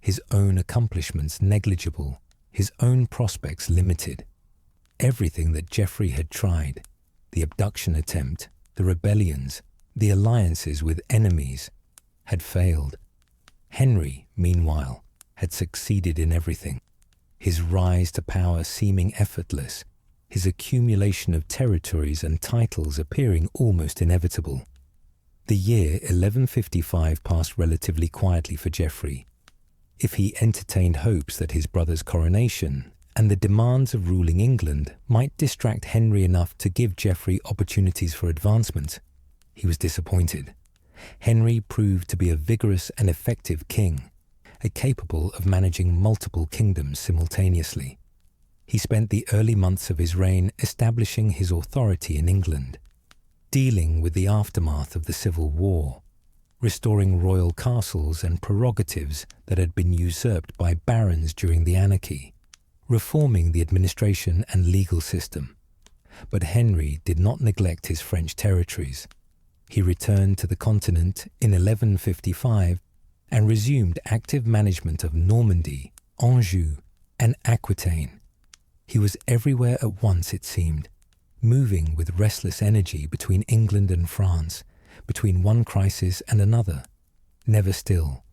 Speaker 1: his own accomplishments negligible, his own prospects limited. Everything that Geoffrey had tried, the abduction attempt, the rebellions, the alliances with enemies, had failed. Henry, meanwhile, had succeeded in everything, his rise to power seeming effortless, his accumulation of territories and titles appearing almost inevitable. The year 1155 passed relatively quietly for Geoffrey. If he entertained hopes that his brother's coronation and the demands of ruling England might distract Henry enough to give Geoffrey opportunities for advancement, he was disappointed. Henry proved to be a vigorous and effective king, capable of managing multiple kingdoms simultaneously. He spent the early months of his reign establishing his authority in England, dealing with the aftermath of the Civil War, restoring royal castles and prerogatives that had been usurped by barons during the anarchy, reforming the administration and legal system. But Henry did not neglect his French territories. He returned to the continent in 1155 and resumed active management of Normandy, Anjou, and Aquitaine. He was everywhere at once, it seemed, moving with restless energy between England and France, between one crisis and another, never still,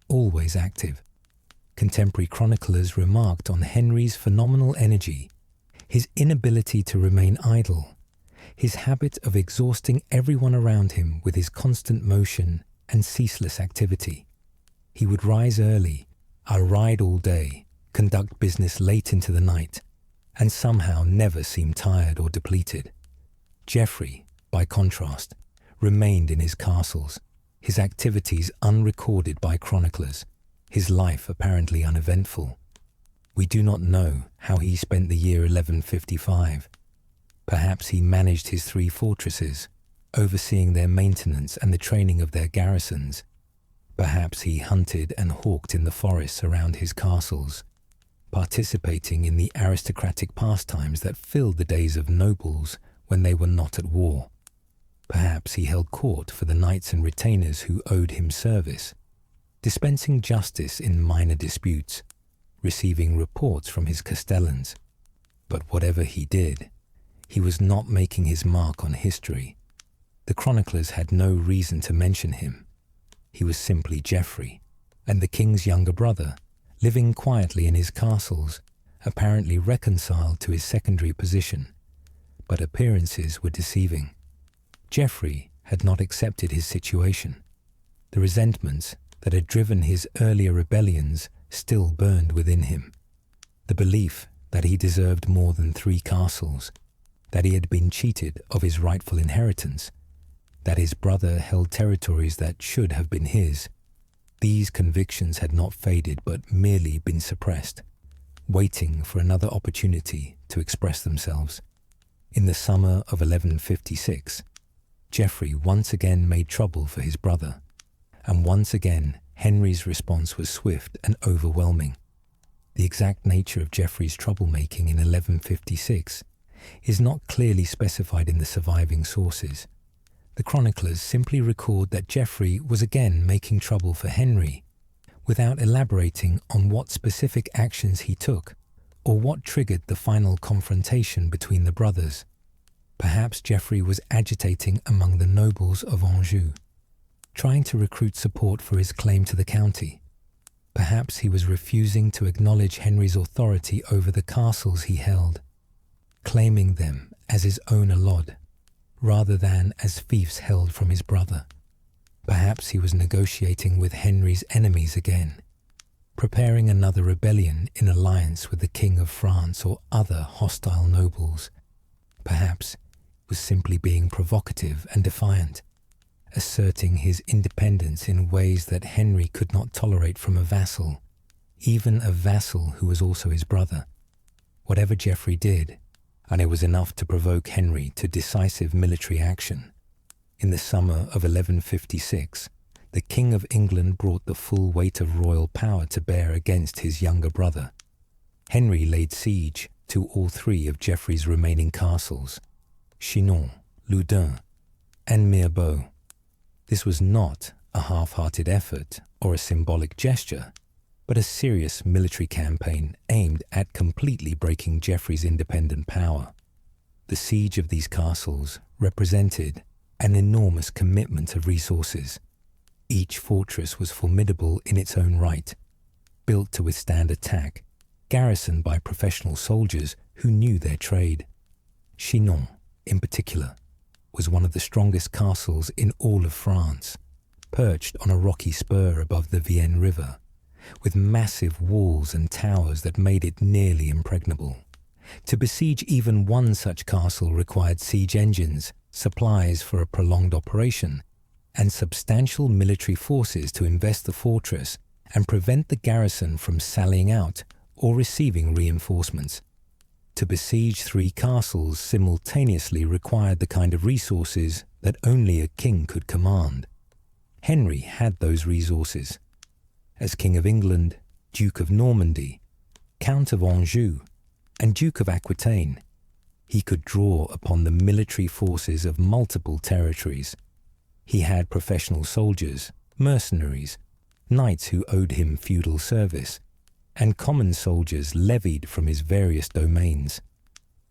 Speaker 1: always active. Contemporary chroniclers remarked on Henry's phenomenal energy, his inability to remain idle, his habit of exhausting everyone around him with his constant motion and ceaseless activity. He would rise early, ride all day, conduct business late into the night, and somehow never seem tired or depleted. Geoffrey, by contrast, remained in his castles, his activities unrecorded by chroniclers, his life apparently uneventful. We do not know how he spent the year 1155. Perhaps he managed his 3 fortresses, overseeing their maintenance and the training of their garrisons. Perhaps he hunted and hawked in the forests around his castles, participating in the aristocratic pastimes that filled the days of nobles when they were not at war. Perhaps he held court for the knights and retainers who owed him service, dispensing justice in minor disputes, receiving reports from his castellans. But whatever he did, he was not making his mark on history. The chroniclers had no reason to mention him. He was simply Geoffrey, and the king's younger brother, living quietly in his castles, apparently reconciled to his secondary position. But appearances were deceiving. Geoffrey had not accepted his situation. The resentments that had driven his earlier rebellions still burned within him. The belief that he deserved more than 3 castles, that he had been cheated of his rightful inheritance, that his brother held territories that should have been his. These convictions had not faded but merely been suppressed, waiting for another opportunity to express themselves. In the summer of 1156, Geoffrey once again made trouble for his brother, and once again Henry's response was swift and overwhelming. The exact nature of Geoffrey's troublemaking in 1156 is not clearly specified in the surviving sources. The chroniclers simply record that Geoffrey was again making trouble for Henry, without elaborating on what specific actions he took or what triggered the final confrontation between the brothers. Perhaps Geoffrey was agitating among the nobles of Anjou, trying to recruit support for his claim to the county. Perhaps he was refusing to acknowledge Henry's authority over the castles he held, claiming them as his own allotment, rather than as fiefs held from his brother. Perhaps he was negotiating with Henry's enemies again, preparing another rebellion in alliance with the King of France or other hostile nobles. Perhaps he was simply being provocative and defiant, asserting his independence in ways that Henry could not tolerate from a vassal, even a vassal who was also his brother. Whatever Geoffrey did, and it was enough to provoke Henry to decisive military action. In the summer of 1156, the King of England brought the full weight of royal power to bear against his younger brother. Henry laid siege to all 3 of Geoffrey's remaining castles, Chinon, Loudun, and Mirebeau. This was not a half-hearted effort or a symbolic gesture, but a serious military campaign aimed at completely breaking Geoffrey's independent power. The siege of these castles represented an enormous commitment of resources. Each fortress was formidable in its own right, built to withstand attack, garrisoned by professional soldiers who knew their trade. Chinon, in particular, was one of the strongest castles in all of France, perched on a rocky spur above the Vienne River, with massive walls and towers that made it nearly impregnable. To besiege even one such castle required siege engines, supplies for a prolonged operation, and substantial military forces to invest the fortress and prevent the garrison from sallying out or receiving reinforcements. To besiege 3 castles simultaneously required the kind of resources that only a king could command. Henry had those resources. As King of England, Duke of Normandy, Count of Anjou, and Duke of Aquitaine, he could draw upon the military forces of multiple territories. He had professional soldiers, mercenaries, knights who owed him feudal service, and common soldiers levied from his various domains.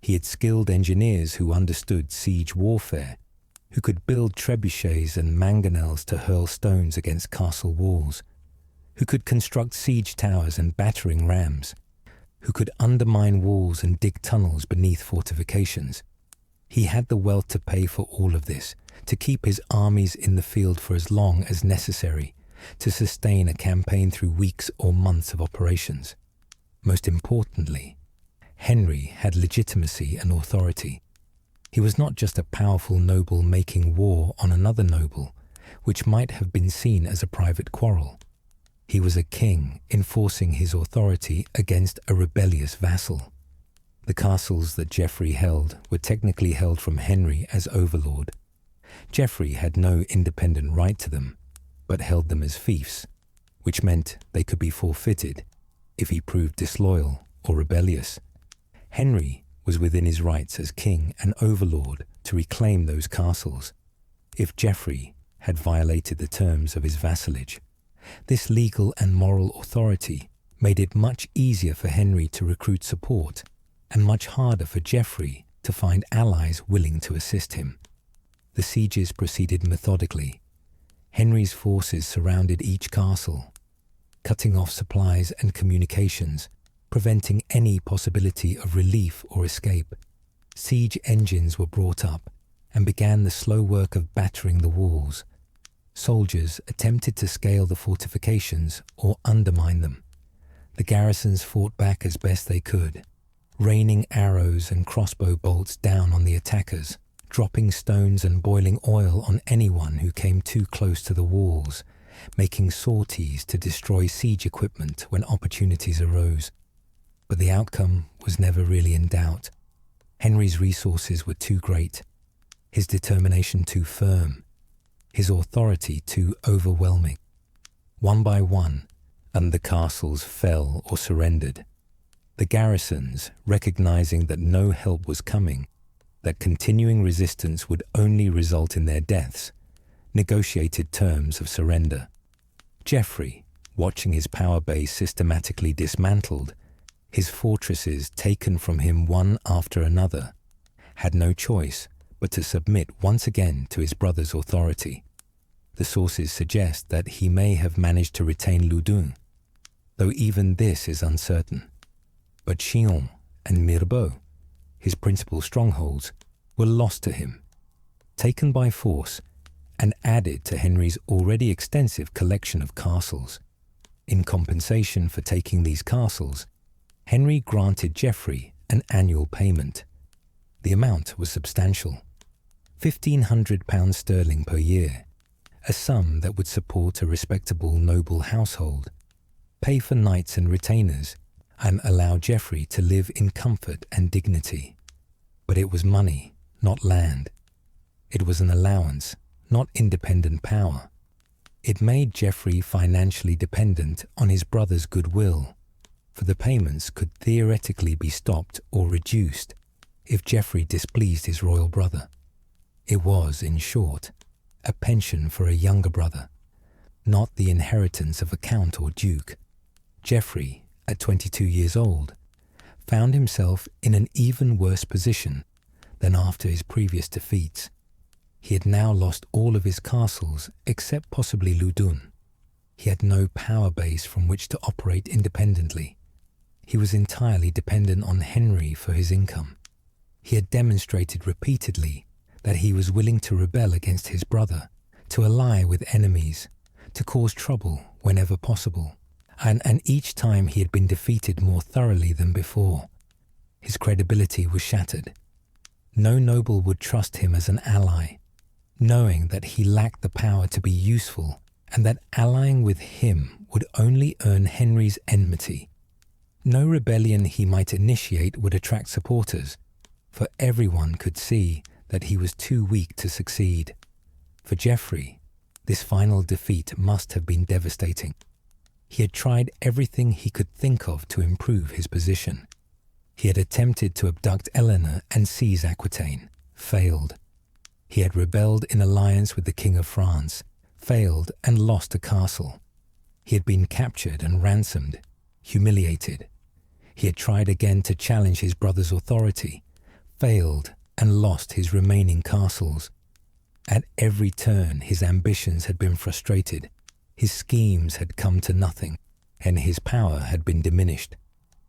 Speaker 1: He had skilled engineers who understood siege warfare, who could build trebuchets and mangonels to hurl stones against castle walls, who could construct siege towers and battering rams, who could undermine walls and dig tunnels beneath fortifications. He had the wealth to pay for all of this, to keep his armies in the field for as long as necessary, to sustain a campaign through weeks or months of operations. Most importantly, Henry had legitimacy and authority. He was not just a powerful noble making war on another noble, which might have been seen as a private quarrel. He was a king enforcing his authority against a rebellious vassal. The castles that Geoffrey held were technically held from Henry as overlord. Geoffrey had no independent right to them, but held them as fiefs, which meant they could be forfeited if he proved disloyal or rebellious. Henry was within his rights as king and overlord to reclaim those castles if Geoffrey had violated the terms of his vassalage. This legal and moral authority made it much easier for Henry to recruit support and much harder for Geoffrey to find allies willing to assist him. The sieges proceeded methodically. Henry's forces surrounded each castle, cutting off supplies and communications, preventing any possibility of relief or escape. Siege engines were brought up and began the slow work of battering the walls. Soldiers attempted to scale the fortifications or undermine them. The garrisons fought back as best they could, raining arrows and crossbow bolts down on the attackers, dropping stones and boiling oil on anyone who came too close to the walls, making sorties to destroy siege equipment when opportunities arose. But the outcome was never really in doubt. Henry's resources were too great, his determination too firm, his authority too overwhelming. One by one, and the castles fell or surrendered. The garrisons, recognizing that no help was coming, that continuing resistance would only result in their deaths, negotiated terms of surrender. Geoffrey, watching his power base systematically dismantled, his fortresses taken from him one after another, had no choice but to submit once again to his brother's authority. The sources suggest that he may have managed to retain Loudun, though even this is uncertain. But Chillon and Mirbeau, his principal strongholds, were lost to him, taken by force, and added to Henry's already extensive collection of castles. In compensation for taking these castles, Henry granted Geoffrey an annual payment. The amount was substantial, £1,500 sterling per year, a sum that would support a respectable noble household, pay for knights and retainers, and allow Geoffrey to live in comfort and dignity. But it was money, not land. It was an allowance, not independent power. It made Geoffrey financially dependent on his brother's goodwill, for the payments could theoretically be stopped or reduced if Geoffrey displeased his royal brother. It was, in short, a pension for a younger brother, not the inheritance of a count or duke. Geoffrey, at 22 years old, found himself in an even worse position than after his previous defeats. He had now lost all of his castles except possibly Loudun. He had no power base from which to operate independently. He was entirely dependent on Henry for his income. He had demonstrated repeatedly that he was willing to rebel against his brother, to ally with enemies, to cause trouble whenever possible, and each time he had been defeated more thoroughly than before. His credibility was shattered. No noble would trust him as an ally, knowing that he lacked the power to be useful and that allying with him would only earn Henry's enmity. No rebellion he might initiate would attract supporters, for everyone could see that he was too weak to succeed. For Geoffrey, this final defeat must have been devastating. He had tried everything he could think of to improve his position. He had attempted to abduct Eleanor and seize Aquitaine, failed. He had rebelled in alliance with the King of France, failed and lost a castle. He had been captured and ransomed, humiliated. He had tried again to challenge his brother's authority, failed, and lost his remaining castles. At every turn, his ambitions had been frustrated, his schemes had come to nothing, and his power had been diminished.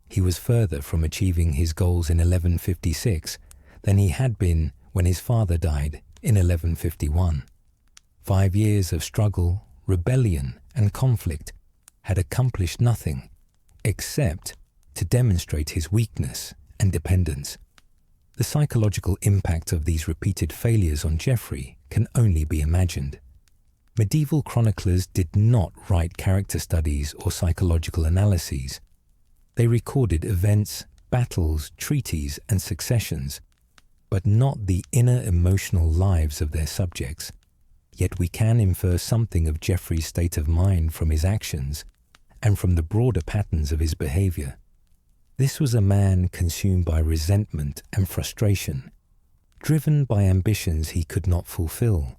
Speaker 1: He was further from achieving his goals in 1156 than he had been when his father died in 1151. 5 years of struggle, rebellion, and conflict had accomplished nothing except to demonstrate his weakness and dependence. The psychological impact of these repeated failures on Geoffrey can only be imagined. Medieval chroniclers did not write character studies or psychological analyses. They recorded events, battles, treaties, and successions, but not the inner emotional lives of their subjects. Yet we can infer something of Geoffrey's state of mind from his actions and from the broader patterns of his behavior. This was a man consumed by resentment and frustration, driven by ambitions he could not fulfill,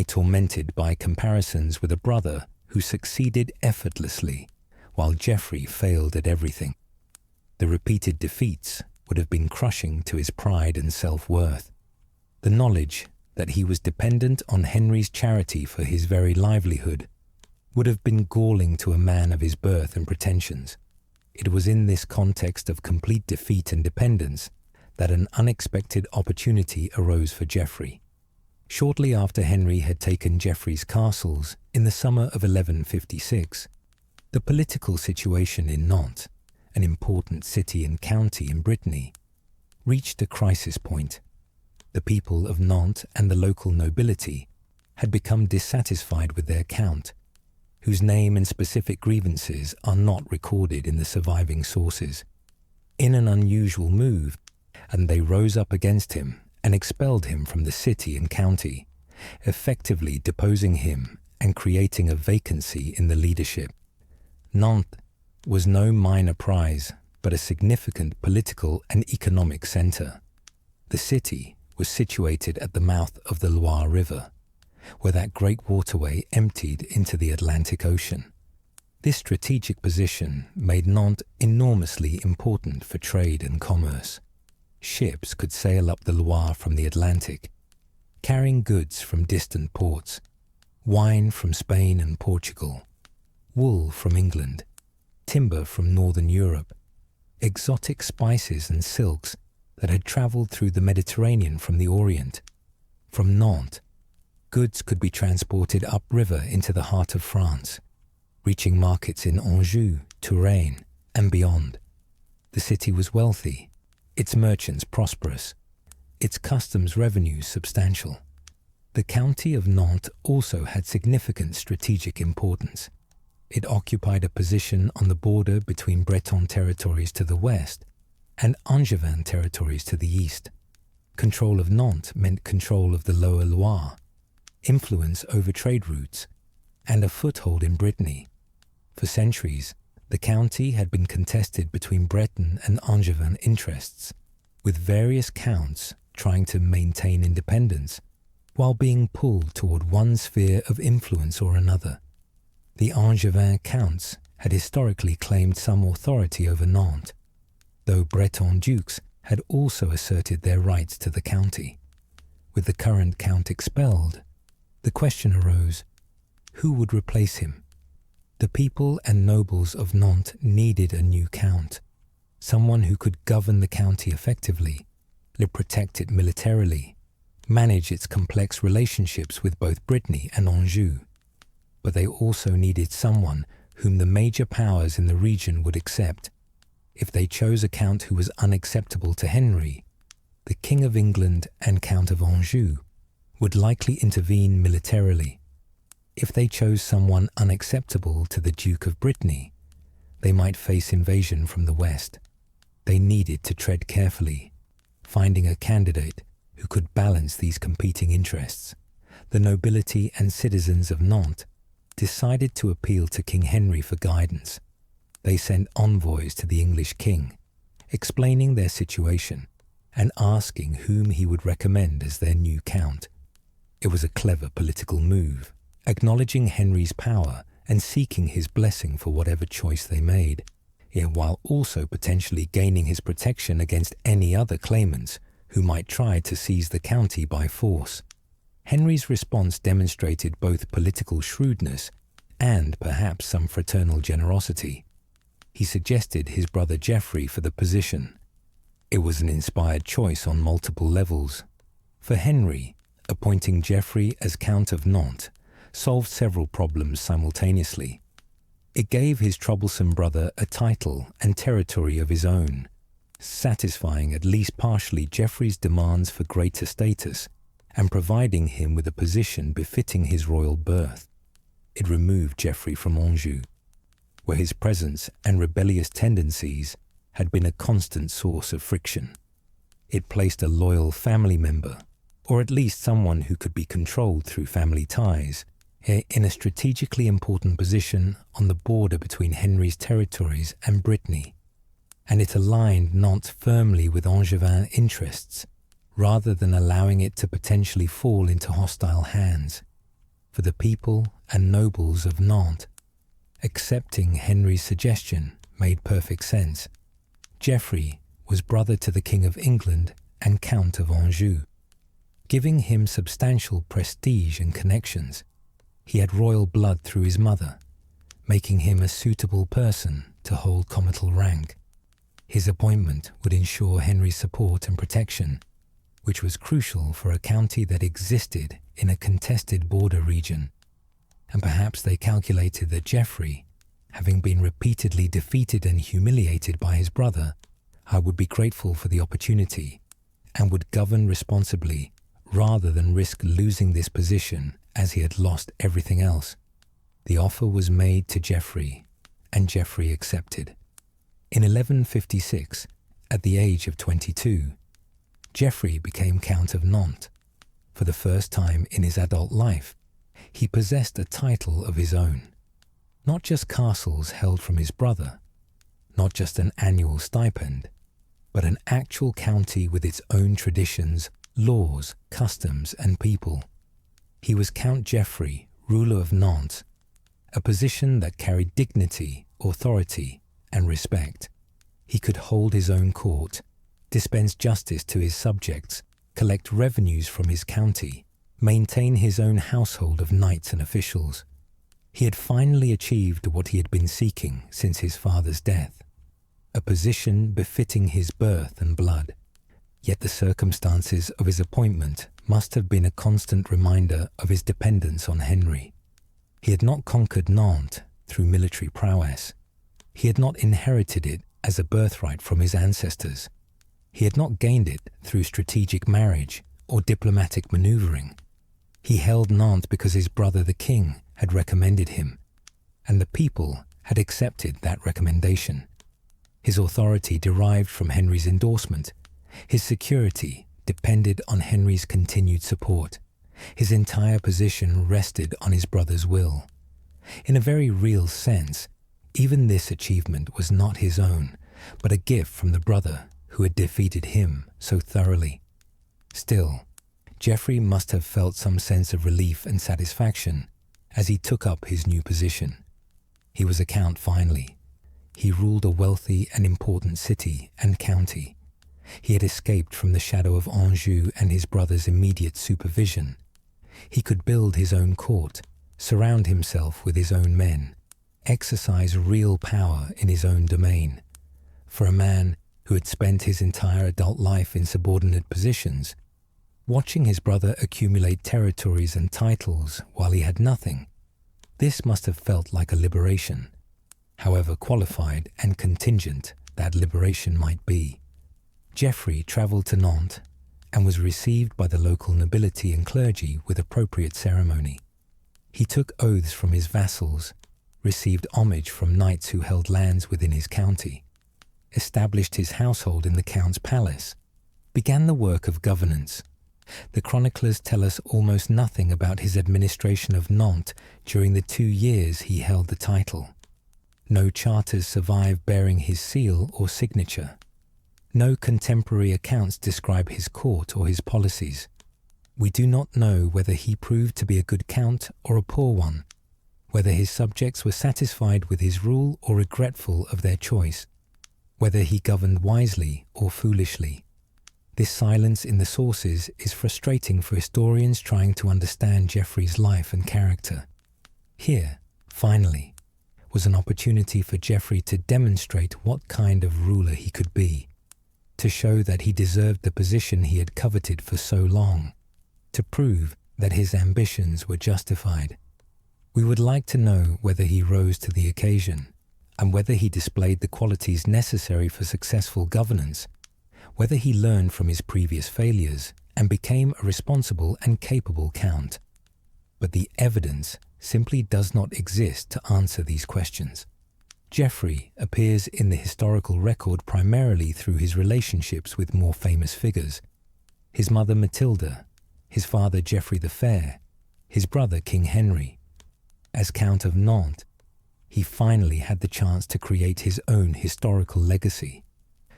Speaker 1: tormented by comparisons with a brother who succeeded effortlessly, while Geoffrey failed at everything. The repeated defeats would have been crushing to his pride and self-worth. The knowledge that he was dependent on Henry's charity for his very livelihood would have been galling to a man of his birth and pretensions. It was in this context of complete defeat and dependence that an unexpected opportunity arose for Geoffrey. Shortly after Henry had taken Geoffrey's castles in the summer of 1156, the political situation in Nantes, an important city and county in Brittany, reached a crisis point. The people of Nantes and the local nobility had become dissatisfied with their count, whose name and specific grievances are not recorded in the surviving sources. In an unusual move, and they rose up against him and expelled him from the city and county, effectively deposing him and creating a vacancy in the leadership. Nantes was no minor prize, but a significant political and economic centre. The city was situated at the mouth of the Loire River, where that great waterway emptied into the Atlantic Ocean. This strategic position made Nantes enormously important for trade and commerce. Ships could sail up the Loire from the Atlantic, carrying goods from distant ports, wine from Spain and Portugal, wool from England, timber from northern Europe, exotic spices and silks that had travelled through the Mediterranean from the Orient. From Nantes, goods could be transported upriver into the heart of France, reaching markets in Anjou, Touraine, and beyond. The city was wealthy, its merchants prosperous, its customs revenues substantial. The county of Nantes also had significant strategic importance. It occupied a position on the border between Breton territories to the west and Angevin territories to the east. Control of Nantes meant control of the Lower Loire, influence over trade routes, and a foothold in Brittany. For centuries, the county had been contested between Breton and Angevin interests, with various counts trying to maintain independence while being pulled toward one sphere of influence or another. The Angevin counts had historically claimed some authority over Nantes, though Breton dukes had also asserted their rights to the county. With the current count expelled, the question arose, who would replace him? The people and nobles of Nantes needed a new count, someone who could govern the county effectively, protect it militarily, manage its complex relationships with both Brittany and Anjou. But they also needed someone whom the major powers in the region would accept. If they chose a count who was unacceptable to Henry, the King of England and Count of Anjou would likely intervene militarily. If they chose someone unacceptable to the Duke of Brittany, they might face invasion from the west. They needed to tread carefully, finding a candidate who could balance these competing interests. The nobility and citizens of Nantes decided to appeal to King Henry for guidance. They sent envoys to the English king, explaining their situation and asking whom he would recommend as their new count. It was a clever political move, acknowledging Henry's power and seeking his blessing for whatever choice they made. yet while also potentially gaining his protection against any other claimants who might try to seize the county by force. Henry's response demonstrated both political shrewdness and perhaps some fraternal generosity. He suggested his brother Geoffrey for the position. It was an inspired choice on multiple levels. For Henry, appointing Geoffrey as Count of Nantes solved several problems simultaneously. It gave his troublesome brother a title and territory of his own, satisfying at least partially Geoffrey's demands for greater status and providing him with a position befitting his royal birth. It removed Geoffrey from Anjou, where his presence and rebellious tendencies had been a constant source of friction. It placed a loyal family member, or at least someone who could be controlled through family ties, in a strategically important position on the border between Henry's territories and Brittany, and it aligned Nantes firmly with Angevin interests, rather than allowing it to potentially fall into hostile hands. For the people and nobles of Nantes, accepting Henry's suggestion made perfect sense. Geoffrey was brother to the King of England and Count of Anjou, giving him substantial prestige and connections. He had royal blood through his mother, making him a suitable person to hold comital rank. His appointment would ensure Henry's support and protection, which was crucial for a county that existed in a contested border region. And perhaps they calculated that Geoffrey, having been repeatedly defeated and humiliated by his brother, would be grateful for the opportunity and would govern responsibly rather than risk losing this position as he had lost everything else. The offer was made to Geoffrey, and Geoffrey accepted. In 1156, at the age of 22, Geoffrey became Count of Nantes. For the first time in his adult life, he possessed a title of his own. Not just castles held from his brother, not just an annual stipend, but an actual county with its own traditions, laws, customs, and people. He was Count Geoffrey, ruler of Nantes, a position that carried dignity, authority, and respect. He could hold his own court, dispense justice to his subjects, collect revenues from his county, maintain his own household of knights and officials. He had finally achieved what he had been seeking since his father's death, a position befitting his birth and blood. Yet the circumstances of his appointment must have been a constant reminder of his dependence on Henry. He had not conquered Nantes through military prowess. He had not inherited it as a birthright from his ancestors. He had not gained it through strategic marriage or diplomatic maneuvering. He held Nantes because his brother the king had recommended him, and the people had accepted that recommendation. His authority derived from Henry's endorsement. His security depended on Henry's continued support. His entire position rested on his brother's will. In a very real sense, even this achievement was not his own, but a gift from the brother who had defeated him so thoroughly. Still, Geoffrey must have felt some sense of relief and satisfaction as he took up his new position. He was a count finally. He ruled a wealthy and important city and county. He had escaped from the shadow of Anjou and his brother's immediate supervision. He could build his own court, surround himself with his own men, exercise real power in his own domain. For a man who had spent his entire adult life in subordinate positions, watching his brother accumulate territories and titles while he had nothing, this must have felt like a liberation, however qualified and contingent that liberation might be. Geoffrey travelled to Nantes and was received by the local nobility and clergy with appropriate ceremony. He took oaths from his vassals, received homage from knights who held lands within his county, established his household in the count's palace, began the work of governance. The chroniclers tell us almost nothing about his administration of Nantes during the 2 years he held the title. No charters survive bearing his seal or signature. No contemporary accounts describe his court or his policies. We do not know whether he proved to be a good count or a poor one. whether his subjects were satisfied with his rule or regretful of their choice, whether he governed wisely or foolishly. This silence in the sources is frustrating for historians trying to understand Geoffrey's life and character. Here, finally, was an opportunity for Geoffrey to demonstrate what kind of ruler he could be, to show that he deserved the position he had coveted for so long, to prove that his ambitions were justified. We would like to know whether he rose to the occasion, and whether he displayed the qualities necessary for successful governance, whether he learned from his previous failures and became a responsible and capable count. But the evidence simply does not exist to answer these questions. Geoffrey appears in the historical record primarily through his relationships with more famous figures: his mother Matilda, his father Geoffrey the Fair, his brother King Henry. As Count of Nantes, he finally had the chance to create his own historical legacy,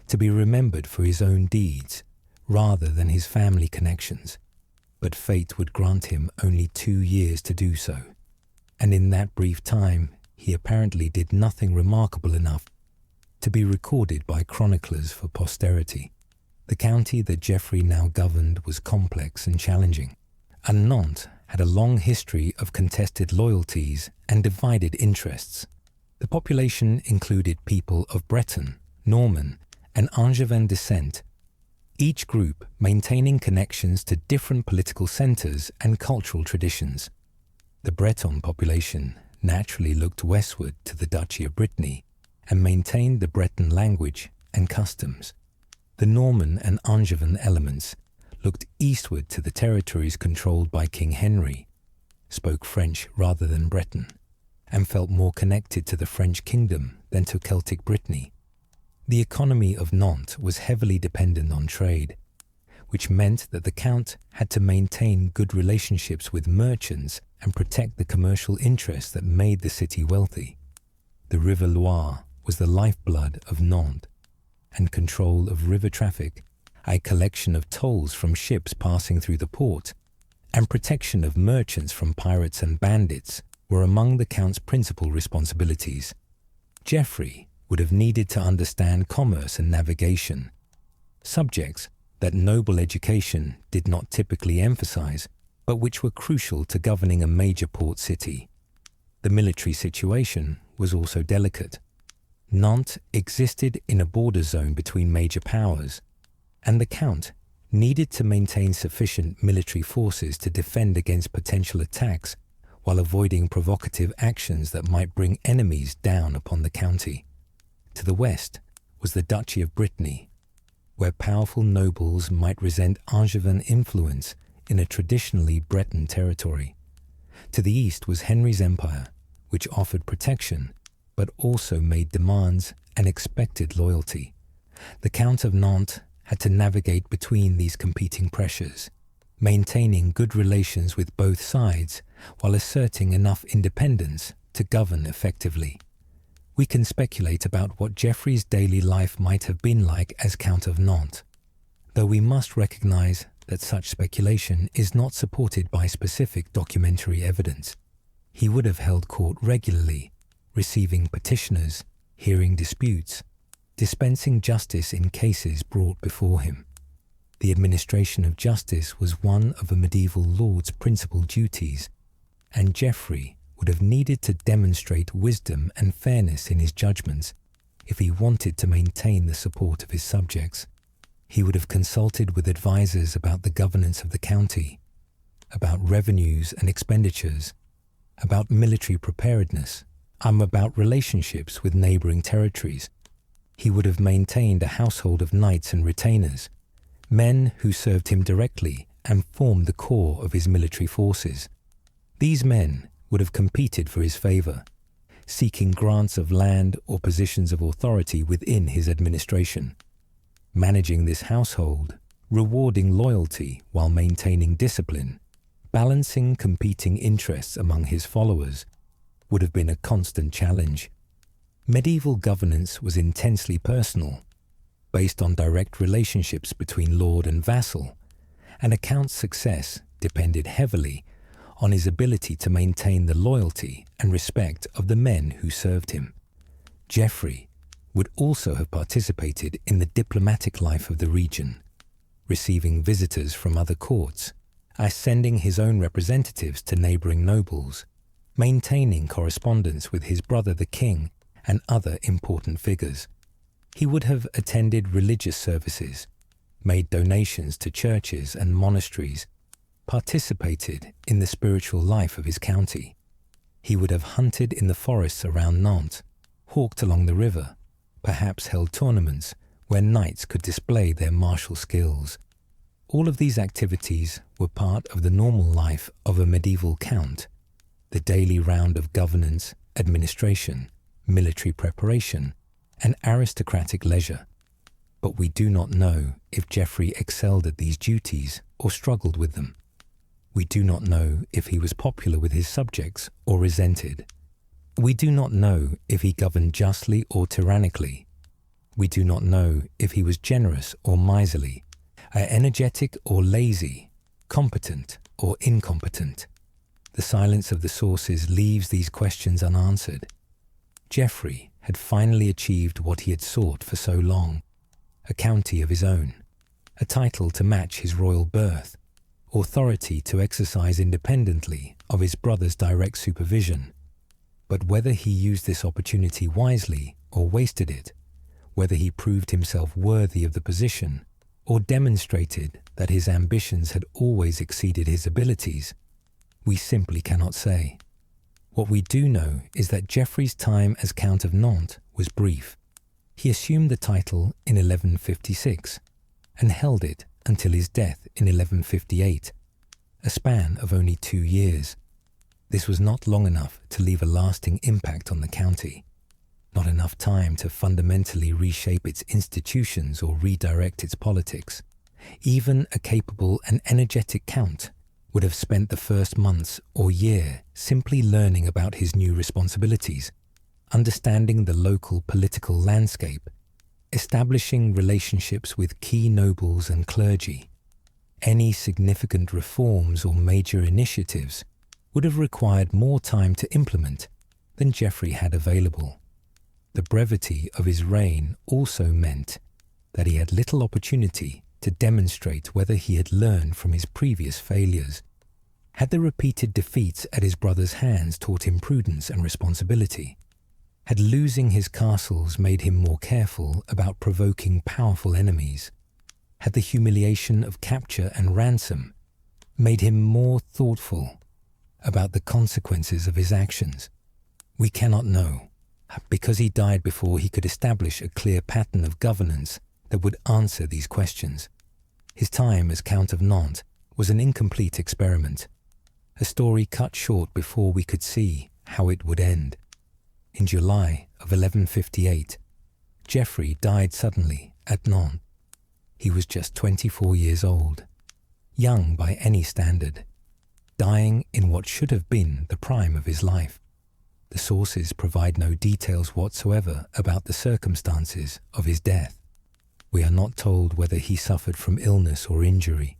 Speaker 1: to be remembered for his own deeds rather than his family connections. But fate would grant him only 2 years to do so, and in that brief time he apparently did nothing remarkable enough to be recorded by chroniclers for posterity. The county that Geoffrey now governed was complex and challenging, and Nantes had a long history of contested loyalties and divided interests. The population included people of Breton, Norman, and Angevin descent, each group maintaining connections to different political centres and cultural traditions. The Breton population naturally looked westward to the Duchy of Brittany and maintained the Breton language and customs. The Norman and Angevin elements looked eastward to the territories controlled by King Henry, spoke French rather than Breton, and felt more connected to the French kingdom than to Celtic Brittany. The economy of Nantes was heavily dependent on trade, which meant that the Count had to maintain good relationships with merchants and protect the commercial interests that made the city wealthy. The River Loire was the lifeblood of Nantes, and control of river traffic, a collection of tolls from ships passing through the port, and protection of merchants from pirates and bandits were among the Count's principal responsibilities. Geoffrey would have needed to understand commerce and navigation, subjects that noble education did not typically emphasize, but which were crucial to governing a major port city. The military situation was also delicate. Nantes existed in a border zone between major powers, and the Count needed to maintain sufficient military forces to defend against potential attacks while avoiding provocative actions that might bring enemies down upon the county. To the west was the Duchy of Brittany, where powerful nobles might resent Angevin influence in a traditionally Breton territory. To the east was Henry's empire, which offered protection but also made demands and expected loyalty. The Count of Nantes had to navigate between these competing pressures, maintaining good relations with both sides while asserting enough independence to govern effectively. We can speculate about what Geoffrey's daily life might have been like as Count of Nantes, though we must recognize that such speculation is not supported by specific documentary evidence. He would have held court regularly, receiving petitioners, hearing disputes, dispensing justice in cases brought before him. The administration of justice was one of a medieval lord's principal duties, and Geoffrey would have needed to demonstrate wisdom and fairness in his judgments if he wanted to maintain the support of his subjects. He would have consulted with advisors about the governance of the county, about revenues and expenditures, about military preparedness, and about relationships with neighboring territories. He would have maintained a household of knights and retainers, men who served him directly and formed the core of his military forces. These men would have competed for his favor, seeking grants of land or positions of authority within his administration. Managing this household, rewarding loyalty while maintaining discipline, balancing competing interests among his followers, would have been a constant challenge. Medieval governance was intensely personal, based on direct relationships between lord and vassal, and a count's success depended heavily on his ability to maintain the loyalty and respect of the men who served him. Geoffrey would also have participated in the diplomatic life of the region, receiving visitors from other courts, sending his own representatives to neighbouring nobles, maintaining correspondence with his brother the king and other important figures. He would have attended religious services, made donations to churches and monasteries, participated in the spiritual life of his county. He would have hunted in the forests around Nantes, hawked along the river, perhaps held tournaments where knights could display their martial skills. All of these activities were part of the normal life of a medieval count, the daily round of governance, administration, military preparation, and aristocratic leisure. But we do not know if Geoffrey excelled at these duties or struggled with them. We do not know if he was popular with his subjects or resented. We do not know if he governed justly or tyrannically. We do not know if he was generous or miserly, energetic or lazy, competent or incompetent. The silence of the sources leaves these questions unanswered. Geoffrey had finally achieved what he had sought for so long: a county of his own, a title to match his royal birth, authority to exercise independently of his brother's direct supervision. But whether he used this opportunity wisely or wasted it, whether he proved himself worthy of the position or demonstrated that his ambitions had always exceeded his abilities, we simply cannot say. What we do know is that Geoffrey's time as Count of Nantes was brief. He assumed the title in 1156 and held it until his death in 1158, a span of only 2 years. This was not long enough to leave a lasting impact on the county, not enough time to fundamentally reshape its institutions or redirect its politics. Even a capable and energetic count would have spent the first months or year simply learning about his new responsibilities, understanding the local political landscape, establishing relationships with key nobles and clergy. Any significant reforms or major initiatives would have required more time to implement than Geoffrey had available. The brevity of his reign also meant that he had little opportunity to demonstrate whether he had learned from his previous failures. Had the repeated defeats at his brother's hands taught him prudence and responsibility? Had losing his castles made him more careful about provoking powerful enemies? Had the humiliation of capture and ransom made him more thoughtful about the consequences of his actions? We cannot know, because he died before he could establish a clear pattern of governance that would answer these questions. His time as Count of Nantes was an incomplete experiment, a story cut short before we could see how it would end. In July of 1158, Geoffrey died suddenly at Nantes. He was just 24 years old, young by any standard, dying in what should have been the prime of his life. The sources provide no details whatsoever about the circumstances of his death. We are not told whether he suffered from illness or injury.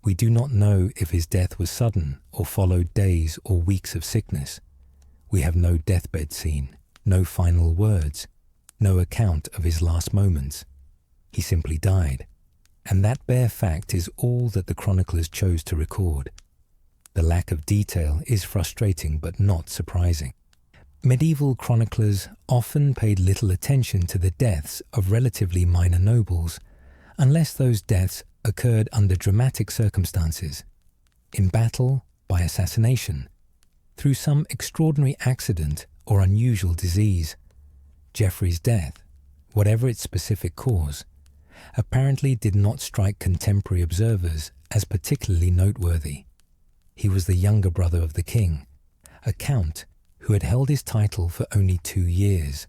Speaker 1: We do not know if his death was sudden or followed days or weeks of sickness. We have no deathbed scene, no final words, no account of his last moments. He simply died, and that bare fact is all that the chroniclers chose to record. The lack of detail is frustrating but not surprising. Medieval chroniclers often paid little attention to the deaths of relatively minor nobles, unless those deaths occurred under dramatic circumstances, in battle, by assassination, through some extraordinary accident or unusual disease. Geoffrey's death, whatever its specific cause, apparently did not strike contemporary observers as particularly noteworthy. He was the younger brother of the king, a count who had held his title for only 2 years,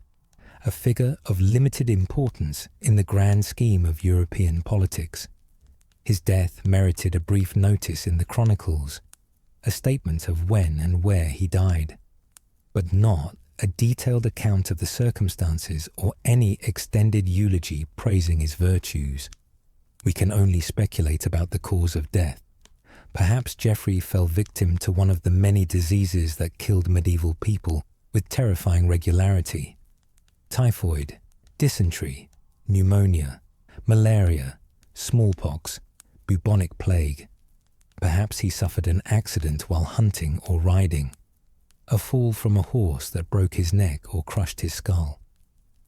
Speaker 1: a figure of limited importance in the grand scheme of European politics. His death merited a brief notice in the chronicles, a statement of when and where he died, but not a detailed account of the circumstances or any extended eulogy praising his virtues. We can only speculate about the cause of death, Perhaps Geoffrey fell victim to one of the many diseases that killed medieval people with terrifying regularity. Typhoid, dysentery, pneumonia, malaria, smallpox, bubonic plague. Perhaps he suffered an accident while hunting or riding, a fall from a horse that broke his neck or crushed his skull.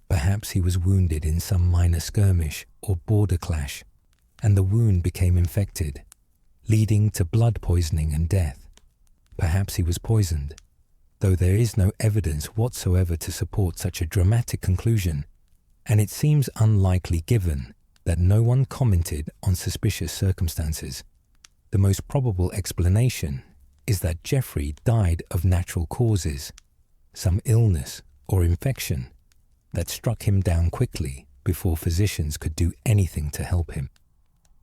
Speaker 1: Perhaps he was wounded in some minor skirmish or border clash, and the wound became infected, leading to blood poisoning and death. Perhaps he was poisoned, though there is no evidence whatsoever to support such a dramatic conclusion, and it seems unlikely given that no one commented on suspicious circumstances. The most probable explanation is that Geoffrey died of natural causes, some illness or infection that struck him down quickly before physicians could do anything to help him.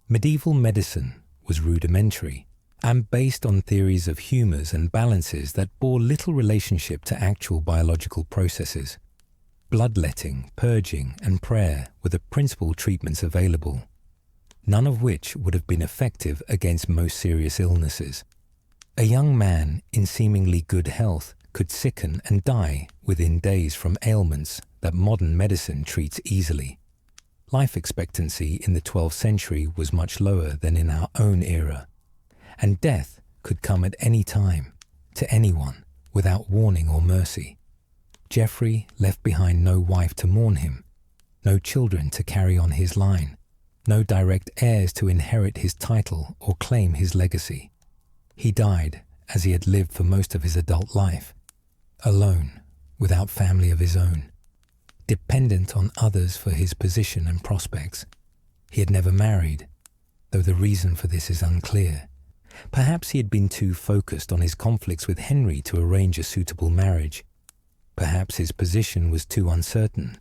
Speaker 1: Medieval medicine was rudimentary and based on theories of humours and balances that bore little relationship to actual biological processes. Bloodletting, purging, and prayer were the principal treatments available, none of which would have been effective against most serious illnesses. A young man in seemingly good health could sicken and die within days from ailments that modern medicine treats easily. Life expectancy in the 12th century was much lower than in our own era, and death could come at any time, to anyone, without warning or mercy. Geoffrey left behind no wife to mourn him, no children to carry on his line, no direct heirs to inherit his title or claim his legacy. He died, as he had lived for most of his adult life, alone, without family of his own, dependent on others for his position and prospects. He had never married, though the reason for this is unclear. Perhaps he had been too focused on his conflicts with Henry to arrange a suitable marriage. Perhaps his position was too uncertain,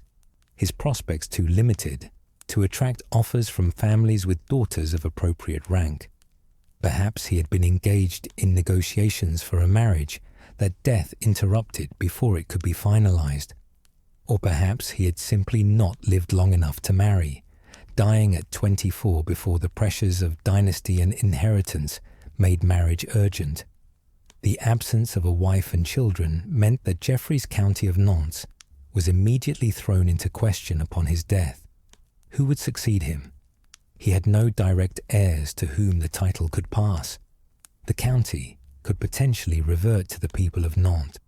Speaker 1: his prospects too limited, to attract offers from families with daughters of appropriate rank. Perhaps he had been engaged in negotiations for a marriage that death interrupted before it could be finalized. Or perhaps he had simply not lived long enough to marry, dying at 24 before the pressures of dynasty and inheritance made marriage urgent. The absence of a wife and children meant that Geoffrey's county of Nantes was immediately thrown into question upon his death. Who would succeed him? He had no direct heirs to whom the title could pass. The county could potentially revert to the people of Nantes,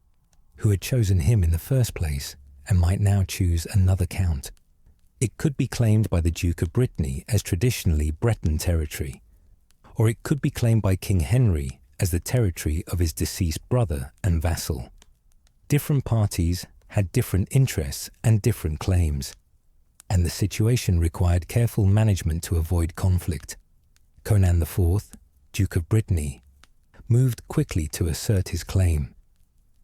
Speaker 1: who had chosen him in the first place and might now choose another count. It could be claimed by the Duke of Brittany as traditionally Breton territory, or it could be claimed by King Henry as the territory of his deceased brother and vassal. Different parties had different interests and different claims, and the situation required careful management to avoid conflict. Conan IV, Duke of Brittany, moved quickly to assert his claim.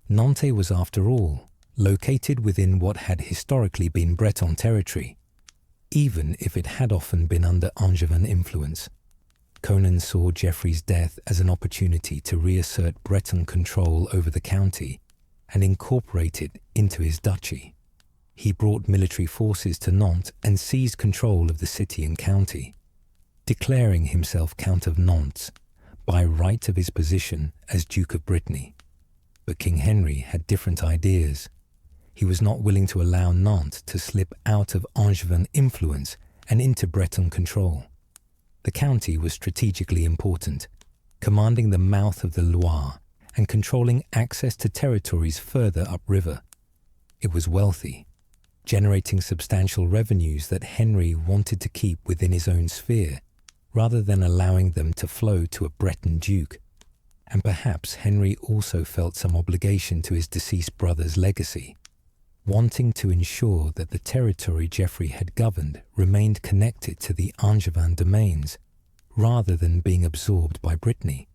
Speaker 1: Nantes was, after all, located within what had historically been Breton territory, even if it had often been under Angevin influence. Conan saw Geoffrey's death as an opportunity to reassert Breton control over the county and incorporate it into his duchy. He brought military forces to Nantes and seized control of the city and county, declaring himself Count of Nantes by right of his position as Duke of Brittany. But King Henry had different ideas. He was not willing to allow Nantes to slip out of Angevin influence and into Breton control. The county was strategically important, commanding the mouth of the Loire and controlling access to territories further upriver. It was wealthy, generating substantial revenues that Henry wanted to keep within his own sphere, rather than allowing them to flow to a Breton duke. And perhaps Henry also felt some obligation to his deceased brother's legacy, wanting to ensure that the territory Geoffrey had governed remained connected to the Angevin domains, rather than being absorbed by Brittany.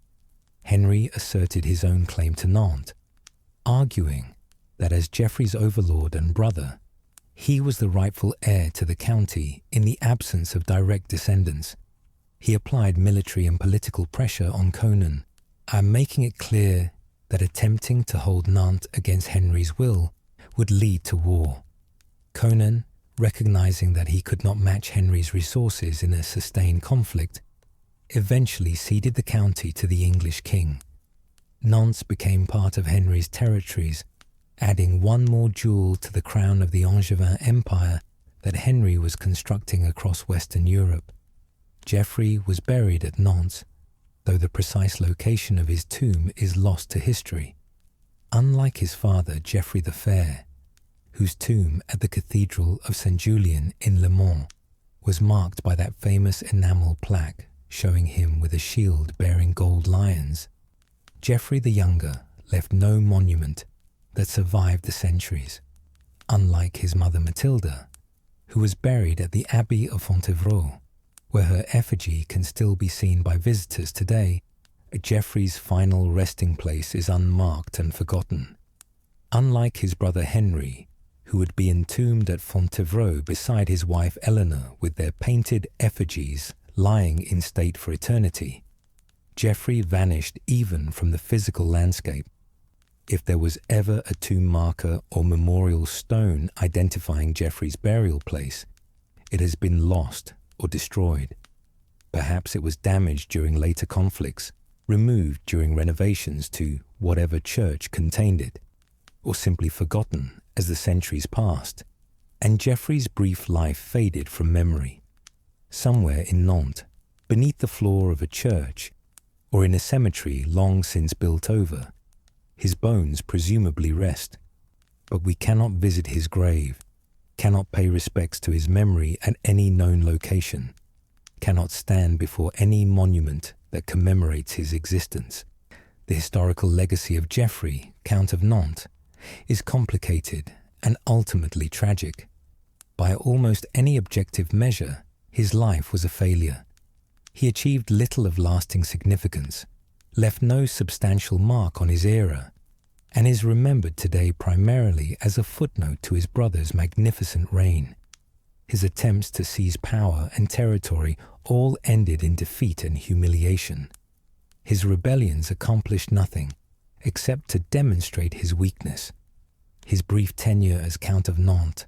Speaker 1: Henry asserted his own claim to Nantes, arguing that as Geoffrey's overlord and brother, he was the rightful heir to the county in the absence of direct descendants. He applied military and political pressure on Conan, and making it clear that attempting to hold Nantes against Henry's will would lead to war. Conan, recognizing that he could not match Henry's resources in a sustained conflict, eventually ceded the county to the English king. Nantes became part of Henry's territories, adding one more jewel to the crown of the Angevin Empire that Henry was constructing across Western Europe. Geoffrey was buried at Nantes, though the precise location of his tomb is lost to history. Unlike his father, Geoffrey the Fair, whose tomb at the Cathedral of St. Julian in Le Mans was marked by that famous enamel plaque showing him with a shield bearing gold lions, Geoffrey the Younger left no monument that survived the centuries. Unlike his mother Matilda, who was buried at the Abbey of Fontevraud, where her effigy can still be seen by visitors today, Geoffrey's final resting place is unmarked and forgotten. Unlike his brother Henry, who would be entombed at Fontevraud beside his wife Eleanor with their painted effigies lying in state for eternity, Geoffrey vanished even from the physical landscape. If there was ever a tomb marker or memorial stone identifying Geoffrey's burial place, it has been lost or destroyed. Perhaps it was damaged during later conflicts, removed during renovations to whatever church contained it, or simply forgotten as the centuries passed, and Geoffrey's brief life faded from memory. Somewhere in Nantes, beneath the floor of a church, or in a cemetery long since built over, his bones presumably rest, but we cannot visit his grave, cannot pay respects to his memory at any known location, cannot stand before any monument that commemorates his existence. The historical legacy of Geoffrey, Count of Nantes, is complicated and ultimately tragic. By almost any objective measure, his life was a failure. He achieved little of lasting significance, left no substantial mark on his era, and is remembered today primarily as a footnote to his brother's magnificent reign. His attempts to seize power and territory all ended in defeat and humiliation. His rebellions accomplished nothing except to demonstrate his weakness. His brief tenure as Count of Nantes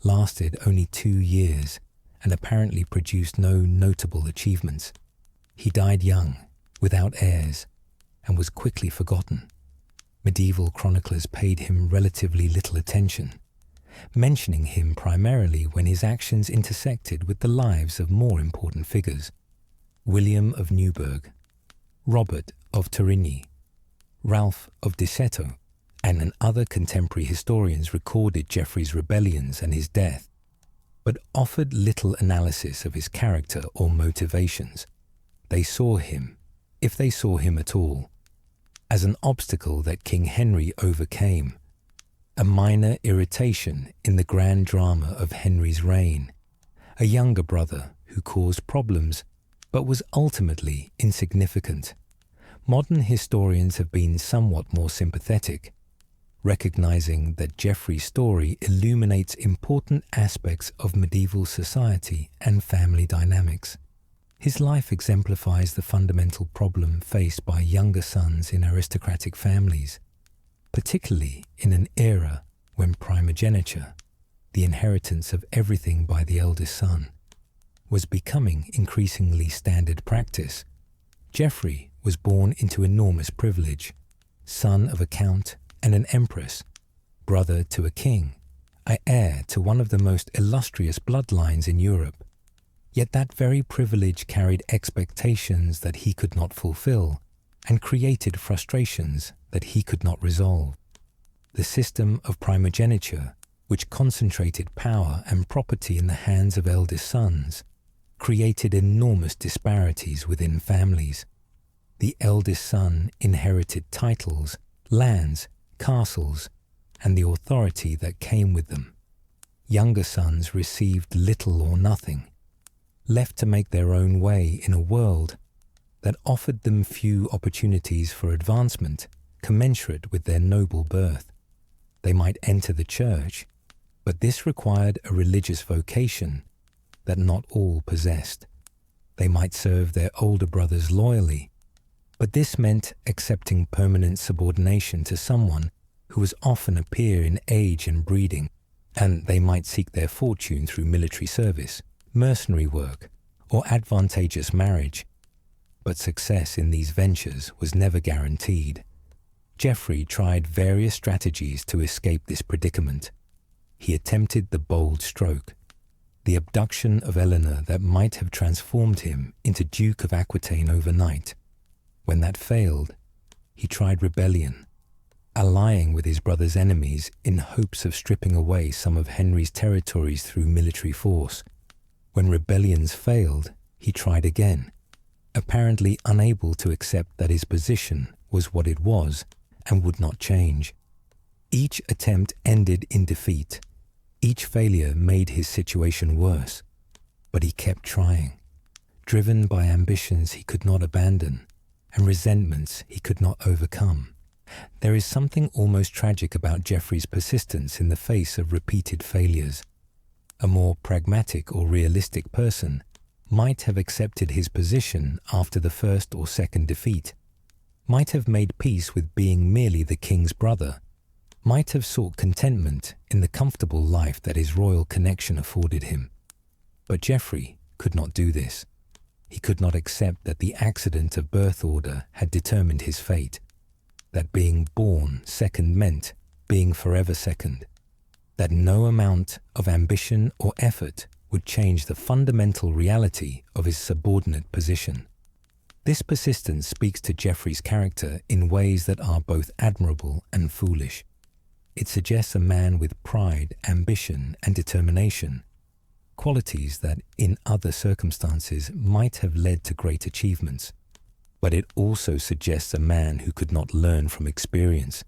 Speaker 1: lasted only 2 years and apparently produced no notable achievements. He died young, without heirs, and was quickly forgotten. Medieval chroniclers paid him relatively little attention, mentioning him primarily when his actions intersected with the lives of more important figures: William of Newburgh, Robert of Torigny, Ralph of Diceto, and other contemporary historians recorded Geoffrey's rebellions and his death, but offered little analysis of his character or motivations. They saw him, if they saw him at all, as an obstacle that King Henry overcame, a minor irritation in the grand drama of Henry's reign, a younger brother who caused problems but was ultimately insignificant. Modern historians have been somewhat more sympathetic, recognizing that Geoffrey's story illuminates important aspects of medieval society and family dynamics. His life exemplifies the fundamental problem faced by younger sons in aristocratic families, particularly in an era when primogeniture, the inheritance of everything by the eldest son, was becoming increasingly standard practice. Geoffrey was born into enormous privilege, son of a count and an empress, brother to a king, heir to one of the most illustrious bloodlines in Europe. Yet that very privilege carried expectations that he could not fulfill and created frustrations that he could not resolve. The system of primogeniture, which concentrated power and property in the hands of eldest sons, created enormous disparities within families. The eldest son inherited titles, lands, castles, and the authority that came with them. Younger sons received little or nothing, left to make their own way in a world that offered them few opportunities for advancement commensurate with their noble birth. They might enter the church, but this required a religious vocation that not all possessed. They might serve their older brothers loyally, but this meant accepting permanent subordination to someone who was often a peer in age and breeding, and they might seek their fortune through military service, mercenary work, or advantageous marriage. But success in these ventures was never guaranteed. Geoffrey tried various strategies to escape this predicament. He attempted the bold stroke, the abduction of Eleanor that might have transformed him into Duke of Aquitaine overnight. When that failed, he tried rebellion, allying with his brother's enemies in hopes of stripping away some of Henry's territories through military force. When rebellions failed, he tried again, apparently unable to accept that his position was what it was and would not change. Each attempt ended in defeat. Each failure made his situation worse, but he kept trying, driven by ambitions he could not abandon and resentments he could not overcome. There is something almost tragic about Geoffrey's persistence in the face of repeated failures. A more pragmatic or realistic person might have accepted his position after the first or second defeat, might have made peace with being merely the king's brother, might have sought contentment in the comfortable life that his royal connection afforded him. But Geoffrey could not do this. He could not accept that the accident of birth order had determined his fate, that being born second meant being forever second, that no amount of ambition or effort would change the fundamental reality of his subordinate position. This persistence speaks to Geoffrey's character in ways that are both admirable and foolish. It suggests a man with pride, ambition, and determination, qualities that in other circumstances might have led to great achievements. But it also suggests a man who could not learn from experience,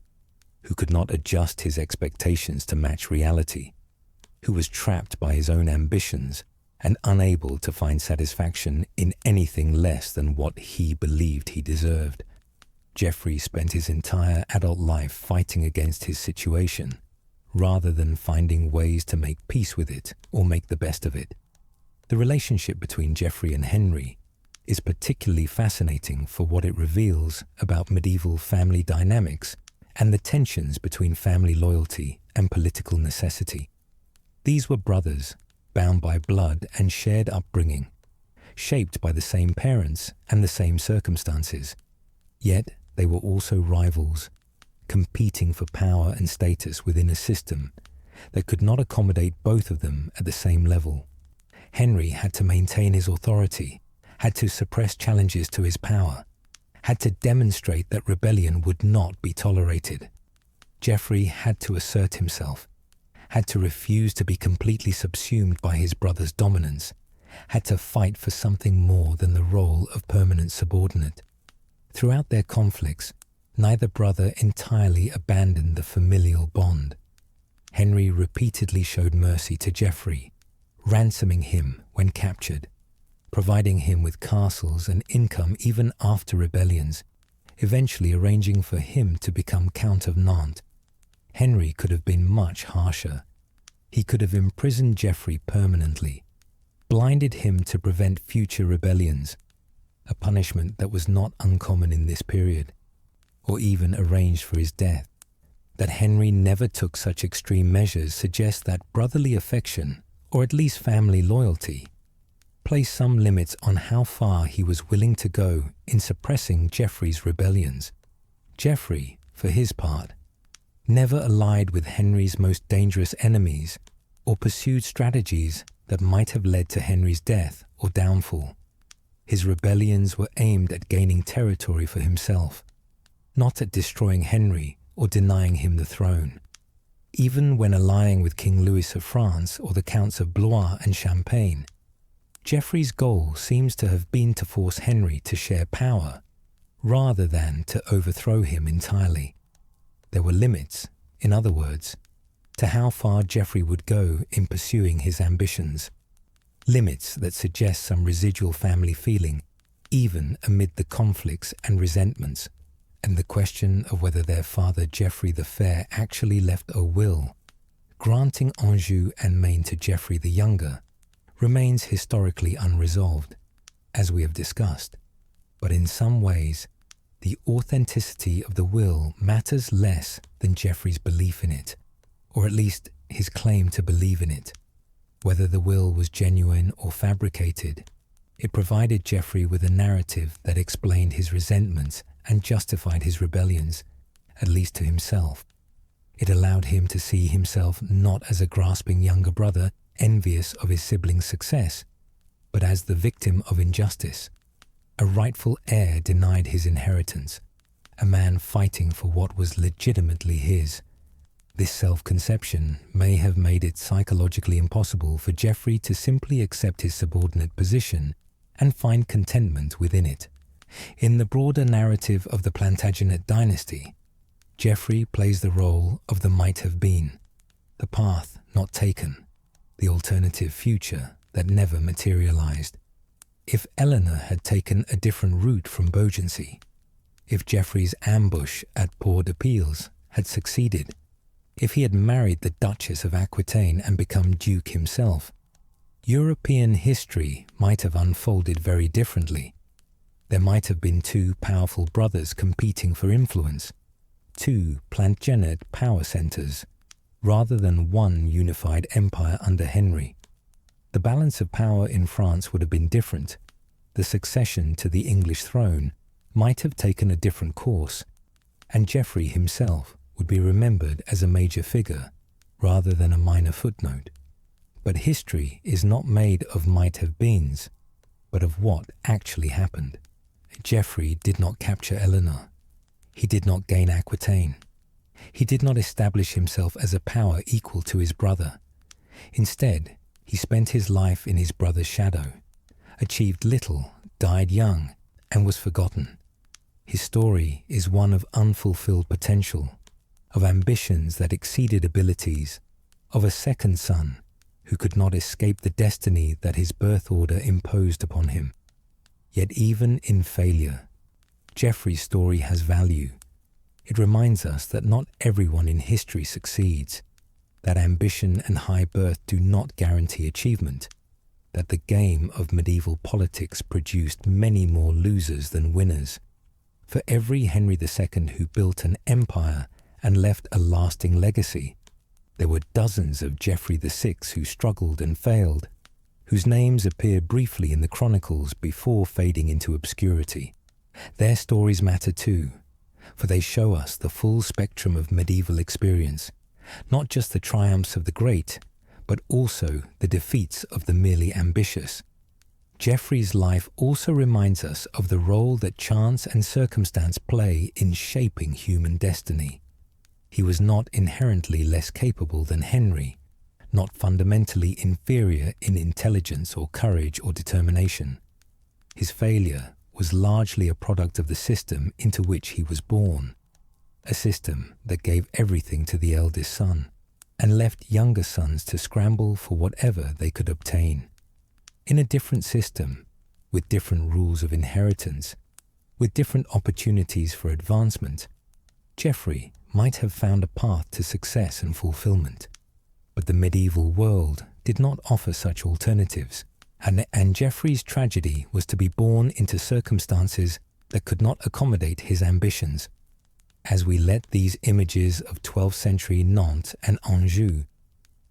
Speaker 1: who could not adjust his expectations to match reality, who was trapped by his own ambitions and unable to find satisfaction in anything less than what he believed he deserved. Geoffrey spent his entire adult life fighting against his situation, rather than finding ways to make peace with it or make the best of it. The relationship between Geoffrey and Henry is particularly fascinating for what it reveals about medieval family dynamics and the tensions between family loyalty and political necessity. These were brothers, bound by blood and shared upbringing, shaped by the same parents and the same circumstances. Yet they were also rivals, competing for power and status within a system that could not accommodate both of them at the same level. Henry had to maintain his authority, had to suppress challenges to his power, had to demonstrate that rebellion would not be tolerated. Geoffrey had to assert himself, had to refuse to be completely subsumed by his brother's dominance, had to fight for something more than the role of permanent subordinate. Throughout their conflicts, neither brother entirely abandoned the familial bond. Henry repeatedly showed mercy to Geoffrey, ransoming him when captured, providing him with castles and income even after rebellions, eventually arranging for him to become Count of Nantes. Henry could have been much harsher. He could have imprisoned Geoffrey permanently, blinded him to prevent future rebellions, a punishment that was not uncommon in this period, or even arranged for his death. That Henry never took such extreme measures suggests that brotherly affection, or at least family loyalty, placed some limits on how far he was willing to go in suppressing Geoffrey's rebellions. Geoffrey, for his part, never allied with Henry's most dangerous enemies or pursued strategies that might have led to Henry's death or downfall. His rebellions were aimed at gaining territory for himself, not at destroying Henry or denying him the throne. Even when allying with King Louis of France or the Counts of Blois and Champagne, Geoffrey's goal seems to have been to force Henry to share power, rather than to overthrow him entirely. There were limits, in other words, to how far Geoffrey would go in pursuing his ambitions. Limits that suggest some residual family feeling, even amid the conflicts and resentments, and the question of whether their father Geoffrey the Fair actually left a will, granting Anjou and Maine to Geoffrey the Younger, remains historically unresolved, as we have discussed. But in some ways, the authenticity of the will matters less than Geoffrey's belief in it, or at least his claim to believe in it. Whether the will was genuine or fabricated, It provided Geoffrey with a narrative that explained his resentments and justified his rebellions, at least to himself. It allowed him to see himself not as a grasping younger brother envious of his sibling's success, but as the victim of injustice, a rightful heir denied his inheritance, a man fighting for what was legitimately his. This self-conception may have made it psychologically impossible for Geoffrey to simply accept his subordinate position and find contentment within it. In the broader narrative of the Plantagenet dynasty, Geoffrey plays the role of the might-have-been, the path not taken, the alternative future that never materialized. If Eleanor had taken a different route from Beaugency, if Geoffrey's ambush at Port de Piles had succeeded, if he had married the Duchess of Aquitaine and become Duke himself, European history might have unfolded very differently. There might have been two powerful brothers competing for influence, two Plantagenet power centers, rather than one unified empire under Henry. The balance of power in France would have been different. The succession to the English throne might have taken a different course, and Geoffrey himself would be remembered as a major figure rather than a minor footnote. But history is not made of might-have-beens, but of what actually happened. Geoffrey did not capture Eleanor. He did not gain Aquitaine. He did not establish himself as a power equal to his brother. Instead, he spent his life in his brother's shadow, achieved little, died young, and was forgotten. His story is one of unfulfilled potential, of ambitions that exceeded abilities, of a second son who could not escape the destiny that his birth order imposed upon him. Yet even in failure, Geoffrey's story has value. It reminds us that not everyone in history succeeds, that ambition and high birth do not guarantee achievement, that the game of medieval politics produced many more losers than winners. For every Henry II who built an empire and left a lasting legacy, there were dozens of Geoffrey VI who struggled and failed, whose names appear briefly in the chronicles before fading into obscurity. Their stories matter too, for they show us the full spectrum of medieval experience, not just the triumphs of the great, but also the defeats of the merely ambitious. Geoffrey's life also reminds us of the role that chance and circumstance play in shaping human destiny. He was not inherently less capable than Henry, not fundamentally inferior in intelligence or courage or determination. His failure was largely a product of the system into which he was born, a system that gave everything to the eldest son and left younger sons to scramble for whatever they could obtain. In a different system, with different rules of inheritance, with different opportunities for advancement, Geoffrey might have found a path to success and fulfillment. But the medieval world did not offer such alternatives, and Geoffrey's tragedy was to be born into circumstances that could not accommodate his ambitions. As we let these images of 12th century Nantes and Anjou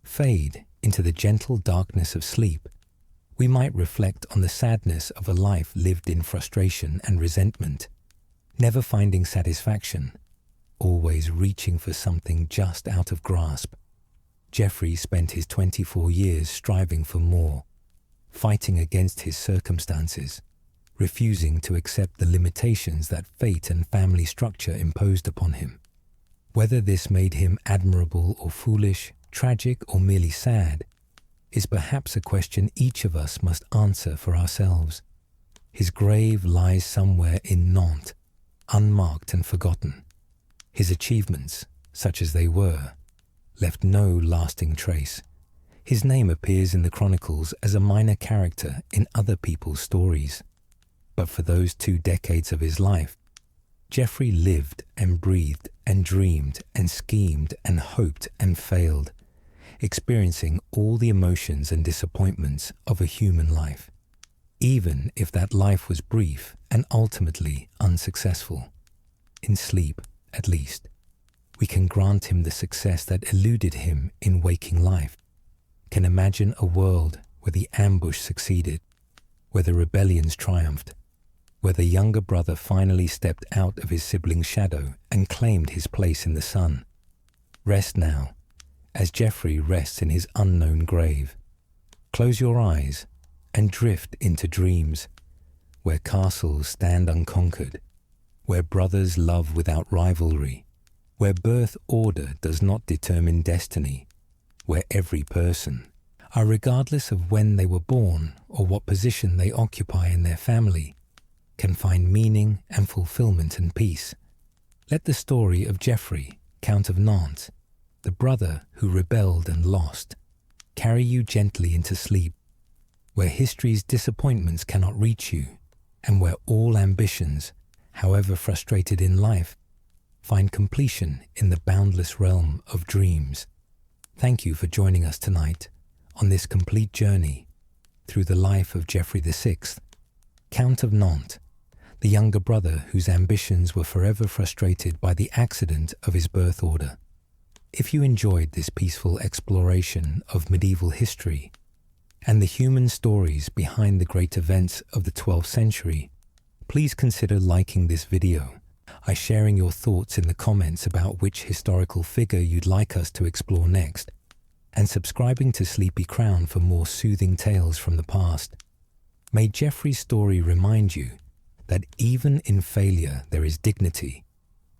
Speaker 1: fade into the gentle darkness of sleep, we might reflect on the sadness of a life lived in frustration and resentment, never finding satisfaction, always reaching for something just out of grasp. Geoffrey spent his 24 years striving for more, fighting against his circumstances, refusing to accept the limitations that fate and family structure imposed upon him. Whether this made him admirable or foolish, tragic or merely sad, is perhaps a question each of us must answer for ourselves. His grave lies somewhere in Nantes, unmarked and forgotten. His achievements, such as they were, left no lasting trace. His name appears in the chronicles as a minor character in other people's stories. But for those 2 decades of his life, Geoffrey lived and breathed and dreamed and schemed and hoped and failed, experiencing all the emotions and disappointments of a human life, even if that life was brief and ultimately unsuccessful. In sleep, at least, we can grant him the success that eluded him in waking life, can imagine a world where the ambush succeeded, where the rebellions triumphed, where the younger brother finally stepped out of his sibling's shadow and claimed his place in the sun. Rest now, as Geoffrey rests in his unknown grave. Close your eyes and drift into dreams, where castles stand unconquered, where brothers love without rivalry, where birth order does not determine destiny, where every person, regardless of when they were born or what position they occupy in their family, can find meaning and fulfillment and peace. Let the story of Geoffrey, Count of Nantes, the brother who rebelled and lost, carry you gently into sleep, where history's disappointments cannot reach you, and where all ambitions, however frustrated in life, find completion in the boundless realm of dreams. Thank you for joining us tonight on this complete journey through the life of Geoffrey VI, Count of Nantes, the younger brother whose ambitions were forever frustrated by the accident of his birth order. If you enjoyed this peaceful exploration of medieval history and the human stories behind the great events of the 12th century, please consider liking this video, sharing your thoughts in the comments about which historical figure you'd like us to explore next, and subscribing to Sleepy Crown for more soothing tales from the past. May Geoffrey's story remind you that even in failure there is dignity,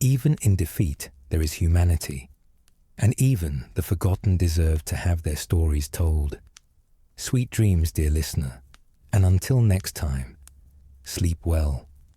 Speaker 1: even in defeat there is humanity, and even the forgotten deserve to have their stories told. Sweet dreams, dear listener, and until next time, sleep well.